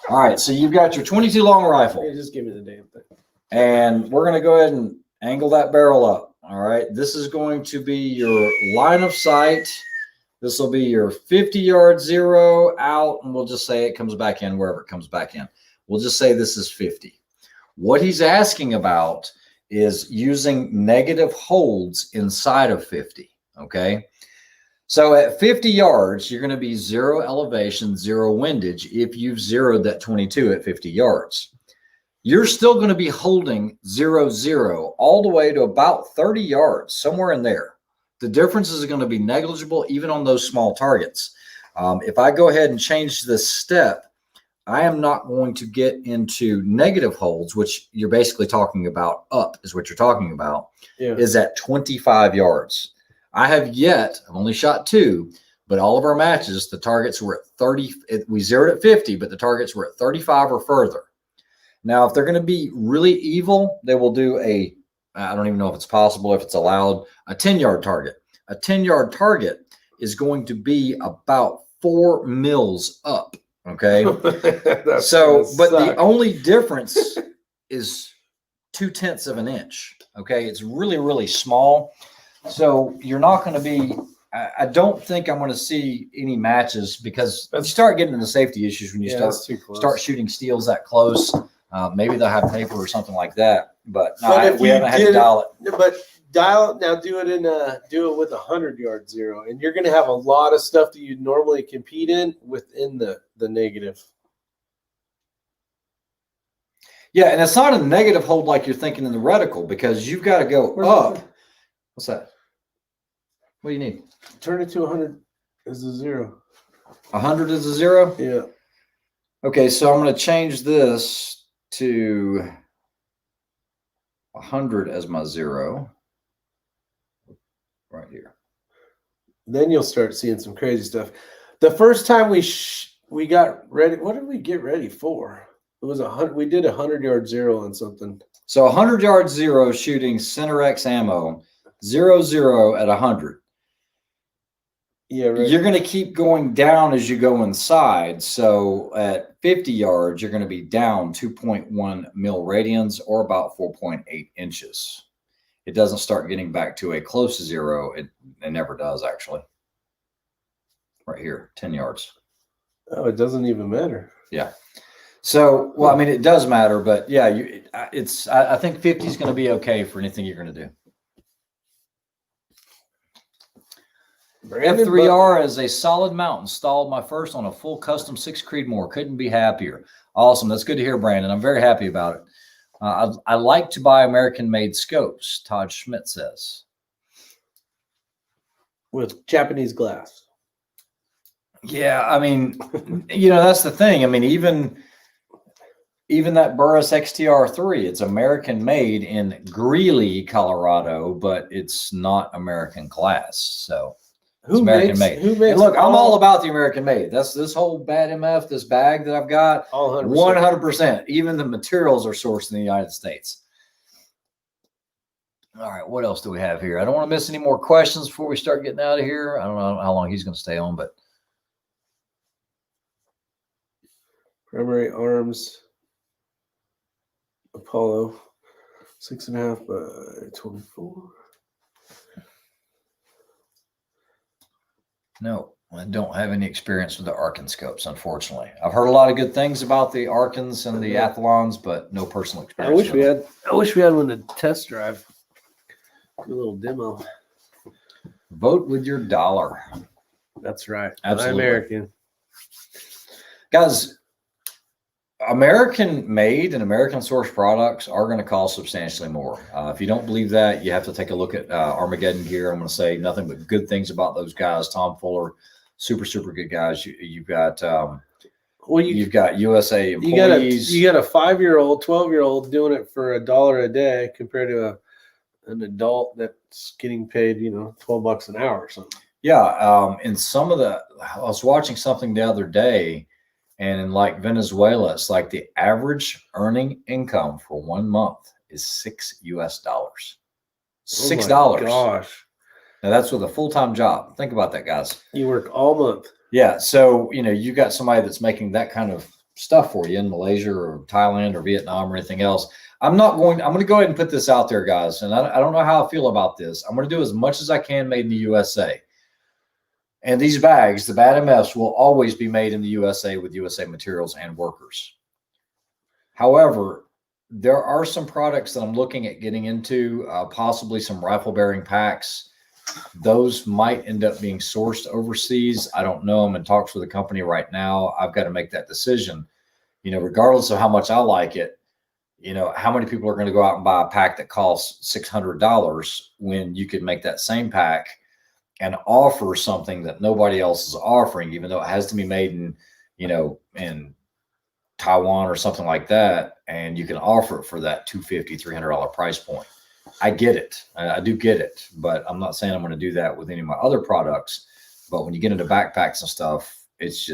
All right, so you've got your 22 long rifle. Hey, just give me the damn thing. And we're going to go ahead and angle that barrel up. All right, this is going to be your line of sight. This will be your 50-yard 0 out, and we'll just say it comes back in wherever it comes back in. We'll just say this is 50. What he's asking about is using negative holds inside of 50, okay? So at 50 yards, you're going to be 0 elevation, 0 windage if you've zeroed that 22 at 50 yards. You're still going to be holding 0, 0 all the way to about 30 yards, somewhere in there. The difference is going to be negligible even on those small targets. If I go ahead and change this step, I am not going to get into negative holds, which you're basically talking about. Up is what you're talking about, is at 25 yards. I've only shot 2, but all of our matches, the targets were at 30. We zeroed at 50, but the targets were at 35 or further. Now, if they're going to be really evil, they will do I don't even know if it's possible, if it's allowed, a 10-yard target. A 10-yard target is going to be about 4 mils up. Okay. So, but the only difference is 0.2 of an inch. Okay. It's really, really small. So you're not going to be, I don't think I'm going to see any matches, because you start getting into safety issues when you start shooting steels that close. Maybe they'll have paper or something like that, but we haven't had to dial it. But do it with a 100-yard 0, and you're going to have a lot of stuff that you'd normally compete in within the negative. Yeah, and it's not a negative hold like you're thinking in the reticle, because you've got to go up. What's that? What do you need? Turn it to 100 as a 0. 100 is a 0? Yeah. Okay, so I'm going to change this to 100 as my 0. Right here. Then you'll start seeing some crazy stuff. The first time we got ready, what did we get ready for? It was 100. We did a 100-yard 0 on something. So 100-yard 0 shooting Center X ammo, 0, 0 at 100. Yeah, right. You're going to keep going down as you go inside. So at 50 yards, you're going to be down 2.1 mil radians, or about 4.8 inches. It doesn't start getting back to a close 0. It never does, actually. Right here, 10 yards. Oh, it doesn't even matter. Yeah. So, well, I mean, it does matter, but yeah, I think 50 is going to be okay for anything you're going to do. F3R is a solid mount. Installed my first on a full custom 6 Creedmoor. Couldn't be happier. Awesome. That's good to hear, Brandon. I'm very happy about it. I like to buy American-made scopes, Todd Schmidt says. With Japanese glass. Yeah, I mean, that's the thing. I mean, even that Burris XTR3, it's American-made in Greeley, Colorado, but it's not American glass. So It's American made. Who makes? And look, I'm all about the American made. That's this whole bad MF, this bag that I've got. All 100%. Even the materials are sourced in the United States. All right, what else do we have here? I don't want to miss any more questions before we start getting out of here. I don't know how long he's going to stay on, but Primary arms, Apollo, 6.5 by 24. no, I don't have any experience with the Arkin scopes, unfortunately. I've heard a lot of good things about the Arkins and the Athlons, but no personal experience. I wish we had one to test drive. Do a little demo. Vote with your dollar. That's right. Absolutely. American. Guys, American made and American sourced products are going to cost substantially more. If you don't believe that, you have to take a look at Armageddon Gear. I'm going to say nothing but good things about those guys. Tom Fuller, super good guys. You've got you've got USA employees. You got a 5-year-old, 12-year-old doing it for $1 a day compared to an adult that's getting paid, $12 an hour or something. Yeah. And some of I was watching something the other day, and in like Venezuela, it's like the average earning income for 1 month is $6 US. $6. Oh my gosh. Now that's with a full-time job. Think about that, guys. You work all month. Yeah. So, you got somebody that's making that kind of stuff for you in Malaysia or Thailand or Vietnam or anything else. I'm going to go ahead and put this out there, guys. And I don't know how I feel about this. I'm going to do as much as I can made in the USA. And these bags, the bad MFs, will always be made in the USA with USA materials and workers. However, there are some products that I'm looking at getting into, possibly some rifle bearing packs. Those might end up being sourced overseas. I don't know. I'm in talks with a company right now. I've got to make that decision. Regardless of how much I like it, how many people are going to go out and buy a pack that costs $600 when you could make that same pack and offer something that nobody else is offering, even though it has to be made in, in Taiwan or something like that. And you can offer it for that $250, $300 price point. I get it. I do get it, but I'm not saying I'm going to do that with any of my other products. But when you get into backpacks and stuff, it's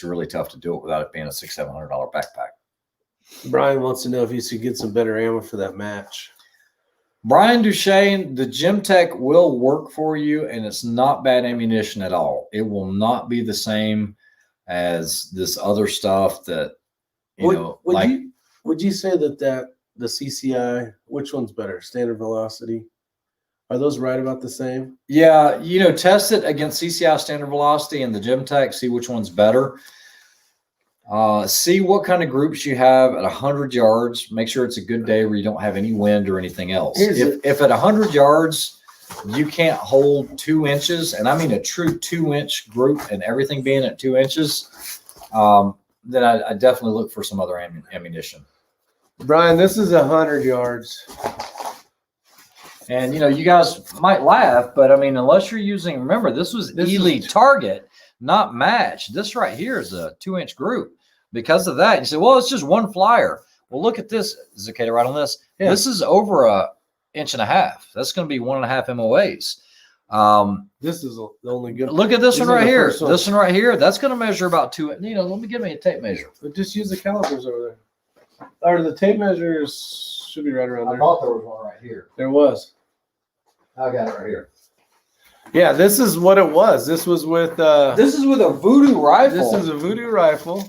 really tough to do it without it being a $600, $700 backpack. Brian wants to know if you should get some better ammo for that match. Brian Duchesne, the Gemtech will work for you, and it's not bad ammunition at all. It will not be the same as this other stuff that, would you say that the CCI, which one's better? Standard velocity? Are those right about the same? Yeah, test it against CCI standard velocity and the Gemtech, see which one's better. See what kind of groups you have at 100 yards. Make sure it's a good day where you don't have any wind or anything else. If at 100 yards you can't hold 2 inches, and I mean a true 2-inch group and everything being at 2 inches, then I definitely look for some other ammunition. Brian, this is 100 yards. And, you guys might laugh, but I mean, unless you're using, remember, this was elite target, not match. This right here is a 2-inch group. Because of that, you say, well, it's just one flyer. Well, look at this. Is it okay to write on this? Yeah. This is over 1.5 inches. That's going to be 1.5 MOAs. This is the only good. Look at this one right here. This one right here, that's going to measure about 2. Let me give me a tape measure. But just use the calipers over there. Or the tape measures should be right around there. I thought there was one right here. There was. I got it right here. Yeah, this is what it was. This was with. This is with a Voodoo rifle. This is a Voodoo rifle.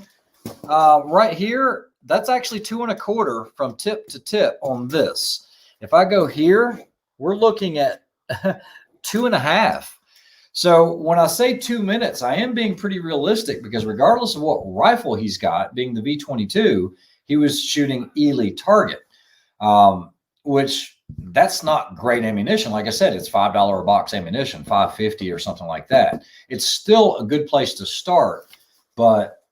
Right here, that's actually 2 1/4 from tip to tip on this. If I go here, we're looking at 2.5. So when I say 2 minutes, I am being pretty realistic because regardless of what rifle he's got, being the V22, he was shooting elite target, which that's not great ammunition. Like I said, it's $5 a box ammunition, $5.50 or something like that. It's still a good place to start, but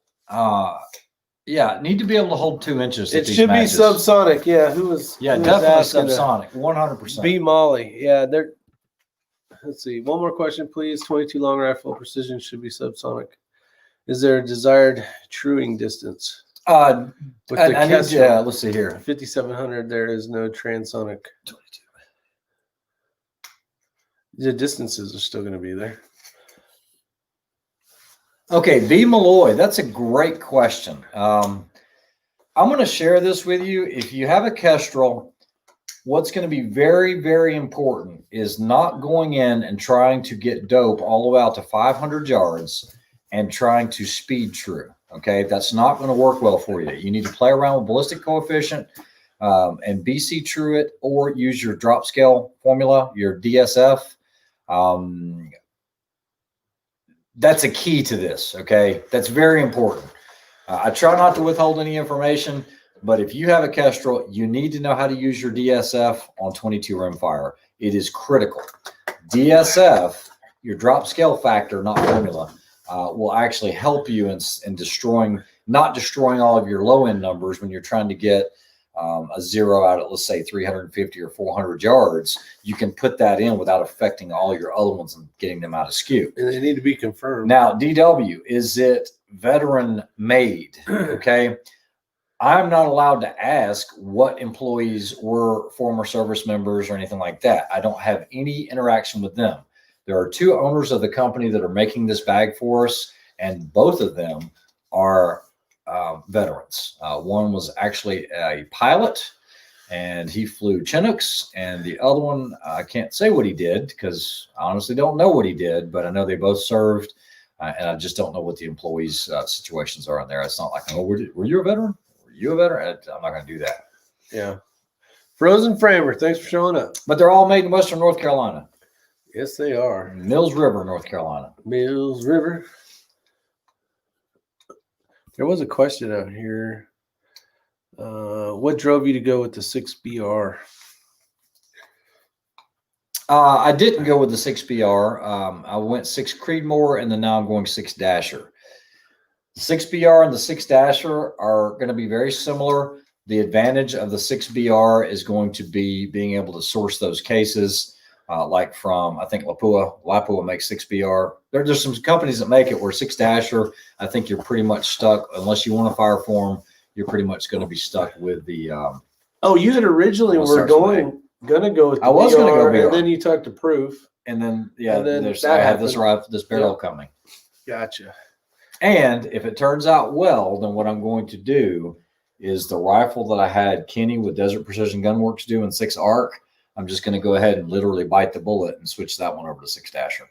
yeah, need to be able to hold 2 inches. It should be subsonic. Yeah, definitely subsonic, 100%. B Molly. Yeah, let's see. One more question, please. 22 long rifle precision should be subsonic. Is there a desired truing distance? Let's see here. 5700. There is no transonic. 22. The distances are still going to be there. Okay, B. Malloy, that's a great question. I'm going to share this with you. If you have a Kestrel, what's going to be very, very important is not going in and trying to get dope all the way out to 500 yards and trying to speed true. Okay, that's not going to work well for you. You need to play around with ballistic coefficient and BC true it, or use your drop scale formula, your DSF. That's a key to this. Okay, that's very important. I try not to withhold any information, but if you have a Kestrel, you need to know how to use your DSF on 22 rimfire. It is critical. DSF, your drop scale factor, not formula, will actually help you in destroying, not destroying all of your low end numbers when you're trying to get a zero out at, let's say, 350 or 400 yards. You can put that in without affecting all your other ones and getting them out of skew. And they need to be confirmed. Now, DW, is it veteran made? Okay. I'm not allowed to ask what employees were former service members or anything like that. I don't have any interaction with them. There are two owners of the company that are making this bag for us, and both of them are veterans. One was actually a pilot, and he flew Chinooks, and the other one, I can't say what he did because I honestly don't know what he did, but I know they both served, and I just don't know what the employees' situations are in there. It's not like, oh, were you a veteran? Were you a veteran? I'm not going to do that. Yeah. Frozen Framer, thanks for showing up. But they're all made in Western North Carolina. Yes, they are. Mills River, North Carolina. Mills River. There was a question out here. What drove you to go with the 6BR? I didn't go with the 6BR. I went 6 Creedmoor, and then now I'm going 6 Dasher. The 6BR and the 6 Dasher are going to be very similar. The advantage of the 6BR is going to be being able to source those cases, like from, I think, Lapua. Lapua makes 6BR. There's some companies that make it where 6 Dasher, I think you're pretty much stuck, unless you want to fire for them, you're pretty much going to be stuck with the. Oh, you had originally were going to go with the I was going to go BR. And then you talked to Proof. And then, yeah, and then I have this barrel coming. Gotcha. And if it turns out well, then what I'm going to do is the rifle that I had Kenny with Desert Precision Gunworks do in 6 ARC, I'm just going to go ahead and literally bite the bullet and switch that one over to 6 Dasher.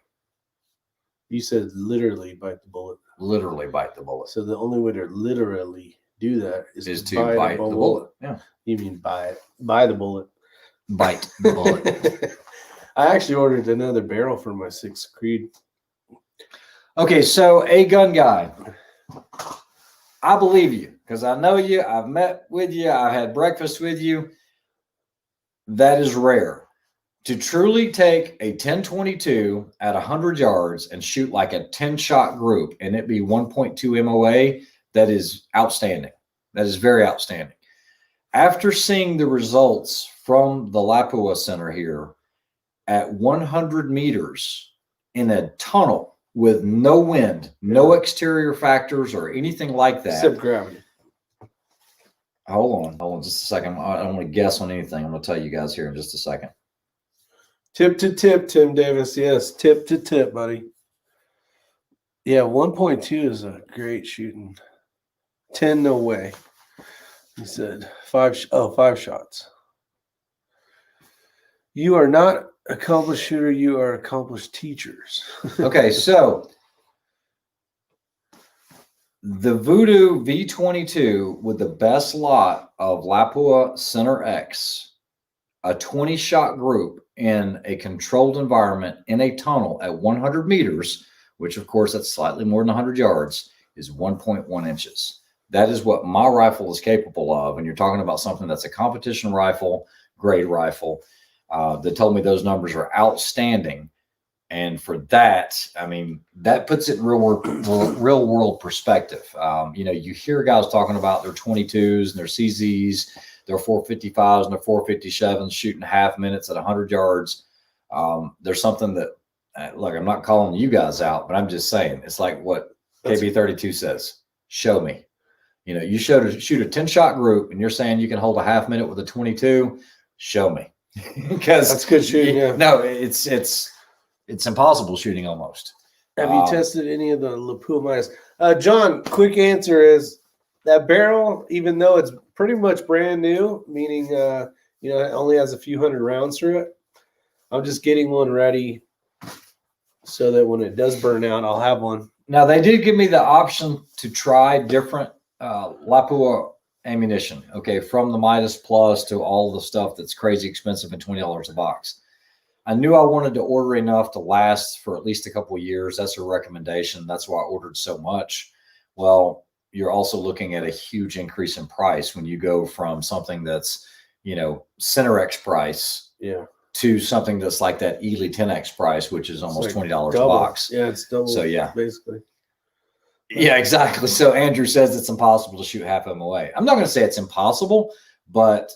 You said literally bite the bullet. Literally bite the bullet. So the only way to literally do that is to bite the bullet. Yeah. You mean buy the bullet. Bite the bullet. I actually ordered another barrel for my 6 Creed. Okay, so a gun guy. I believe you because I know you. I've met with you. I've had breakfast with you. That is rare. To truly take a 10-22 at 100 yards and shoot like a 10-shot group and it be 1.2 MOA, that is outstanding. That is very outstanding. After seeing the results from the Lapua Center here at 100 meters in a tunnel with no wind, no exterior factors or anything like that. Except gravity. Hold on just a second. I don't want to guess on anything. I'm going to tell you guys here in just a second. Tip to tip, Tim Davis. Yes, tip to tip, buddy. Yeah, 1.2 is a great shooting. 10, no way. He said 5 shots. You are not accomplished shooter. You are accomplished teachers. Okay, so the Voodoo V22 with the best lot of Lapua Center X, a 20-shot group in a controlled environment in a tunnel at 100 meters, which of course that's slightly more than 100 yards, is 1.1 inches. That is what my rifle is capable of. And you're talking about something that's a competition rifle, grade rifle. They told me those numbers are outstanding. And for that, I mean, that puts it in real world perspective. You hear guys talking about their 22s and their CZs, their 455s and their 457s shooting half minutes at 100 yards. There's something that, look, I'm not calling you guys out, but I'm just saying, it's like what KB32 says, show me. You shoot a 10-shot group and you're saying you can hold a half minute with a 22, show me. Because that's good shooting. Yeah. No, it's impossible shooting almost. Have you tested any of the Lapua Midas? John, quick answer is that barrel, even though it's pretty much brand new, meaning it only has a few hundred rounds through it. I'm just getting one ready so that when it does burn out, I'll have one. Now, they did give me the option to try different Lapua ammunition, okay, from the Midas Plus to all the stuff that's crazy expensive and $20 a box. I knew I wanted to order enough to last for at least a couple of years. That's a recommendation. That's why I ordered so much. Well, you're also looking at a huge increase in price when you go from something that's, Cinerex price to something that's like that Ely 10X price, which is almost like $20 double. a box. Yeah, it's double. So, yeah. Basically. Yeah, exactly. So Andrew says it's impossible to shoot half MOA. I'm not going to say it's impossible, but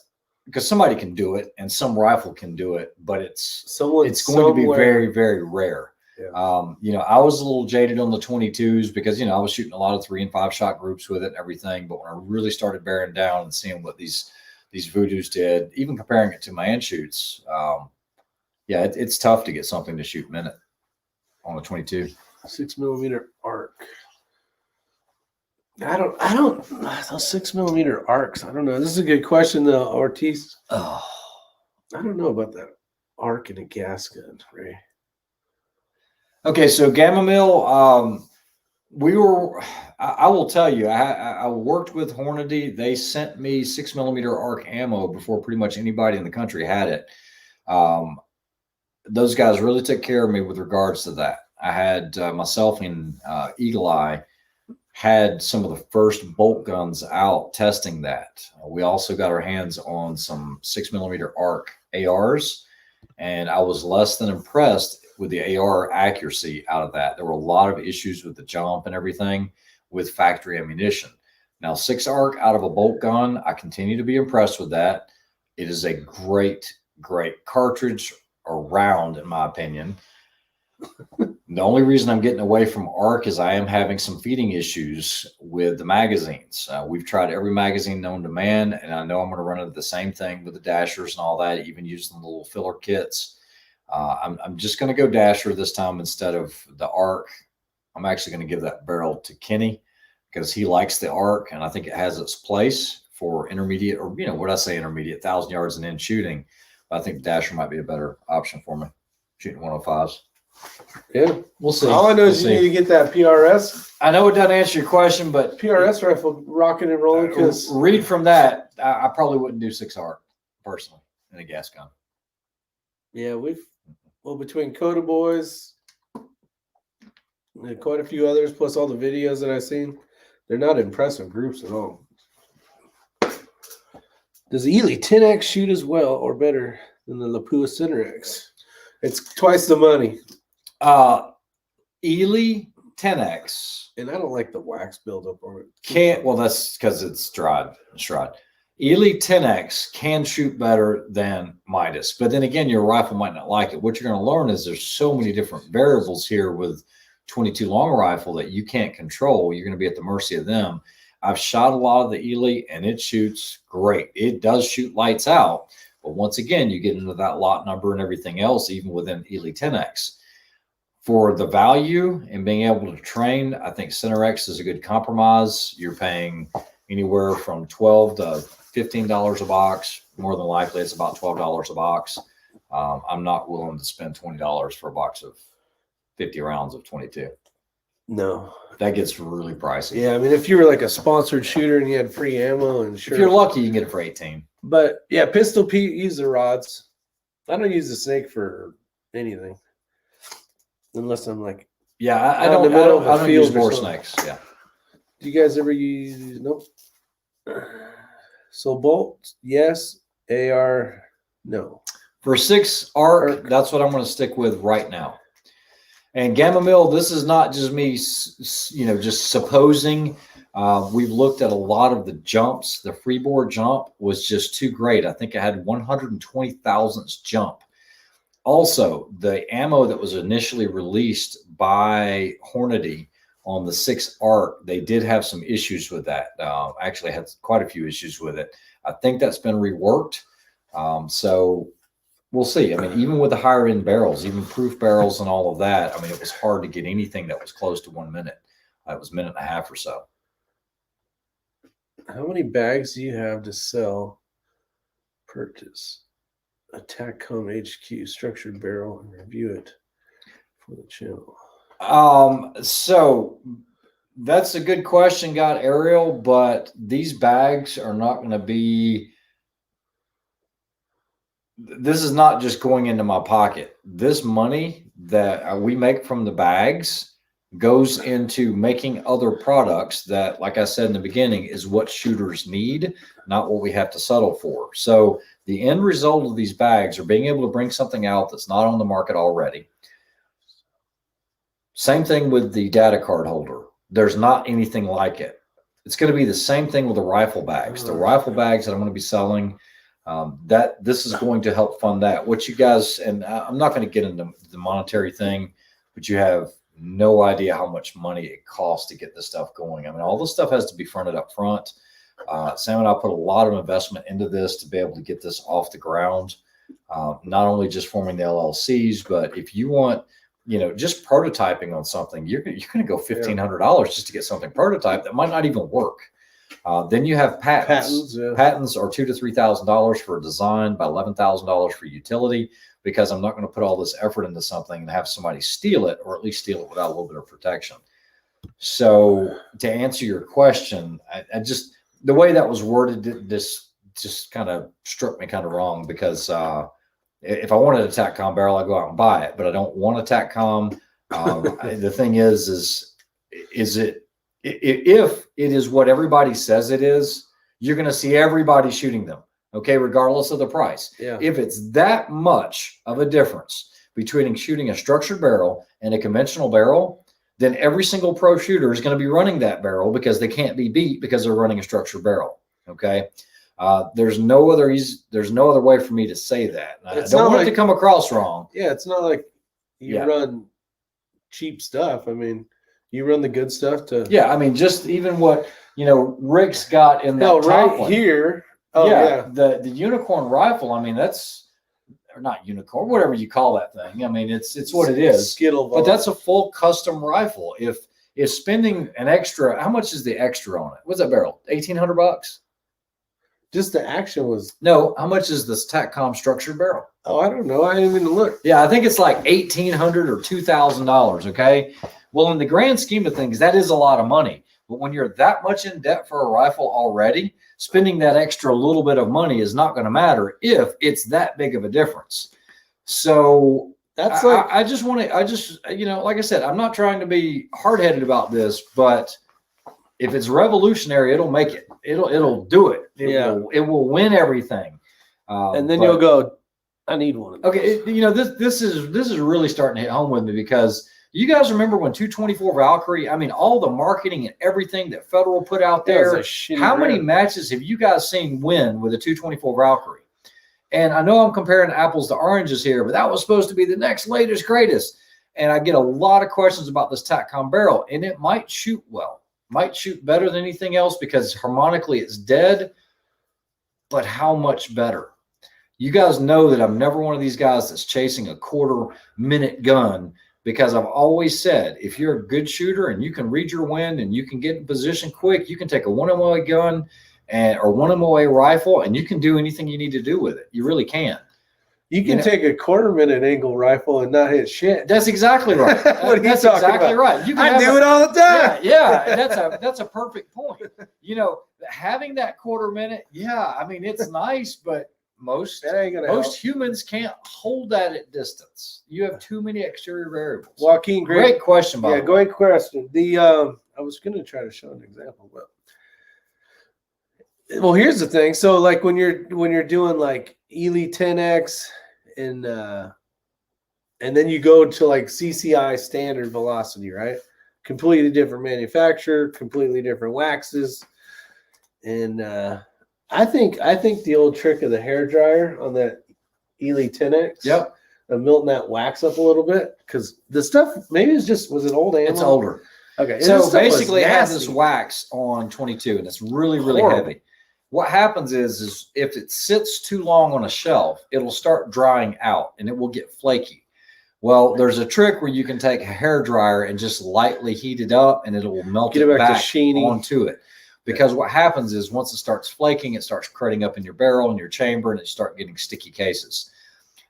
because somebody can do it and some rifle can do it, but it's going to be very, very rare. Yeah. I was a little jaded on the 22s because, I was shooting a lot of 3 and 5 shot groups with it and everything. But when I really started bearing down and seeing what these Voodoos did, even comparing it to my end shoots, it's tough to get something to shoot minute on a 22. 6mm arc. I don't those 6mm arcs. I don't know. This is a good question though, Ortiz. I don't know about that arc in a gas gun, Ray. Okay, so Gamma Mill, I will tell you, I worked with Hornady. They sent me 6mm arc ammo before pretty much anybody in the country had it. Those guys really took care of me with regards to that. I had myself and Eagle Eye had some of the first bolt guns out testing that. We also got our hands on some 6mm arc ARs, and I was less than impressed with the AR accuracy out of that. There were a lot of issues with the jump and everything with factory ammunition. Now, 6 arc out of a bolt gun, I continue to be impressed with that. It is a great, great cartridge or round, in my opinion. The only reason I'm getting away from arc is I am having some feeding issues with the magazines. We've tried every magazine known to man, and I know I'm going to run into the same thing with the dashers and all that, even using the little filler kits. I'm just going to go dasher this time instead of the arc. I'm actually going to give that barrel to Kenny because he likes the arc, and I think it has its place for intermediate, or what I say intermediate, 1,000 yards and in shooting. But I think dasher might be a better option for me, shooting 105s. Yeah, we'll see. All I know is you need to get that PRS. I know it doesn't answer your question, but PRS rifle rocking and rolling. Because read from that, I probably wouldn't do 6 arc personally in a gas gun. Yeah, between Coda Boys and quite a few others, plus all the videos that I've seen, they're not impressive groups at all. Does Ely 10X shoot as well or better than the Lapua Cinerex? It's twice the money. Ely 10X. And I don't like the wax buildup on it. Well, that's because it's stride. Ely 10X can shoot better than Midas. But then again, your rifle might not like it. What you're going to learn is there's so many different variables here with 22 long rifle that you can't control. You're going to be at the mercy of them. I've shot a lot of the Ely, and it shoots great. It does shoot lights out. But once again, you get into that lot number and everything else, even within Ely 10X. For the value and being able to train, I think Cinerex is a good compromise. You're paying anywhere from $12 to $15 a box. More than likely, it's about $12 a box. I'm not willing to spend $20 for a box of 50 rounds of 22. No. That gets really pricey. Yeah, I mean, if you were like a sponsored shooter and you had free ammo and if you're lucky, you can get it for 18. But yeah, Pistol Pete, use the rods. I don't use the snake for anything. Unless I'm like, I don't use bore snakes. Yeah. Do you guys ever use? Nope. So bolt, yes. AR, no. For 6 arc, that's what I'm going to stick with right now. And Gamma Mill, this is not just me, just supposing. We've looked at a lot of the jumps. The freeboard jump was just too great. I think I had 120 thousandths jump. Also, the ammo that was initially released by Hornady on the 6 arc, they did have some issues with that. Actually had quite a few issues with it. I think that's been reworked. So we'll see. I mean, even with the higher end barrels, even proof barrels and all of that, I mean, it was hard to get anything that was close to 1 minute. It was a minute and a half or so. How many bags do you have to sell? Purchase TacCom HQ structured barrel and review it for the channel. So that's a good question, Ariel, but these bags are not going to be, this is not just going into my pocket. This money that we make from the bags goes into making other products that, like I said in the beginning, is what shooters need, not what we have to settle for. So the end result of these bags are being able to bring something out that's not on the market already. Same thing with the data card holder. There's not anything like it. It's going to be the same thing with the rifle bags. The rifle bags that I'm going to be selling, that this is going to help fund that. What you guys, and I'm not going to get into the monetary thing, but you have no idea how much money it costs to get this stuff going. I mean, all this stuff has to be fronted up front. Sam and I put a lot of investment into this to be able to get this off the ground. Not only just forming the LLCs, but if you want, you know, just prototyping on something, you're going to go $1,500 just to get something prototyped that might not even work. Then you have patents. Patents are $2,000 to $3,000 for a design, by $11,000 for utility, because I'm not going to put all this effort into something and have somebody steal it, or at least steal it without a little bit of protection. So to answer your question, I just, the way that was worded, this just kind of struck me kind of wrong, because if I wanted a TacCom barrel, I'd go out and buy it, but I don't want a TacCom. The thing is it, if it is what everybody says it is, you're going to see everybody shooting them, okay, regardless of the price. Yeah. If it's that much of a difference between shooting a structured barrel and a conventional barrel, then every single pro shooter is going to be running that barrel, because they can't be beat because they're running a structured barrel. Okay. There's no other way for me to say that. I don't want it to come across wrong. Yeah. It's not like you run cheap stuff. I mean, you run the good stuff to. Yeah. I mean, just even what, you know, Rick's got in that right one. Here. Oh yeah. The unicorn rifle. I mean, that's, or not unicorn, whatever you call that thing. I mean, it's what it is. Skittle, but that's a full custom rifle. If spending an extra, how much is the extra on it? What's that barrel? $1,800? Just the action was. No, how much is this TacCom structured barrel? Oh, I don't know. I didn't even look. Yeah, I think it's like $1,800 or $2,000. Okay. Well, in the grand scheme of things, that is a lot of money. But when you're that much in debt for a rifle already, spending that extra little bit of money is not going to matter if it's that big of a difference. So that's like, I just, you know, like I said, I'm not trying to be hard-headed about this, but if it's revolutionary, it'll make it. It'll do it. It will win everything. And then you'll go, I need one. Okay, you know, this is really starting to hit home with me, because you guys remember when 224 Valkyrie, I mean, all the marketing and everything that Federal put out there, how many matches have you guys seen win with a 224 Valkyrie? And I know I'm comparing apples to oranges here, but that was supposed to be the next latest greatest. And I get a lot of questions about this TacCom barrel, and it might shoot well, might shoot better than anything else, because harmonically it's dead, but how much better? You guys know that I'm never one of these guys that's chasing a quarter-minute gun, because I've always said, if you're a good shooter and you can read your wind and you can get in position quick, you can take a 1 MOA gun or 1 MOA rifle, and you can do anything you need to do with it. You really can. You can take a quarter-minute angle rifle and not hit shit. That's exactly right. That's exactly right. You can I do it all the time. Yeah, that's a perfect point. You know, having that quarter-minute, I mean, it's nice, but most humans can't hold that at distance. You have too many exterior variables. Joaquin, great question. By the way. Great question. I was going to try to show an example, but well, here's the thing. So, like when you're doing like Ely 10X and then you go to like CCI standard velocity, right? Completely different manufacturer, completely different waxes, and I think the old trick of the hair dryer on that Ely 10X. Yep. Of melting that wax up a little bit, because the stuff maybe was it old ammo? It's older. Okay. So basically, it has this wax on 22, and it's really, really heavy. What happens is if it sits too long on a shelf, it'll start drying out and it will get flaky. Well, there's a trick where you can take a hair dryer and just lightly heat it up and it will melt it back onto it. Because what happens is once it starts flaking, it starts curding up in your barrel and your chamber and it start getting sticky cases.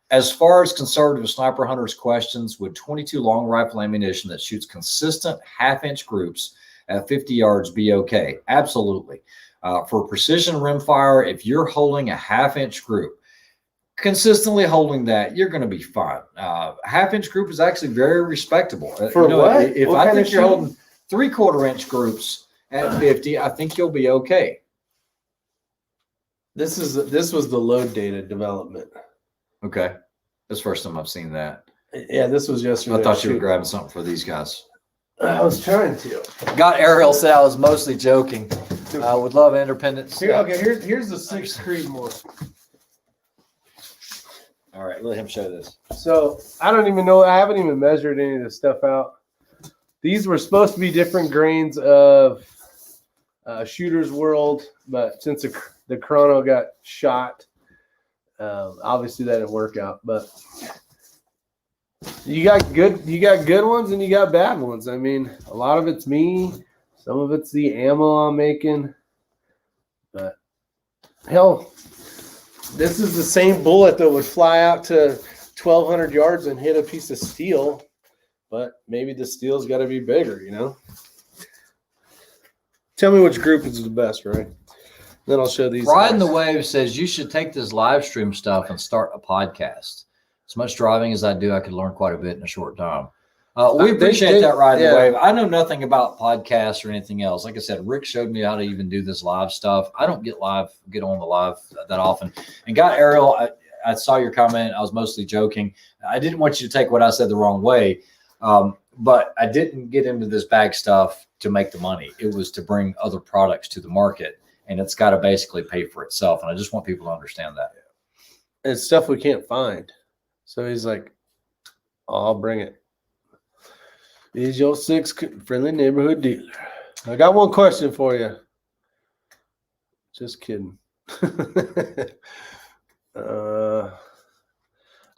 As far as conservative sniper hunters' questions, would 22 long rifle ammunition that shoots consistent half-inch groups at 50 yards be okay? Absolutely. For precision rimfire, if you're holding a half-inch group, consistently holding that, you're going to be fine. Half-inch group is actually very respectable. For what? If I think you're holding 3/4-inch groups at 50, I think you'll be okay. This was the load data development. Okay. That's the first time I've seen that. Yeah, this was yesterday. I thought you were grabbing something for these guys. I was trying to. Got Ariel said I was mostly joking. Would love independence. Here's the 6th Creedmoor. All right, let him show this. So I don't even know. I haven't even measured any of this stuff out. These were supposed to be different grains of Shooter's World, but since the Chrono got shot, obviously that didn't work out. But you got good ones and you got bad ones. I mean, a lot of it's me, some of it's the ammo I'm making. But hell, this is the same bullet that would fly out to 1,200 yards and hit a piece of steel. But maybe the steel's got to be bigger, you know? Tell me which group is the best, right? Then I'll show these. Riding the Wave says you should take this live stream stuff and start a podcast. As much driving as I do, I could learn quite a bit in a short time. We appreciate that, Riding the Wave. I know nothing about podcasts or anything else. Like I said, Rick showed me how to even do this live stuff. I don't get on the live that often. And got Ariel, I saw your comment. I was mostly joking. I didn't want you to take what I said the wrong way. But I didn't get into this bag stuff to make the money. It was to bring other products to the market, and it's got to basically pay for itself. And I just want people to understand that. It's stuff we can't find. So he's like, I'll bring it. He's your 6 friendly neighborhood dealer. I got one question for you. Just kidding.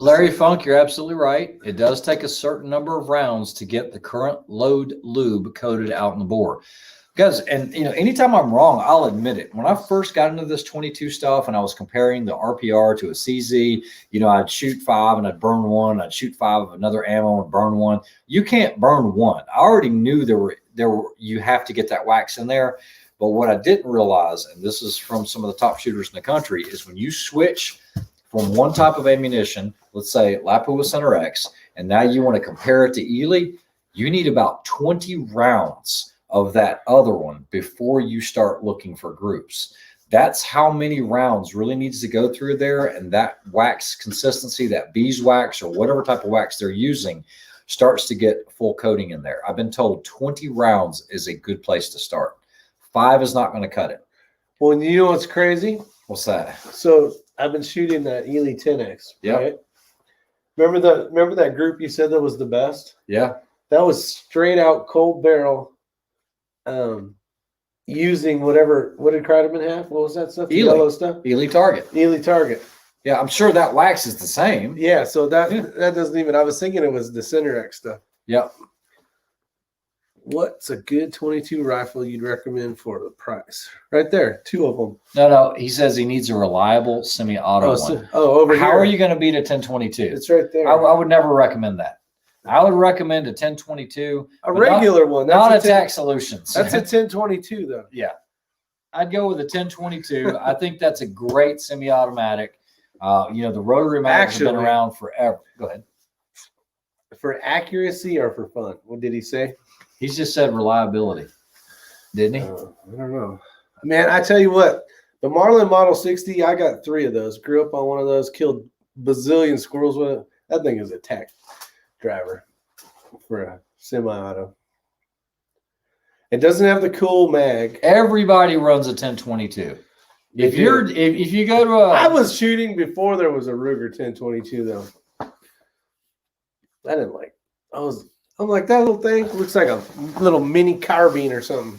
Larry Funk, you're absolutely right. It does take a certain number of rounds to get the current load lube coated out in the bore. Guys, and anytime I'm wrong, I'll admit it. When I first got into this 22 stuff and I was comparing the RPR to a CZ, I'd shoot 5 and I'd burn 1. I'd shoot 5 of another ammo and burn 1. You can't burn 1. I already knew there were you have to get that wax in there. But what I didn't realize, and this is from some of the top shooters in the country, is when you switch from one type of ammunition, let's say Lapua Center X, and now you want to compare it to Ely, you need about 20 rounds of that other one before you start looking for groups. That's how many rounds really needs to go through there, and that wax consistency, that beeswax or whatever type of wax they're using, starts to get full coating in there. I've been told 20 rounds is a good place to start. 5 is not going to cut it. Well, you know what's crazy? What's that? So I've been shooting that Ely 10X. Yeah. Right? Remember that group you said that was the best? Yeah. That was straight out cold barrel. Using what did Kreidemann have? What was that stuff? Ely. Yellow stuff? Ely Target. Ely Target. Yeah, I'm sure that wax is the same. Yeah, so that doesn't even, I was thinking it was the Center X stuff. Yep. What's a good 22 rifle you'd recommend for the price? Right there, 2 of them. No, he says he needs a reliable semi-auto one. Over here. How are you going to beat a 1022? It's right there. I would never recommend that. I would recommend a 1022. A regular one. That's not Attack Solutions. That's a 1022, though. Yeah. I'd go with a 1022. I think that's a great semi-automatic. The rotary mags have been around forever. Go ahead. For accuracy or for fun? What did he say? He's just said reliability. Didn't he? I don't know. Man, I tell you what. The Marlin Model 60, I got 3 of those. Grew up on one of those. Killed bazillion squirrels with it. That thing is a tack driver for a semi-auto. It doesn't have the cool mag. Everybody runs a 1022. If you go to I was shooting before there was a Ruger 1022 though. I didn't like. I'm like, that little thing looks like a little mini carbine or something.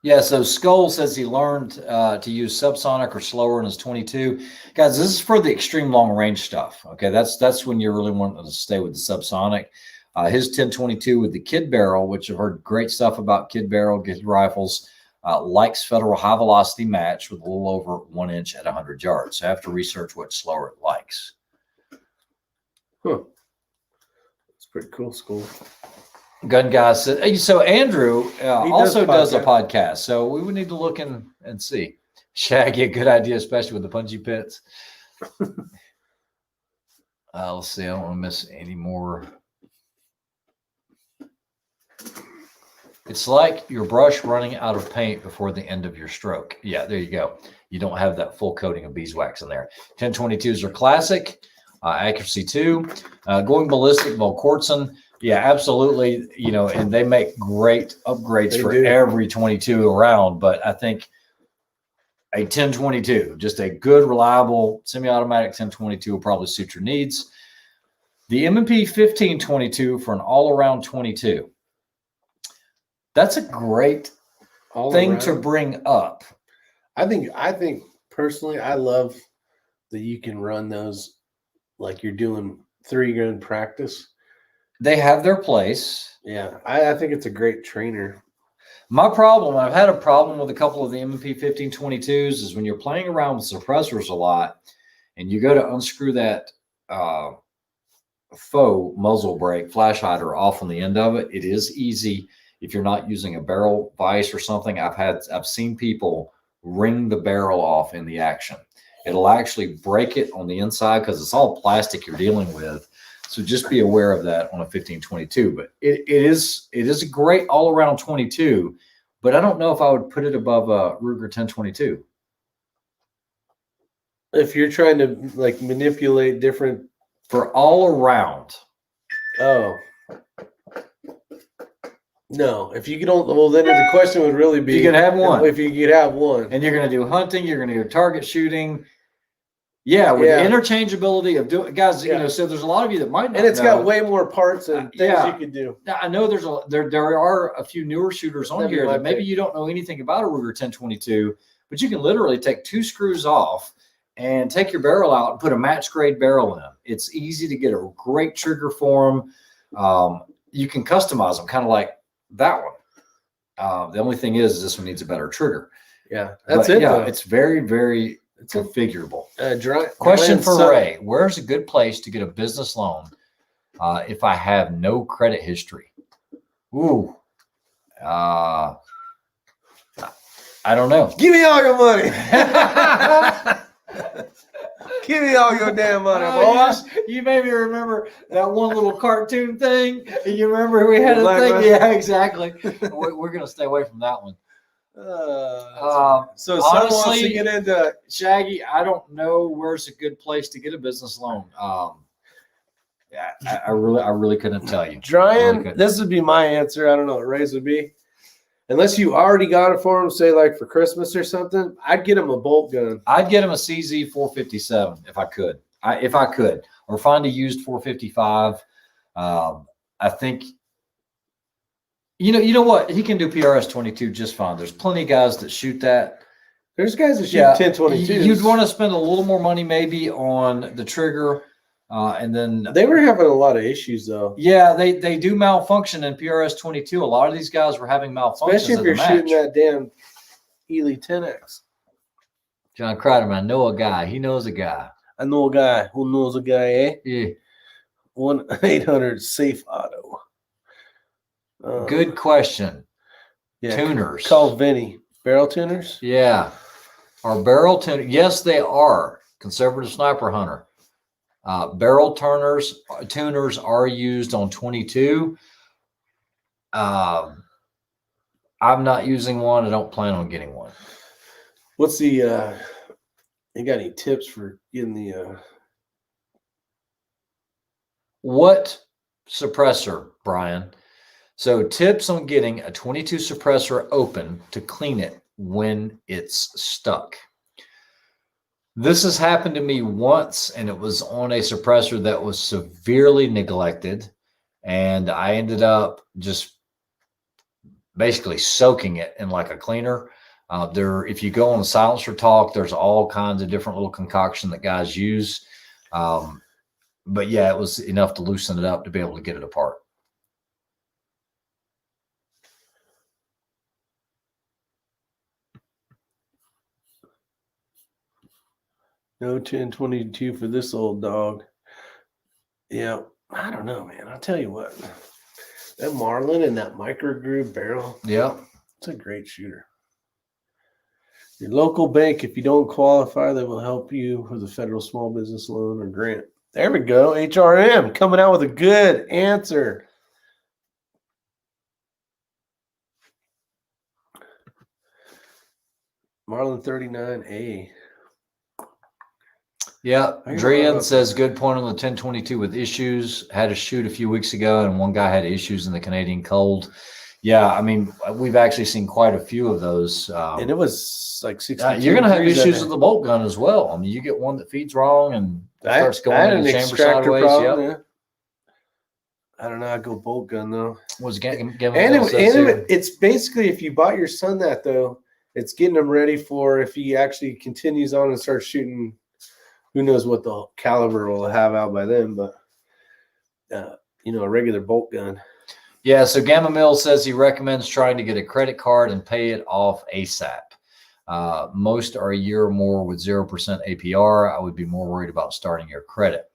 Yeah, so Skull says he learned to use subsonic or slower in his 22. Guys, this is for the extreme long range stuff. Okay, that's when you're really wanting to stay with the subsonic. His 1022 with the kid barrel, which I've heard great stuff about kid barrel, kid rifles, likes Federal high velocity match with a little over 1 inch at 100 yards. So I have to research what slower it likes. Huh. It's pretty cool, School. Gun guy said, so Andrew also does a podcast. podcast, so we would need to look and see. Shaggy, a good idea, especially with the punji pits. Let's see, I don't want to miss any more. It's like your brush running out of paint before the end of your stroke. Yeah, there you go. You don't have that full coating of beeswax in there. 1022s are classic, accuracy 2. Going ballistic, Volquartsen. Yeah, absolutely. You know, and they make great upgrades for every 22 around. But I think a 1022, just a good, reliable, semi-automatic 1022 will probably suit your needs. The M&P 1522 for an all-around 22. That's a great thing to bring up. I think personally, I love that you can run those like you're doing 3-gun practice. They have their place. Yeah, I think it's a great trainer. I've had a problem with a couple of the M&P 1522s is when you're playing around with suppressors a lot and you go to unscrew that faux muzzle brake flash hider off on the end of it. It is easy if you're not using a barrel vise or something. I've seen people wring the barrel off in the action. It'll actually break it on the inside because it's all plastic you're dealing with. So just be aware of that on a 1522. But it is a great all-around 22. But I don't know if I would put it above a Ruger 1022. If you're trying to like manipulate different For all around. Oh. No, if you don't, well, then the question would really be, You can have one. If you could have one, And you're going to do hunting, you're going to do target shooting. Yeah, with the interchangeability of doing, guys, you know, so there's a lot of you that might not and it's know. got way more parts and things you can do. I know there are a few newer shooters on here that maybe you don't know anything about a Ruger 1022, but you can literally take 2 screws off and take your barrel out and put a match grade barrel in. It's easy to get a great trigger for them. You can customize them kind of like that one. The only thing is this one needs a better trigger. Yeah, that's it. Yeah, it's very, very configurable. Question for Ray: where's a good place to get a business loan if I have no credit history? Ooh, I don't know. Give me all your money. Give me all your damn money, boy. You made me remember that one little cartoon thing. You remember we had a thing? One. Yeah, exactly. We're going to stay away from that one. So honestly, someone wants to get into Shaggy, I don't know where's a good place to get a business loan. I really couldn't tell you. Ryan, this would be my answer. I don't know what Ray's would be. Unless you already got it for him, say like for Christmas or something, I'd get him a bolt gun. I'd get him a CZ 457 if I could. Or find a used 455. I think. You know what? He can do PRS 22 just fine. There's plenty of guys that shoot that. There's guys that shoot 1022. You'd want to spend a little more money maybe on the trigger, and then they were having a lot of issues though. Yeah, they do malfunction in PRS 22. A lot of these guys were having malfunctions. Especially if you're shooting that damn Ely 10X. John Kreiderman, I know a guy. He knows a guy. I know a guy who knows a guy, eh? Yeah. 1-800 Auto. Good question. Yeah, tuners. Call Vinny. Barrel tuners? Yeah. Are barrel tuners? Yes, they are. Conservative Sniper Hunter. Barrel tuners are used on 22. I'm not using one. I don't plan on getting one. What's the you got any tips for getting the what suppressor, Brian? So tips on getting a 22 suppressor open to clean it when it's stuck. This has happened to me once, and it was on a suppressor that was severely neglected, and I ended up just basically soaking it in like a cleaner. If you go on Silencer Talk, there's all kinds of different little concoction that guys use. But yeah, it was enough to loosen it up to be able to get it apart. No 1022 for this old dog. Yeah, I don't know, man. I'll tell you what. That Marlin and that micro groove barrel. Yeah. It's a great shooter. Your local bank, if you don't qualify, they will help you with a federal small business loan or grant. There we go. HRM coming out with a good answer. Marlin 39A. Yeah. Drian says, good point on the 1022 with issues. Had a shoot a few weeks ago, and one guy had issues in the Canadian cold. Yeah, I mean, we've actually seen quite a few of those. And it was like 60. You're going to have issues with the bolt gun as well. I mean, you get one that feeds wrong and starts going in the chamber sideways. Problem, yeah. I don't know. I go bolt gun though. It's basically, if you bought your son that though, it's getting him ready for if he actually continues on and starts shooting. Who knows what the caliber will have out by then? But a regular bolt gun. Yeah, so Gamma Mill says he recommends trying to get a credit card and pay it off ASAP. Most are a year or more with 0% APR. I would be more worried about starting your credit.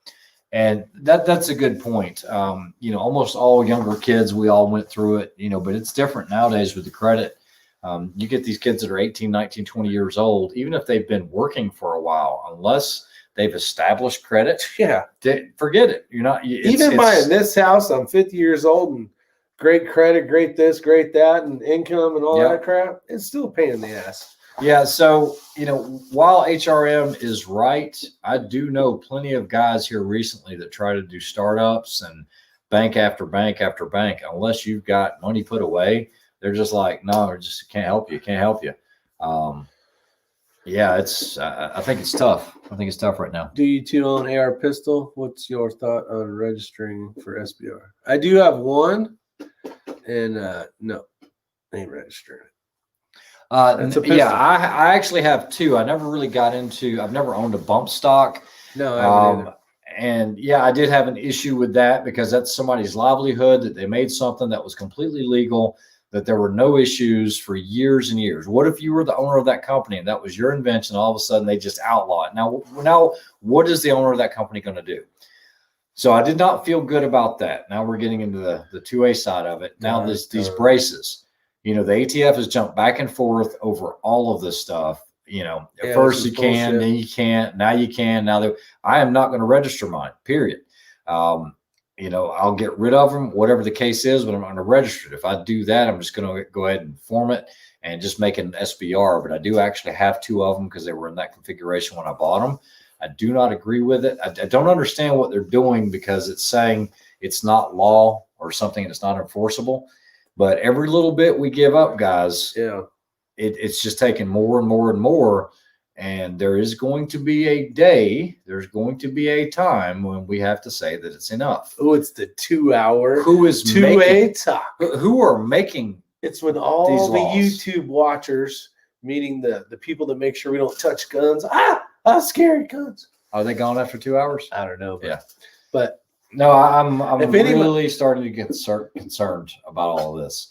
And that's a good point. Almost all younger kids, we all went through it, but it's different nowadays with the credit. You get these kids that are 18, 19, 20 years old, even if they've been working for a while, unless they've established credit, forget it. You're not even buying this house. I'm 50 years old and great credit, great this, great that, and income and all that crap. It's still a pain in the ass. Yeah. So, while HRM is right, I do know plenty of guys here recently that try to do startups and bank after bank after bank. Unless you've got money put away, they're just like, no, I just can't help you. Can't help you. I think it's tough. I think it's tough right now. Do you two own AR pistol? What's your thought on registering for SBR? I do have one, and no, I ain't registering it. I actually have two. I never really I've never owned a bump stock. No, I haven't either. And I did have an issue with that because that's somebody's livelihood, that they made something that was completely legal, that there were no issues for years and years. What if you were the owner of that company and that was your invention? All of a sudden they just outlaw it. Now what is the owner of that company going to do? So I did not feel good about that. Now we're getting into the 2A side of it. Now these braces, the ATF has jumped back and forth over all of this stuff. At first you can, bullshit. Then you can't, now you can. I am not going to register mine, period. I'll get rid of them, whatever the case is, but I'm not going to register it. If I do that, I'm just going to go ahead and form it and just make it an SBR. But I do actually have two of them because they were in that configuration when I bought them. I do not agree with it. I don't understand what they're doing because it's saying it's not law or something and it's not enforceable. But every little bit we give up, guys, it's just taking more and more and more. And there is going to be a day, there's going to be a time when we have to say that it's enough. Oh, it's the 2 hour. Who is 2A talk? Who are making it's when all the YouTube watchers, meaning the people that make sure we don't touch guns. Scary guns. Are they gone after 2 hours? I don't know. But no, I'm really starting to get concerned about all of this.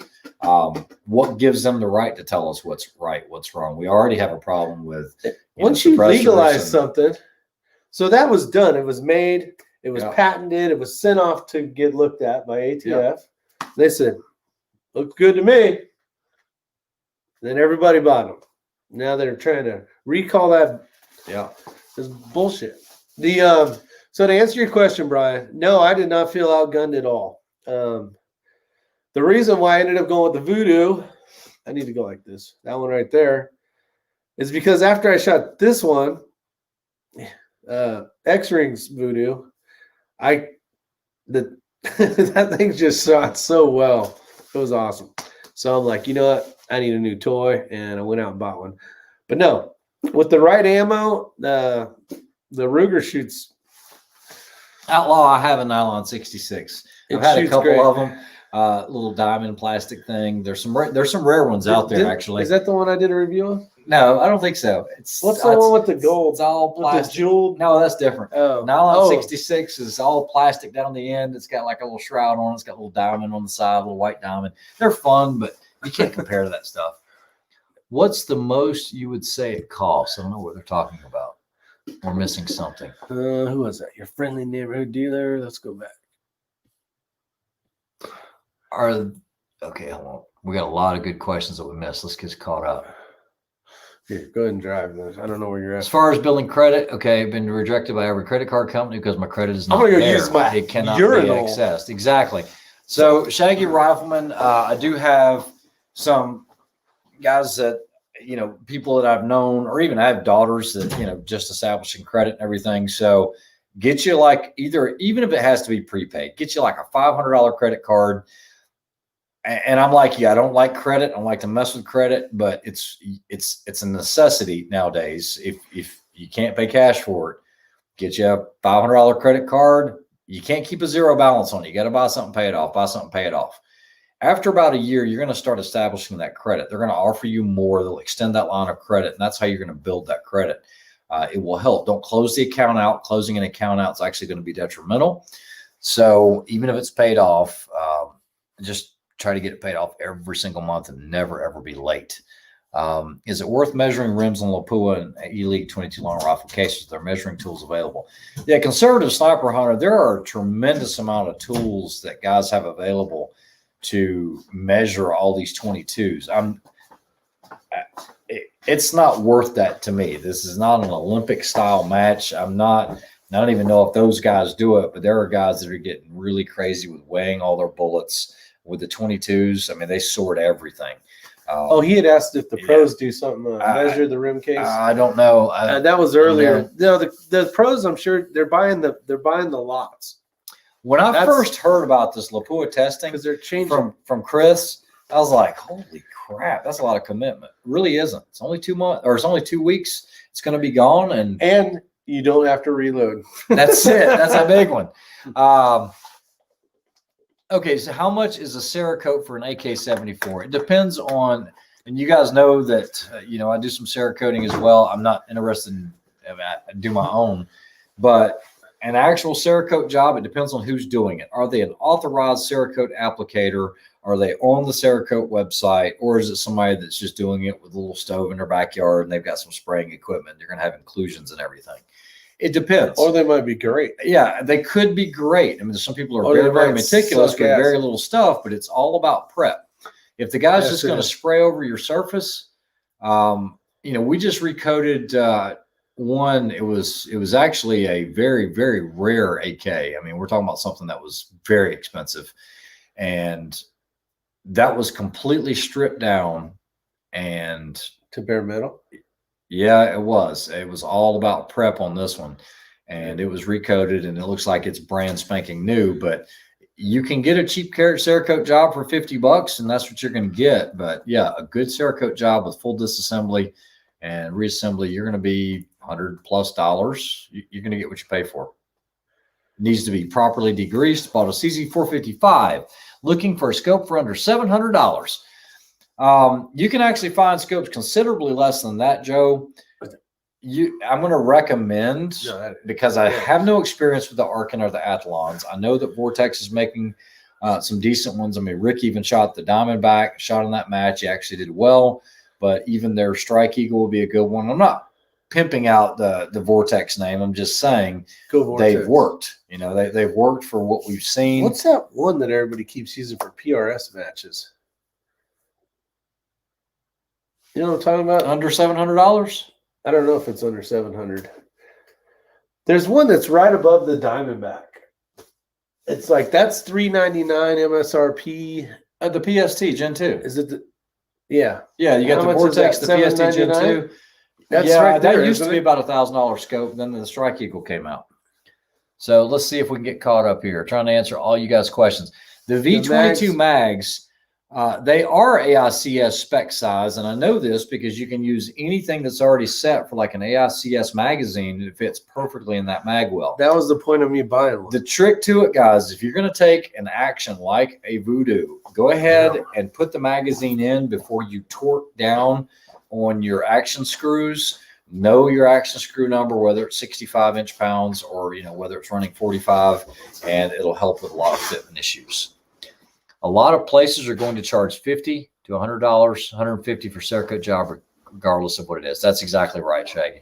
What gives them the right to tell us what's right, what's wrong? We already have a problem with once you legalize something. So that was done. It was made. It was patented. It was sent off to get looked at by ATF. They said, "Looks good to me." Then everybody bought them. Now they're trying to recall that. It's bullshit. So to answer your question, Brian, no, I did not feel outgunned at all. The reason why I ended up going with the Voodoo, I need to go like this, that one right there, is because after I shot this one, X-Rings Voodoo, that thing just shot so well. It was awesome. So I'm like, you know what? I need a new toy, and I went out and bought one. But no, with the right ammo, the Ruger shoots. Outlaw, I have a nylon 66. I've had a couple of them. little diamond plastic thing. There's some rare ones out there actually. Is that the one I did a review of? No, I don't think so. What's the one with the gold? It's all plastic. With the jeweled? No, that's different. Oh. Nylon 66 is all plastic down the end. It's got like a little shroud on it. It's got a little diamond on the side, a little white diamond. They're fun, but you can't compare to that stuff. What's the most you would say it costs? I don't know what they're talking about. We're missing something. Who was that? Your friendly neighborhood dealer? Let's go back. Okay, hold on. We got a lot of good questions that we missed. Let's get caught up. Here, go ahead and drive this. I don't know where you're at. As far as building credit, okay, I've been rejected by every credit card company because my credit is not I'm gonna go there. use my It cannot urinal. be accessed. Exactly. So, Shaggy Rifleman, I do have some guys that, you know, people that I've known, or even I have daughters that, you know, just establishing credit and everything. So, get you like even if it has to be prepaid, get you like a $500 credit card. And I'm like, yeah, I don't like credit. I don't like to mess with credit, but it's a necessity nowadays. If you can't pay cash for it, get you a $500 credit card. You can't keep a zero balance on it. You got to buy something, pay it off, buy something, pay it off. After about a year, you're going to start establishing that credit. They're going to offer you more. They'll extend that line of credit, and that's how you're going to build that credit. It will help. Don't close the account out. Closing an account out is actually going to be detrimental. So even if it's paid off, just try to get it paid off every single month and never, ever be late. Is it worth measuring rims on Lapua and E-League 22 long rifle cases? There are measuring tools available. Yeah, conservative sniper hunter, there are a tremendous amount of tools that guys have available to measure all these 22s. It's not worth that to me. This is not an Olympic style match. I don't even know if those guys do it, but there are guys that are getting really crazy with weighing all their bullets with the 22s. I mean, they sort everything. He had asked if the pros do something measure the rim case. I don't know. That was earlier. No, the pros, I'm sure they're buying the lots. When I first heard about this Lapua testing, because they're changing from Chris, I was like, holy crap, that's a lot of commitment. It really isn't. It's only 2 months, or it's only 2 weeks. It's going to be gone, and you don't have to reload. That's it. That's a big one. Okay, so how much is a Cerakote for an AK-74? It depends on, and you guys know that, I do some Cerakoting as well. I'm not interested in, I do my own, but an actual Cerakote job, it depends on who's doing it. Are they an authorized Cerakote applicator? Are they on the Cerakote website? Or is it somebody that's just doing it with a little stove in their backyard and they've got some spraying equipment? They're going to have inclusions and everything. It depends. Or they might be great. Yeah, they could be great. I mean, some people are very, very meticulous with very little stuff, but it's all about prep. If the guy's just going to spray over your surface, we just recoated one. It was actually a very, very rare AK. I mean, we're talking about something that was very expensive, and that was completely stripped down and to bare metal. Yeah, it was. It was all about prep on this one, and it was recoated, and it looks like it's brand spanking new. But you can get a cheap Cerakote job for $50, and that's what you're going to get. But yeah, a good Cerakote job with full disassembly and reassembly, you're going to be $100+. You're going to get what you pay for. It needs to be properly degreased. Bought a CZ455. Looking for a scope for under $700. You can actually find scopes considerably less than that, Joe. I'm going to recommend, because I have no experience with the Arkin or the Athlons. I know that Vortex is making some decent ones. I mean, Rick even shot the Diamondback, shot in that match. He actually did well, but even their Strike Eagle will be a good one. I'm not pimping out the Vortex name. I'm just saying they've worked. They've worked for what we've seen. What's that one that everybody keeps using for PRS matches? You know what I'm talking about? Under $700? I don't know if it's under 700. There's one that's right above the Diamondback. It's like that's $399 MSRP. The PST Gen 2. Is it yeah. Yeah, you got the Vortex, the PST Gen 2. That's right there, that used to be about $1,000 scope. Then the Strike Eagle came out. So let's see if we can get caught up here. Trying to answer all you guys' questions. The V22 mags They are AICS spec size, and I know this because you can use anything that's already set for like an AICS magazine. It fits perfectly in that mag well. That was the point of me buying one. The trick to it, guys, if you're going to take an action like a voodoo, go ahead and put the magazine in before you torque down on your action screws. Know your action screw number, whether it's 65 inch-pounds or whether it's running 45, and it'll help with a lot of fitment issues. A lot of places are going to charge $50 to $100, $150 for Cerakote job, regardless of what it is. That's exactly right, Shaggy.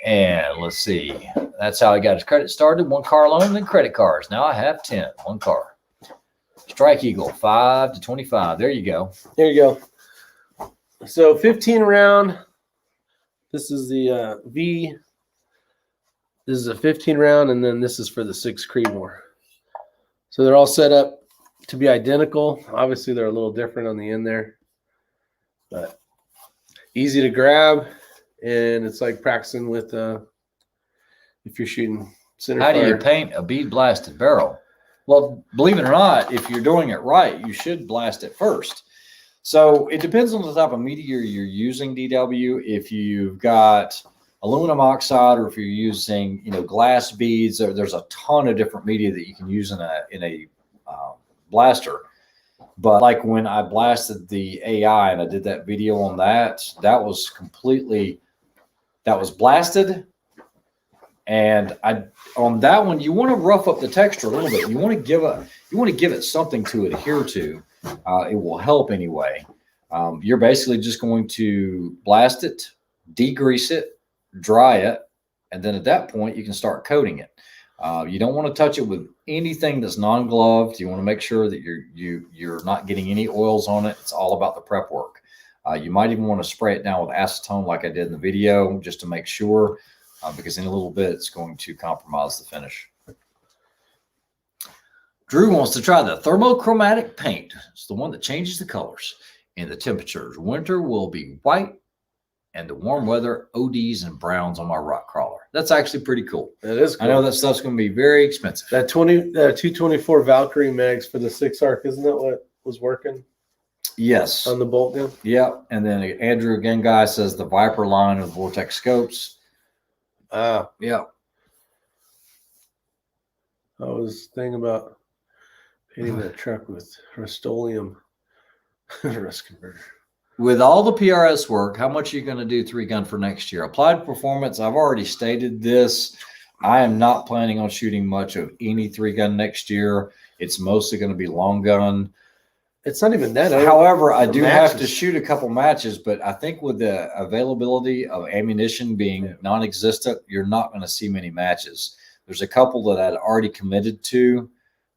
And let's see. That's how I got his credit started. 1 car loan, then credit cards. Now I have 10. 1 car. Strike Eagle, 5 to 25. There you go. There you go. So 15 round. This is the V. This is a 15 round, and then this is for the 6 Creedmoor. So they're all set up to be identical. Obviously, they're a little different on the end there, but easy to grab, and it's like practicing with if you're shooting center How fire. do you paint a bead blasted barrel? Well, believe it or not, if you're doing it right, you should blast it first. So it depends on the type of media you're using, DW. If you've got aluminum oxide, or if you're using glass beads, there's a ton of different media that you can use in a blaster. But like when I blasted the AI and I did that video on that was blasted. And on that one, you want to rough up the texture a little bit. You want to give it something to adhere to. It will help anyway. You're basically just going to blast it, degrease it, dry it, and then at that point you can start coating it. You don't want to touch it with anything that's non-gloved. You want to make sure that you're not getting any oils on it. It's all about the prep work. You might even want to spray it down with acetone like I did in the video, just to make sure, because in a little bit it's going to compromise the finish. Drew wants to try the thermochromatic paint. It's the one that changes the colors and the temperatures. Winter will be white, and the warm weather, ODs and browns on my rock crawler. That's actually pretty cool. That is cool. I know that stuff's going to be very expensive. That 224 Valkyrie mags for the 6 arc, isn't that what was working? Yes. On the bolt gun? Yep. And then Andrew again, guy, says the Viper line of Vortex scopes. Yeah. I was thinking about painting that truck with Rust-Oleum rust converter. With all the PRS work, how much are you going to do 3-gun for next year? Applied performance, I've already stated this. I am not planning on shooting much of any 3-gun next year. It's mostly going to be long gun. It's not even that. However, I do have to shoot a couple matches, but I think with the availability of ammunition being non-existent, you're not going to see many matches. There's a couple that I'd already committed to,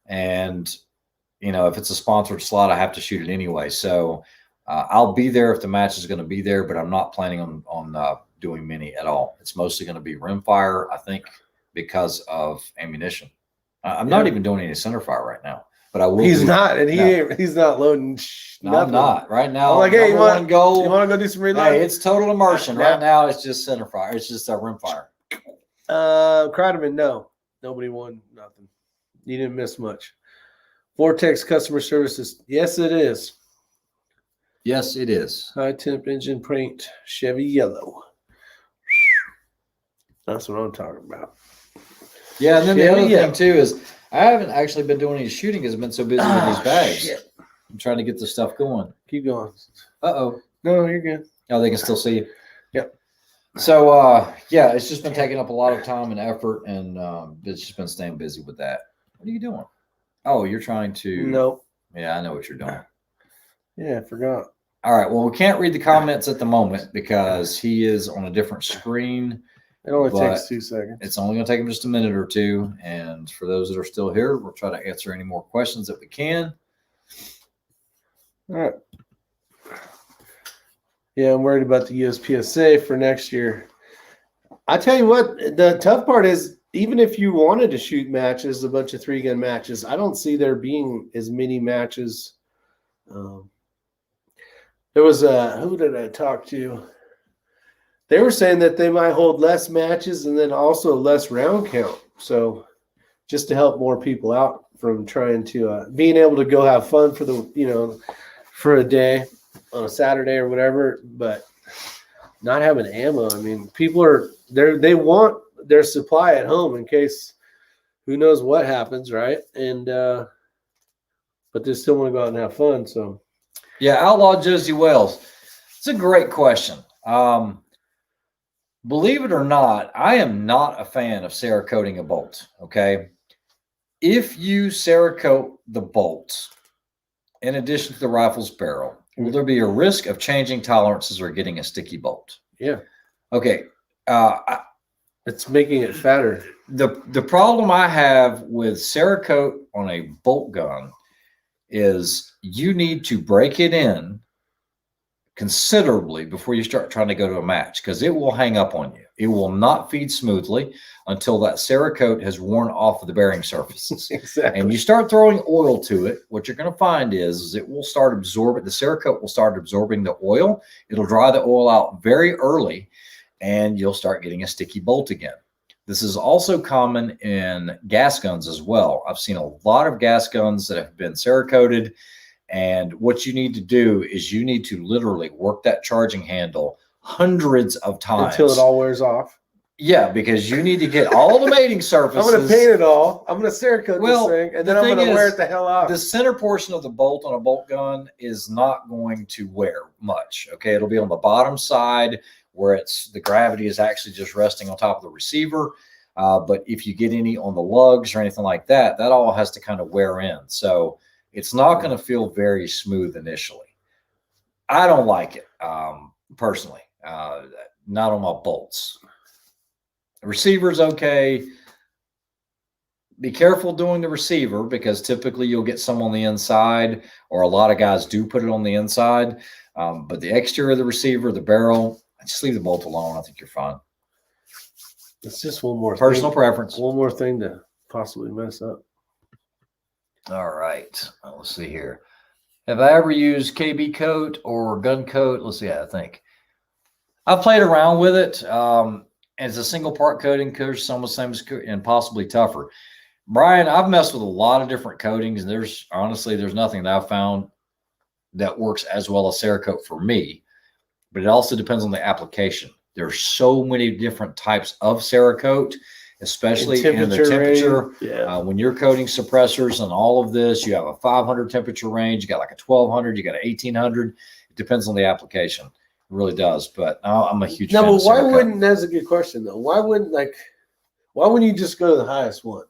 and if it's a sponsored slot, I have to shoot it anyway. So I'll be there if the match is going to be there, but I'm not planning on doing many at all. It's mostly going to be rimfire, I think, because of ammunition. I'm not even doing any center fire right now, but I will. He's not, and he's not loading. No, I'm not right now. I'm like, hey, you want to go do some reload? Hey, it's total immersion right now. It's just center fire. It's just a rimfire. Kreideman, no, nobody won nothing. You didn't miss much. Vortex customer services, yes, it is. Yes, it is. High temp engine paint, Chevy yellow. That's what I'm talking about. Yeah, and then the other thing too is I haven't actually been doing any shooting because I've been so busy with these bags. Shit. I'm trying to get this stuff going. Keep going. Uh-oh. No, you're good. Oh, they can still see you. Yep. So, yeah, it's just been taking up a lot of time and effort, and it's just been staying busy with that. What are you doing? Oh, you're trying to. Nope. Yeah, I know what you're doing. Yeah, I forgot. All right. Well, we can't read the comments at the moment because he is on a different screen. It only takes 2 seconds. It's only going to take him just a minute or two. And for those that are still here, we'll try to answer any more questions that we can. All right. Yeah, I'm worried about the USPSA for next year. I tell you what, the tough part is, even if you wanted to shoot matches, a bunch of 3-gun matches, I don't see there being as many matches. There was who did I talk to? They were saying that they might hold less matches and then also less round count. So just to help more people out from trying to being able to go have fun for the for a day on a Saturday or whatever, but not having ammo. I mean, people are they want their supply at home in case who knows what happens, right? And but they still want to go out and have fun. So yeah, Outlaw Josie Wells. It's a great question. Believe it or not, I am not a fan of Cerakoting a bolt. Okay. If you Cerakote the bolts, in addition to the rifle's barrel, will there be a risk of changing tolerances or getting a sticky bolt? yeah. Okay. It's making it fatter. The problem I have with Cerakote on a bolt gun is you need to break it in considerably before you start trying to go to a match, because it will hang up on you. It will not feed smoothly until that Cerakote has worn off of the bearing surfaces. Exactly. And you start throwing oil to it, what you're going to find is it will start absorbing, the Cerakote will start absorbing the oil. It'll dry the oil out very early, and you'll start getting a sticky bolt again. This is also common in gas guns as well. I've seen a lot of gas guns that have been Cerakoted, and what you need to do is you need to literally work that charging handle hundreds of times. Until it all wears off. Yeah, because you need to get all the mating surfaces. I'm going to paint it all. I'm going to Cerakote this thing, and then I'm going to wear it the hell off. The center portion of the bolt on a bolt gun is not going to wear much. Okay, it'll be on the bottom side where the gravity is actually just resting on top of the receiver. But if you get any on the lugs or anything like that, that all has to kind of wear in. So it's not going to feel very smooth initially. I don't like it personally, not on my bolts. The receiver's okay. Be careful doing the receiver, because typically you'll get some on the inside, or a lot of guys do put it on the inside. But the exterior of the receiver, the barrel, just leave the bolt alone. I think you're fine. It's just one more personal preference. One more thing to possibly mess up. All right. Let's see here. Have I ever used KB coat or gun coat? Let's see. I think I've played around with it. It's a single part coating, coats almost the same as, and possibly tougher. Brian, I've messed with a lot of different coatings, and there's nothing that I've found that works as well as Cerakote for me. But it also depends on the application. There's so many different types of Cerakote, especially in the temperature. Yeah. When you're coating suppressors and all of this, you have a 500 temperature range. You got like a 1200. You got a 1800. It depends on the application. It really does. But I'm a huge fan of but why Cerakote. wouldn't? That's a good question though. Why wouldn't you just go to the highest one?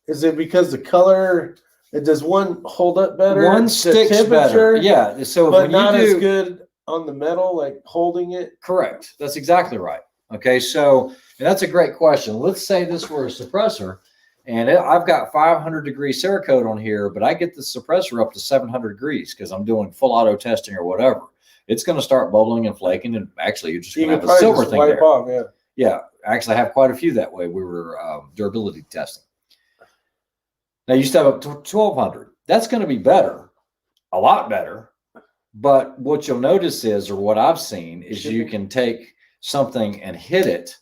Is it because the color? Does one hold up better? One sticks better. Yeah. So but when not you do, as good on the metal, like holding it. Correct. That's exactly right. Okay. So, and that's a great question. Let's say this were a suppressor, and I've got 500 degree Cerakote on here, but I get the suppressor up to 700 degrees because I'm doing full auto testing or whatever. It's going to start bubbling and flaking, and actually you're just going to have a silver thing there. Off, yeah. Yeah. Actually, I have quite a few that way. We were durability testing. Now you still have up to 1200. That's going to be better, a lot better. But what you'll notice is, or what I've seen, is you can take something and hit it,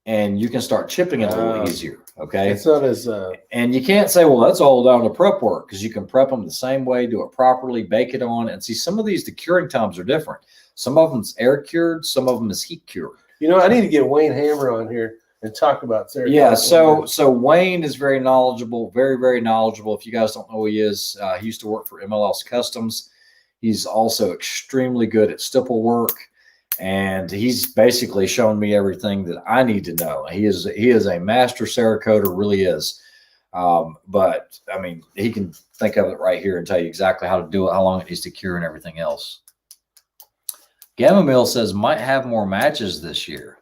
and you can start chipping it a little easier. Okay. It's not as and you can't say, well, that's all down to prep work, because you can prep them the same way, do it properly, bake it on, and see some of these, the curing times are different. Some of them is air cured, some of them is heat cured. I need to get Wayne Hammer on here and talk about Cerakote. Yeah, so Wayne is very knowledgeable, very, very knowledgeable. If you guys don't know who he is, he used to work for MLS Customs. He's also extremely good at stipple work, and he's basically shown me everything that I need to know. He is a master Cerakoter, really is. But I mean, he can think of it right here and tell you exactly how to do it, how long it needs to cure, and everything else. Gamma Mill says might have more matches this year.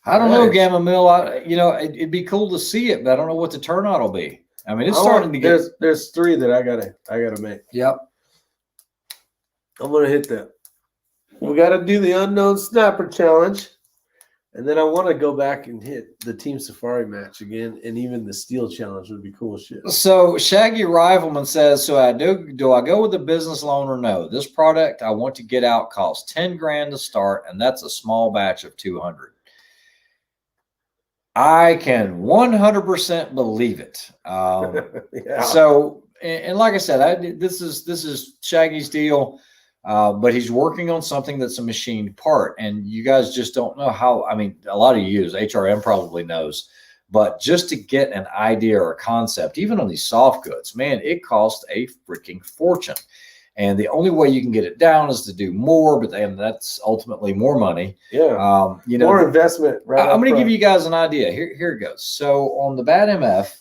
I don't know, Gamma Mill. It'd be cool to see it, but I don't know what the turnout will be. I mean, it's starting to get. There's 3 that I gotta make. Yep. I'm gonna hit that. We gotta do the unknown sniper challenge, and then I want to go back and hit the Team Safari match again, and even the steel challenge would be cool shit. So Shaggy Rifleman says, so do I go with a business loan or no? This product I want to get out costs $10 grand to start, and that's a small batch of 200. I can 100% believe it. Yeah. So, and like I said, this is Shaggy's deal, but he's working on something that's a machined part, and you guys just don't know how. I mean, a lot of you use HRM probably knows, but just to get an idea or a concept, even on these soft goods, man, it costs a freaking fortune. And the only way you can get it down is to do more, but then that's ultimately more money. Yeah. You know, More investment. Right. I'm going to give you guys an idea. Here it goes. So on the Bad MF,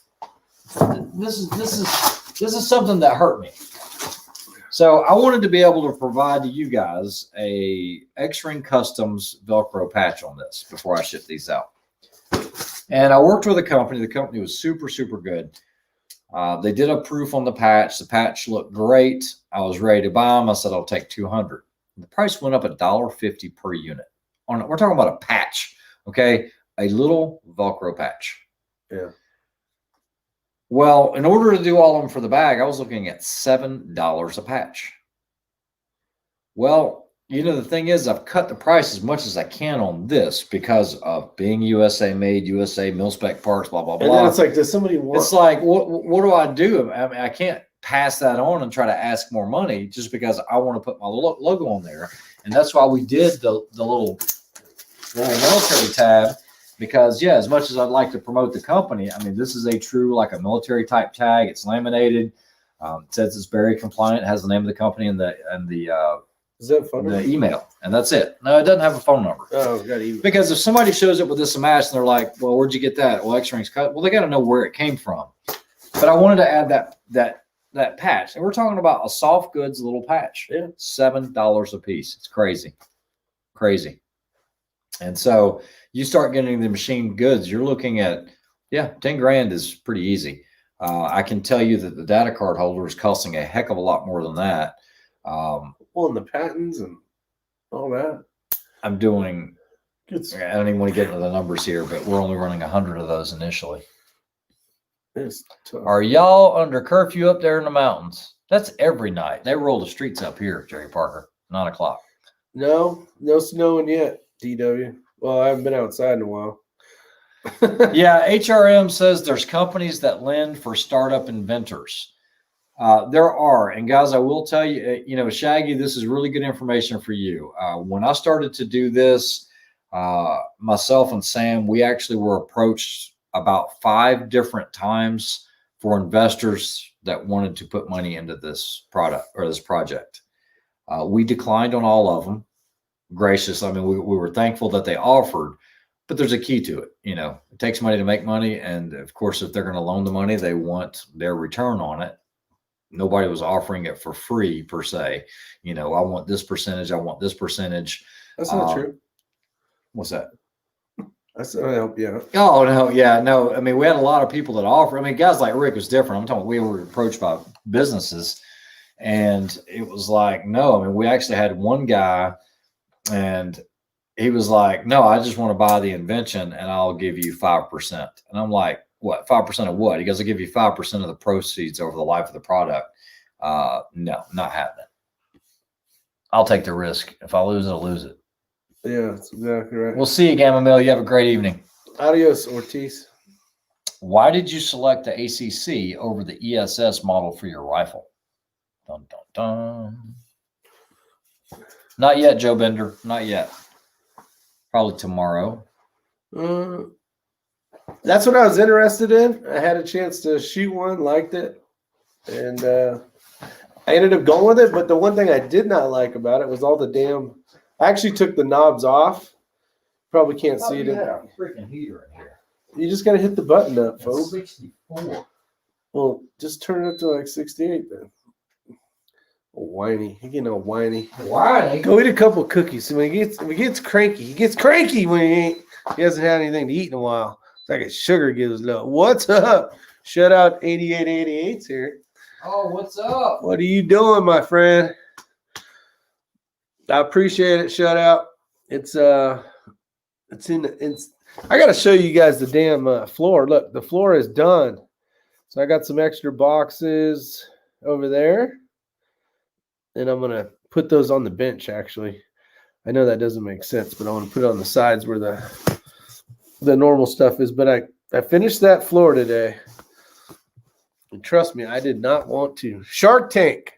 this is something that hurt me. So I wanted to be able to provide to you guys a X-Ring Customs Velcro patch on this before I ship these out. And I worked with a company. The company was super, super good. They did a proof on the patch. The patch looked great. I was ready to buy them. I said, I'll take 200. The price went up $1.50 per unit. We're talking about a patch, okay? A little Velcro patch. Yeah. Well, in order to do all of them for the bag, I was looking at $7 a patch. Well, you know, the thing is, I've cut the price as much as I can on this because of being USA made, USA mil-spec parts, blah, blah, blah. And then it's like, does somebody want? It's like, what do I do? I mean, I can't pass that on and try to ask more money just because I want to put my logo on there. And that's why we did the little military tab, because, yeah, as much as I'd like to promote the company, I mean, this is a true, like a military type tag. It's laminated. It says it's very compliant. It has the name of the company and the Is that phone the number? email, and that's it. No, it doesn't have a phone number. Oh, got email. Because if somebody shows up with this match and they're like, well, where'd you get that? Well, X-Rings cut. Well, they got to know where it came from. But I wanted to add that patch. And we're talking about a soft goods little patch. Yeah. $7 a piece. It's crazy. Crazy. And so you start getting the machine goods, you're looking at, 10 grand is pretty easy. I can tell you that the data card holder is costing a heck of a lot more than that. Well, and the patents and all that. I'm doing, It's, I don't even want to get into the numbers here, but we're only running 100 of those initially. it's tough. Are y'all under curfew up there in the mountains? That's every night. They roll the streets up here, Jerry Parker, 9 o'clock. No snowing yet, DW. Well, I haven't been outside in a while. Yeah, HRM says there's companies that lend for startup inventors. There are. And guys, I will tell you, you know, Shaggy, this is really good information for you. When I started to do this, myself and Sam, we actually were approached about 5 different times for investors that wanted to put money into this product or this project. We declined on all of them. Gracious. I mean, we were thankful that they offered, but there's a key to it. You know, it takes money to make money. And of course, if they're going to loan the money, they want their return on it. Nobody was offering it for free per se. You know, I want this percentage. I want this percentage. That's not true. What's that? That's not help you out. Oh, no. Yeah, no. I mean, we had a lot of people that offer. I mean, guys like Rick was different. I'm talking, we were approached by businesses and it was like, no, I mean, we actually had one guy and he was like, no, I just want to buy the invention and I'll give you 5%. And I'm like, what, 5% of what? He goes, I'll give you 5% of the proceeds over the life of the product. No, not happening. I'll take the risk. If I lose it, I'll lose it. Yeah, that's exactly right. We'll see you, Gamma Mill. You have a great evening. Adios, Ortiz. Why did you select the ACC over the ESS model for your rifle? Dun, dun, dun. Not yet, Joe Bender. Not yet. Probably tomorrow. That's what I was interested in. I had a chance to shoot one, liked it, and I ended up going with it. But the one thing I did not like about it was all the damn. I actually took the knobs off. Probably can't see it. You had a freaking heater in here. You just got to hit the button up, folks. 64. Well, just turn it up to like 68 then. Whiny. He getting all whiny. Why? Go eat a couple of cookies. So when he gets cranky. He gets cranky when he hasn't had anything to eat in a while. It's like his sugar gives low. What's up? Shout out 8888's here. Oh, what's up? What are you doing, my friend? I appreciate it. Shout out. It's I gotta show you guys the damn floor. Look, the floor is done. So I got some extra boxes over there. And I'm going to put those on the bench, actually. I know that doesn't make sense, but I want to put it on the sides where the the normal stuff is, but I finished that floor today. And trust me, I did not want to. Shark Tank.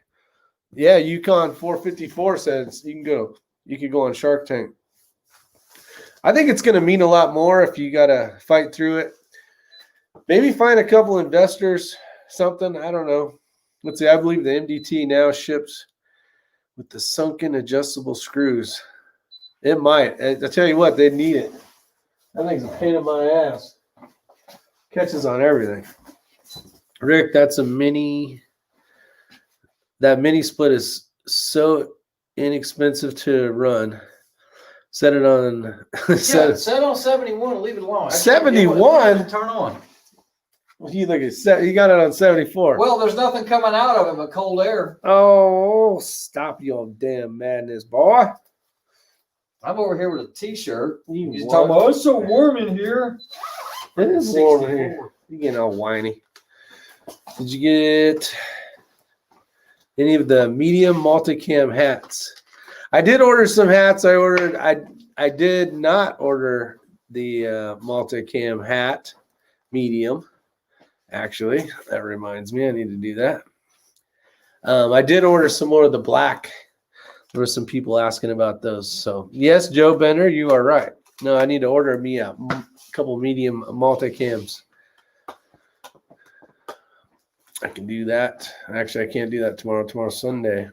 Yeah, Yukon 454 says you could go on Shark Tank. I think it's going to mean a lot more if you got to fight through it. Maybe find a couple investors, something. I don't know. Let's see. I believe the MDT now ships with the sunken adjustable screws. It might. I tell you what, they need it. That thing's a pain in my ass. Catches on everything. Rick, that's a mini. That mini split is so inexpensive to run. Set it on. Set on 71 and leave it alone. 71? Turn on. You look at you got it on 74. Well, there's nothing coming out of it but cold air. Oh, stop your damn madness, boy. I'm over here with a t-shirt. You talking about, it's so warm in here. It is warm in here. You're getting all whiny. Did you get any of the medium multicam hats? I did order some hats. I did not order the multicam hat medium. Actually, that reminds me, I need to do that. I did order some more of the black. There were some people asking about those. So yes, Joe Bender, you are right. No, I need to order me a couple medium multicams. I can do that. Actually, I can't do that tomorrow. Tomorrow's Sunday.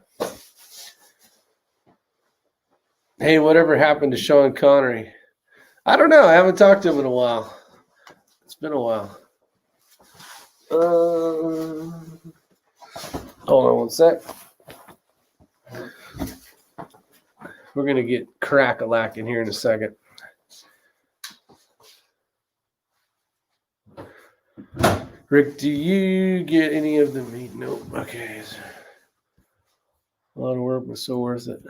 Hey, whatever happened to Sean Connery? I don't know. I haven't talked to him in a while. It's been a while. Hold on one sec. We're going to get crack-a-lack in here in a second. Rick, do you get any of the meat? Nope. Okay. A lot of work was so worth it.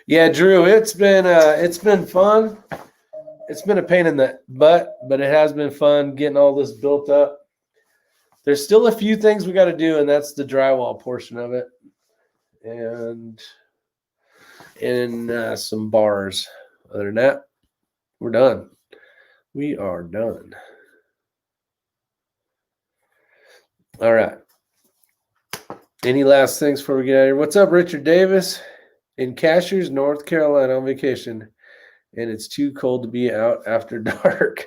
Yeah, Drew, it's been fun. It's been a pain in the butt, but it has been fun getting all this built up. There's still a few things we got to do, and that's the drywall portion of it, and some bars. Other than that, we're done. We are done. All right. Any last things before we get out of here? What's up, Richard Davis? In Cashiers, North Carolina on vacation, and it's too cold to be out after dark.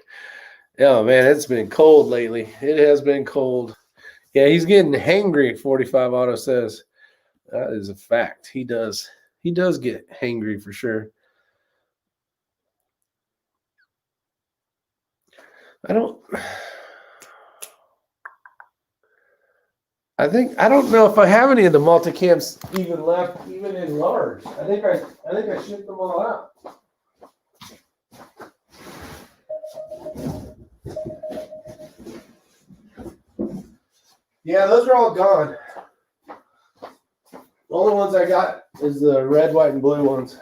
Oh, man, it's been cold lately. It has been cold. Yeah, he's getting hangry, 45 Auto says. That is a fact. He does. He does get hangry for sure. I don't know if I have any of the multicams even left, even in large. I think I shipped them all out. Yeah, those are all gone. The only ones I got is the red, white, and blue ones.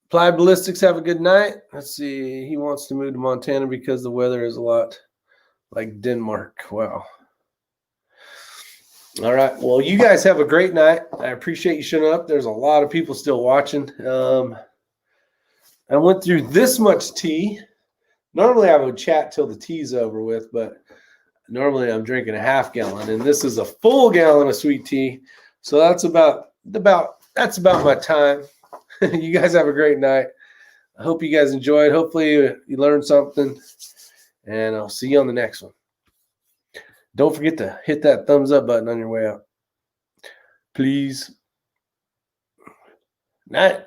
Applied Ballistics, have a good night. Let's see. He wants to move to Montana because the weather is a lot like Denmark. Wow. All right. Well, you guys have a great night. I appreciate you showing up. There's a lot of people still watching. I went through this much tea. Normally I would chat till the tea's over with, but normally I'm drinking a half gallon, and this is a full gallon of sweet tea. So that's about my time. You guys have a great night. I hope you guys enjoyed. Hopefully you learned something, and I'll see you on the next one. Don't forget to hit that thumbs up button on your way out. Please. Night.